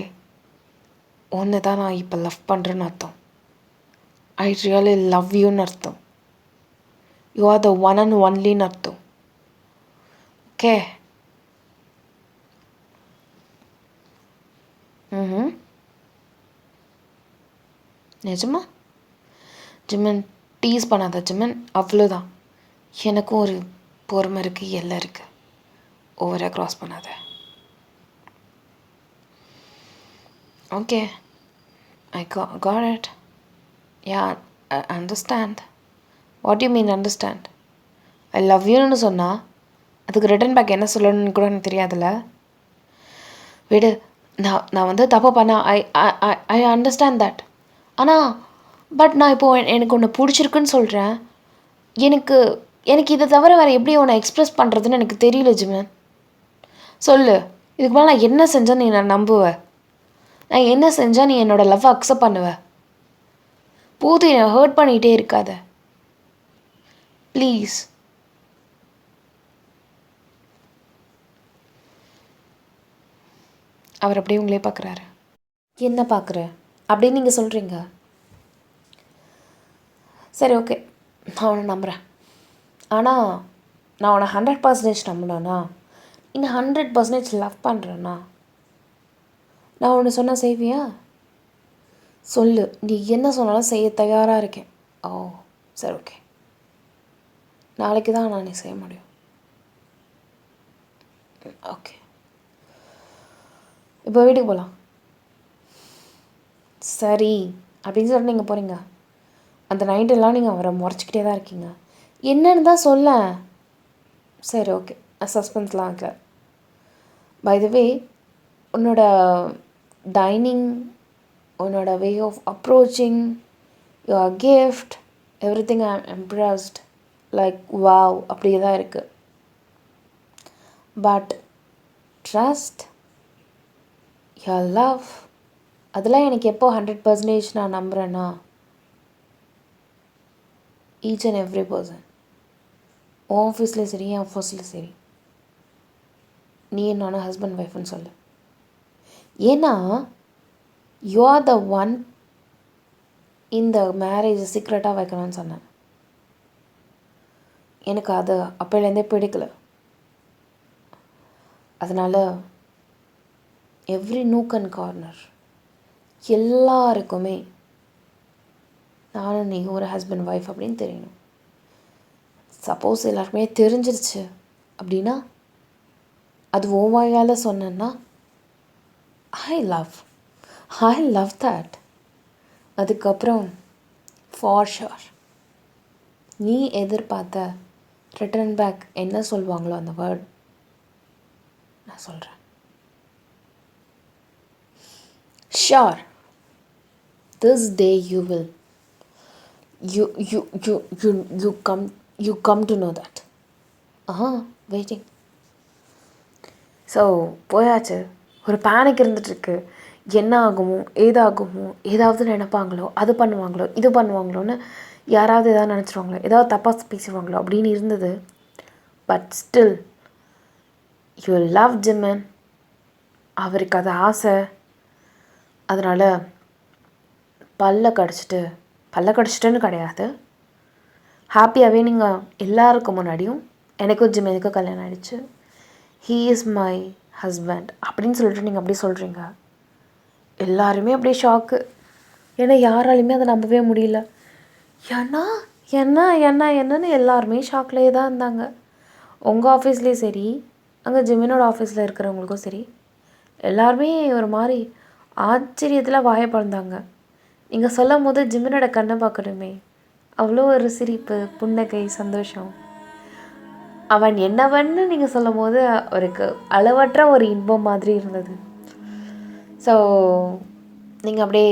ஒன்று தான் நான் இப்போ லவ் பண்ணுறேன்னு அர்த்தம். ஐ ரியலி லவ் யூன்னு அர்த்தம். You are the one and ஒன்லின்னு அர்த்தம். ஓகே. நிஜமா? ஜிமன் டீஸ் பண்ணாத ஜிமன், அவ்வளோதான். எனக்கும் ஒரு பொறுமை இருக்குது, எல்லாம் இருக்குது. ஓவராக க்ராஸ் பண்ணாத. Okay, I got it. Yeah, I understand. What do you mean understand? I love youன்னு சொன்னால் அதுக்கு ரிட்டன் பேக் என்ன சொல்லணும்னு கூட எனக்கு தெரியாதுல்ல. விடு, நான் வந்து தப்பு பண்ண ஐ அண்டர்ஸ்டாண்ட் தட். ஆனால் நான் இப்போது எனக்கு ஒன்று பிடிச்சிருக்குன்னு சொல்கிறேன். எனக்கு எனக்கு இதை தவிர வேறு எப்படி உன்னை எக்ஸ்ப்ரெஸ் பண்ணுறதுன்னு எனக்கு தெரியல ஜிமன். சொல்லு, இதுக்கு மேலே நான் என்ன செஞ்சால் நீ நான் நம்புவேன்? நான் என்ன செஞ்சால் நீ என்னோடய லவ்வை அக்செப்ட் பண்ணுவ? போதும், என்னை ஹர்ட் பண்ணிகிட்டே இருக்காத ப்ளீஸ். அவர் அப்படியே உங்களே பார்க்குறாரு. என்ன பார்க்குற அப்படின்னு நீங்கள் சொல்கிறீங்க. சரி ஓகே, நான் உன்னை நம்புகிறேன். ஆனால் நான் உன்னை 100% நம்பினேன்னா, நீங்கள் 100% லவ் பண்ணுறேன்னா, நான் ஒன்று சொன்னால் செய்வியா? சொல்லு, நீ என்ன சொன்னாலும் செய்ய தயாராக இருக்கேன். ஓ சரி ஓகே, நாளைக்கு தான் நான் நீ செய்ய முடியும். ஓகே, இப்போ வீட்டுக்கு போகலாம். சரி அப்படின்னு சொல்லிட்டு நீங்கள் போகிறீங்க. அந்த நைட்டெல்லாம் நீங்கள் அவரை முறைச்சிக்கிட்டே தான் இருக்கீங்க. என்னன்னு தான் சொல்ல. சரி ஓகே, சஸ்பென்ஸ்லாம் இருக்கல. பை த வே, உன்னோட டைனிங், உன்னோட way of approaching, your gift, everything I am impressed. Like wow, அப்படியே தான் இருக்குது. பட் ட்ரஸ்ட், யுவர் லவ், அதெல்லாம் எனக்கு எப்போ 100% நான் நம்புகிறேன்னா, ஈச் அண்ட் எவ்ரி பர்சன், உன் ஆஃபீஸ்லேயும் சரி, என் ஆஃபீஸ்லேயும் சரி, நீ நானும் ஹஸ்பண்ட் ஒய்ஃப்னு சொல்லு. ஏன்னா யூ ஆர் த ஒன் இந்த மேரேஜ் சீக்ரெட்டாக வைக்கணும்னு சொன்னேன். எனக்கு அது அப்போலேருந்தே பிடிக்கல. அதனால் எவ்ரி நூக் அண்ட் கார்னர் எல்லாருக்குமே நானும் நீ ஒரு ஹஸ்பண்ட் ஒய்ஃப் அப்படின்னு தெரியணும். சப்போஸ் எல்லாருக்குமே தெரிஞ்சிருச்சு அப்படின்னா, அது உன் வாயால் சொன்னேன்னா, ஐ லவ் தட். அதுக்கப்புறம் ஃபார் ஷுர் நீ எதிர்பார்த்த ரிட்டர்ன் பேக் என்ன சொல்லுவாங்களோ அந்த வேர்ட் நான் சொல்கிறேன். Sure, this day you will you come to know that. Waiting. So போயாச்சு. ஒரு பேனிக் இருந்துகிட்ருக்கு. என்ன ஆகுமோ ஏதாகுமோ, ஏதாவது நினைப்பாங்களோ, அது பண்ணுவாங்களோ, இது பண்ணுவாங்களோன்னு, யாராவது எதாவது நினச்சிருவாங்களோ, ஏதாவது தப்பாக பேசிடுவாங்களோ அப்படின்னு இருந்தது. பட் ஸ்டில் யூ லவ் ஜிம்மன். அவருக்கு அது ஆசை. அதனால் பல்ல கடிச்சிட்டுன்னு கிடையாது, ஹாப்பியாகவே நீங்கள் எல்லாருக்கும் முன்னாடியும் எனக்கும் ஜிம்மனுக்கும் கல்யாணம் ஆகிடுச்சு, ஹீ இஸ் மை ஹஸ்பண்ட் அப்படின்னு சொல்லிட்டு நீங்கள் அப்படியே சொல்கிறீங்க. எல்லாருமே அப்படியே ஷாக்கு. ஏன்னா யாராலையுமே அதை நம்பவே முடியல. ஏன்னா என்னன்னு எல்லாருமே ஷாக்லேயே தான் இருந்தாங்க. உங்கள் ஆஃபீஸ்லேயும் சரி, அங்கே ஜிம்மினோட ஆஃபீஸில் இருக்கிறவங்களுக்கும் சரி, எல்லாருமே ஒரு மாதிரி ஆச்சரியத்தில் வாயை பிளந்தாங்க. நீங்கள் சொல்லும் போது ஜிம்மினோட கண்ணை பார்க்கணுமே, அவ்வளோ ஒரு சிரிப்பு, புன்னகை, சந்தோஷம். அவன் என்னவன்னு நீங்கள் சொல்லும் போது அவருக்கு அளவற்ற ஒரு இன்பம் மாதிரி இருந்தது. ஸோ நீங்கள் அப்படியே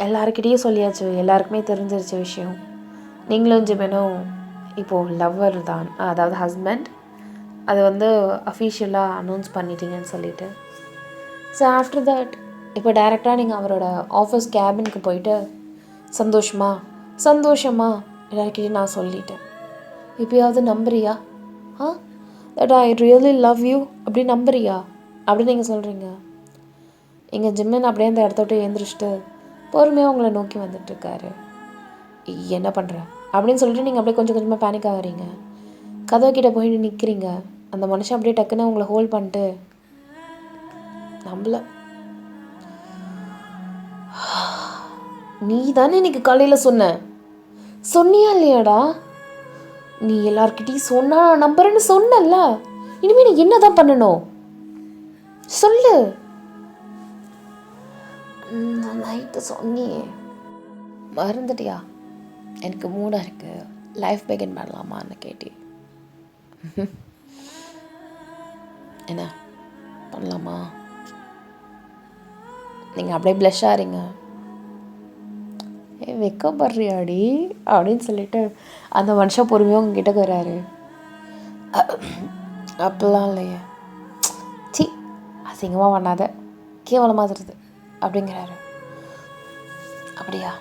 எல்லாருக்கிட்டேயும் சொல்லியாச்சு, எல்லாருக்குமே தெரிஞ்சிருச்ச விஷயம். நீங்களும் ஜிம்மினும் இப்போது லவ்வர் தான், அதாவது ஹஸ்பண்ட். அதை வந்து அஃபீஷியலாக அனௌன்ஸ் பண்ணிட்டீங்கன்னு சொல்லிவிட்டு, ஸோ ஆஃப்டர் தட் இப்போ டைரெக்டாக நீங்கள் அவரோட ஆஃபீஸ் கேபினுக்கு போயிட்டு சந்தோஷமா எல்லாருக்கிட்டையும் நான் சொல்லிட்டேன். இப்போயாவது நம்புறியா? That I really love you அப்படி நம்புறியா அப்படின்னு நீங்கள் சொல்கிறீங்க. எங்கள் ஜிம்மன் அப்படியே அந்த இடத்த விட்டு எழுந்திரிச்சிட்டு பொறுமையாக உங்களை நோக்கி வந்துட்டுருக்காரு. என்ன பண்ணுற அப்படின்னு சொல்லிட்டு நீங்கள் அப்படியே கொஞ்சம் கொஞ்சமாக பேனிக் ஆகிறீங்க. கதவை கிட்டே போய் நிற்கிறீங்க. அந்த மனுஷன் அப்படியே டக்குன்னு உங்களை ஹோல்ட் பண்ணிட்டு, நம்பல, நீ தானே இன்னைக்கு காலையில் சொன்னியா இல்லையாடா? நீ எல்லார்கிட்டையும் சொன்னா நான் நம்புறேன்னு சொன்னல, இனிமேல் நீ என்ன தான் பண்ணணும் சொல்லு. நைட்டு சொன்னியே, மறந்துட்டியா? எனக்கு மூடாக இருக்கு, லைஃப் பிகின் பண்ணலாமான்னு கேட்டி. என்ன பண்ணலாமா? நீங்கள் அப்படியே ப்ளஷ் ஆகிறீங்க. வெக்கப்படுறியாடி அப்படின்னு சொல்லிட்டு அந்த மனுஷன் பொறுமையாக உங்ககிட்ட வர்றாரு. அப்படிலாம் இல்லையே, சி அசிங்கமாக பண்ணாத, கேவலமாக தருது அப்படிங்கிறாரு. அப்படியா,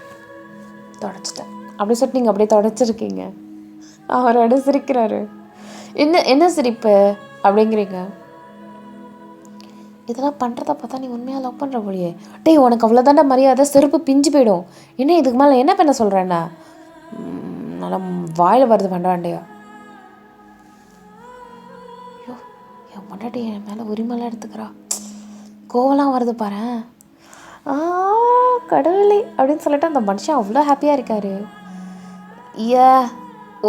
தொடச்சிட்டேன் அப்படி சொல்லிட்டு நீங்கள் அப்படியே தொடச்சிருக்கீங்க. அவரோட சிரிக்கிறாரு. என்ன சிரிப்பு அப்படிங்கிறீங்க. இதெல்லாம் பண்ணுறத பார்த்தா நீ உண்மையாக லவ் பண்ணுற போலியே. டேய், உனக்கு அவ்வளோதாண்டா மரியாதை, செருப்பு பிஞ்சு போயிடும். என்ன இதுக்கு மேலே என்ன பண்ண சொல்கிறேன்னா? நல்லா வாயில் வருது வேண்டாண்டியா? ஐயோ, என் பொண்டாட்டி என் மேலே உரிமைலாம் எடுத்துக்கிறா, கோவலாம் வருது பாரு. கடவுளே அப்படின்னு சொல்லிட்டு அந்த மனுஷன் அவ்வளோ ஹாப்பியாக இருக்காரு.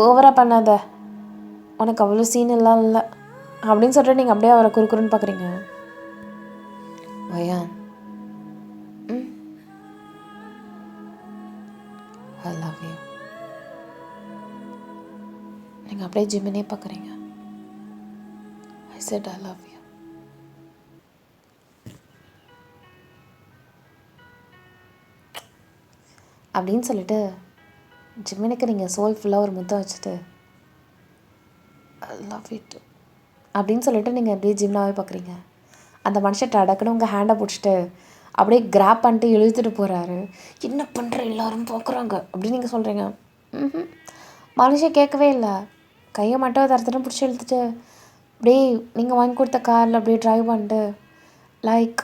ஓவராக பண்ணாத, உனக்கு அவ்வளோ சீன் எல்லாம் இல்லை அப்படின்னு சொல்லிட்டு நீங்கள் அப்படியே அவரை குறுக்குறுன்னு பார்க்குறீங்க. Ayan. I love you. நீங்கள் அப்படியே ஜிம்மினே பார்க்குறீங்க. I said I love you. அப்படின்னு சொல்லிட்டு ஜிம்மினுக்கு நீங்கள் சோல் ஃபுல்லாக ஒரு முத்தம் வச்சுட்டு I love you too அப்படின்னு சொல்லிட்டு நீங்கள் அப்படியே ஜிம்னாவே பார்க்குறீங்க. அந்த மனுஷன் டடக்குன்னு உங்கள் ஹேண்டை பிடிச்சிட்டு அப்படியே கிராப் பண்ணிட்டு இழுத்துட்டு போகிறாரு. என்ன பண்ணுற, எல்லோரும் பார்க்குறாங்க அப்படின்னு நீங்கள் சொல்கிறீங்க. மனுஷன் கேட்கவே இல்லை, கையை மட்டும் தரத்துன்னு பிடிச்சி இழுத்துட்டு அப்படியே நீங்கள் வாங்கி கொடுத்த காரில் அப்படியே ட்ரைவ் பண்ணிட்டு லைக்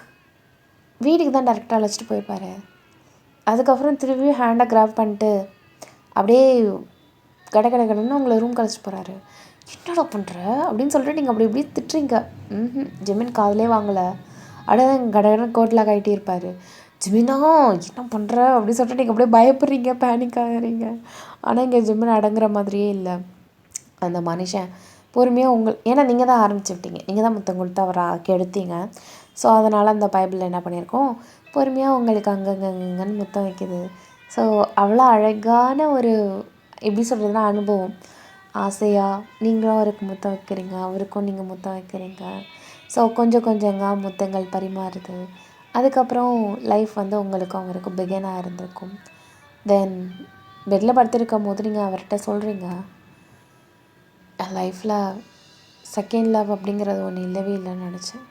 வீட்டுக்கு தான் டேரெக்டாக அழைச்சிட்டு போயிருப்பார். அதுக்கப்புறம் திரும்பி ஹேண்டை கிராப் பண்ணிட்டு அப்படியே கடன்னு உங்களை ரூம் கழிச்சிட்டு போகிறாரு. என்னடா பண்ணுற அப்படின்னு சொல்லிட்டு நீங்கள் அப்படி இப்படி திட்டுறீங்க. ஜிம்மின் காதலே வாங்கலை. கடன்னு கோட்டில் கட்டிட்டு இருப்பார். ஜிம்மினா என்ன பண்ணுற அப்படின்னு சொல்லிட்டு நீங்கள் அப்படியே பயப்படுறீங்க, பேனிக் ஆகிறீங்க. ஆனால் இங்கே ஜிம்மின் அடங்குற மாதிரியே இல்லை. அந்த மனுஷன் பொறுமையாக ஏன்னா நீங்கள் தான் ஆரம்பிச்சு விட்டீங்க, நீங்கள் தான் முத்தம் கொடுத்து அவரை கெடுத்தீங்க. ஸோ அதனால் அந்த பைபிளில் என்ன பண்ணியிருக்கோம், பொறுமையாக உங்களுக்கு அங்கங்கன்னு முத்தம் வைக்கிது. ஸோ அவ்வளோ அழகான ஒரு எப்படி சொல்கிறதுனா அனுபவம். ஆசையாக நீங்களும் அவருக்கு முத்தம் வைக்கிறீங்க, அவருக்கும் நீங்கள் முத்தம் வைக்கிறீங்க. ஸோ கொஞ்சங்க முத்தங்கள் பரிமாறுது. அதுக்கப்புறம் லைஃப் வந்து உங்களுக்கும் அவருக்கும் பிகினாக இருந்திருக்கும். தென் பெட்டில் படுத்திருக்கும் போது நீங்கள் அவர்கிட்ட சொல்கிறீங்க, என் லைஃப்பில் செகண்ட் லவ் அப்படிங்கிறது ஒன்று இல்லவே இல்லைன்னு நினச்சேன்.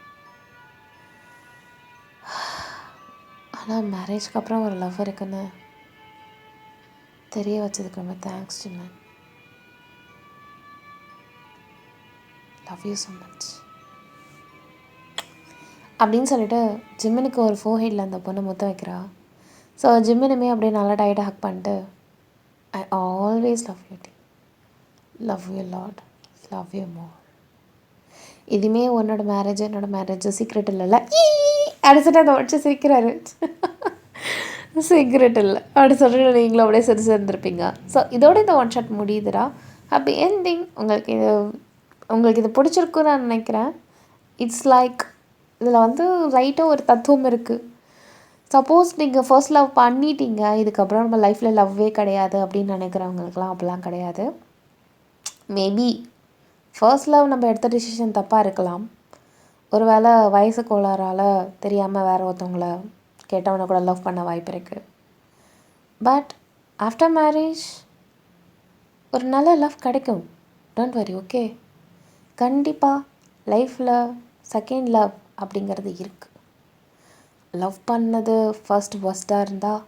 ஆனால் மேரேஜ்க்கு அப்புறம் ஒரு லவ் இருக்குன்னு தெரிய வச்சதுக்கு ரொம்ப thanks to man. Love you so much அப்படின்னு சொல்லிட்டு ஜிம்மினுக்கு ஒரு ஃபோர்ஹெட்டில் அந்த பொண்ணு முத்தம் வைக்கிறா. ஸோ ஜிம்மினுமே அப்படியே நல்லா டைட்டாக ஹக் பண்ணிட்டு, ஐ ஆல்வேஸ் லவ் யூ டி, love you lot, love you more. இதுவுமே என்னோட மேரேஜ் சீக்ரெட் இல்லைல்ல அடிச்சுட்டு அதை வச்சு சிரிக்கிறாரு. சீக்ரெட் இல்லை அப்படி சொல்லிட்டு நீங்களும் அப்படியே சிரிச்சு இருந்திருப்பீங்க. ஸோ இதோட இந்த ஒன் ஷாட் முடியுதுடா. Happy ending. உங்களுக்கு இது பிடிச்சிருக்குன்னு நான் நினைக்கிறேன். இட்ஸ் லைக் இதில் வந்து லைட்டாக ஒரு தத்துவம் இருக்குது. சப்போஸ் நீங்கள் ஃபர்ஸ்ட் லவ் பண்ணிட்டீங்க, இதுக்கப்புறம் நம்ம லைஃப்பில் லவ்வே கிடையாது அப்படின்னு நினைக்கிறவங்களுக்குலாம் அப்படிலாம் கிடையாது. மேபி ஃபர்ஸ்ட் லவ் நம்ம எடுத்த டிசிஷன் தப்பாக இருக்கலாம். ஒரு வேளை வயசு கோளாறால் தெரியாமல் வேறு ஒருத்தவங்கள கேட்டவனை கூட லவ் பண்ண வாய்ப்பு இருக்குது. பட் ஆஃப்டர் மேரேஜ் ஒரு நல்ல லவ் கிடைக்கும். Don't worry, okay. கண்டிப்பாக லைஃப்பில் செகண்ட் லவ் அப்படிங்கிறது இருக்குது. லவ் பண்ணது ஃபர்ஸ்ட் ஒஸ்ட்டாக இருந்தால்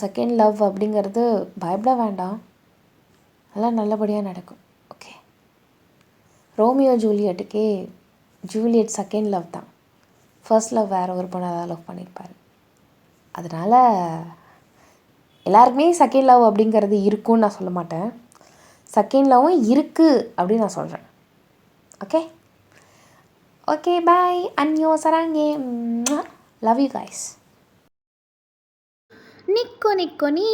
செகண்ட் லவ் அப்படிங்கிறது பயப்பட வேண்டாம், எல்லாம் நல்லபடியாக நடக்கும். ஓகே. ரோமியோ ஜூலியட்டுக்கே ஜூலியட் செகண்ட் லவ் தான். ஃபர்ஸ்ட் லவ் வேறு ஒரு பொண்ணை தான் லவ் பண்ணியிருப்பார். அதனால் எல்லாருக்குமே செகண்ட் லவ் அப்படிங்கிறது இருக்குன்னு நான் சொல்ல மாட்டேன். செகண்ட் லவ்வும் இருக்குது அப்படின்னு நான் சொல்கிறேன். Okay okay bye. அன்யோ சராங்கே. Love you guys. நிக்கோ நிக்கோ நீ.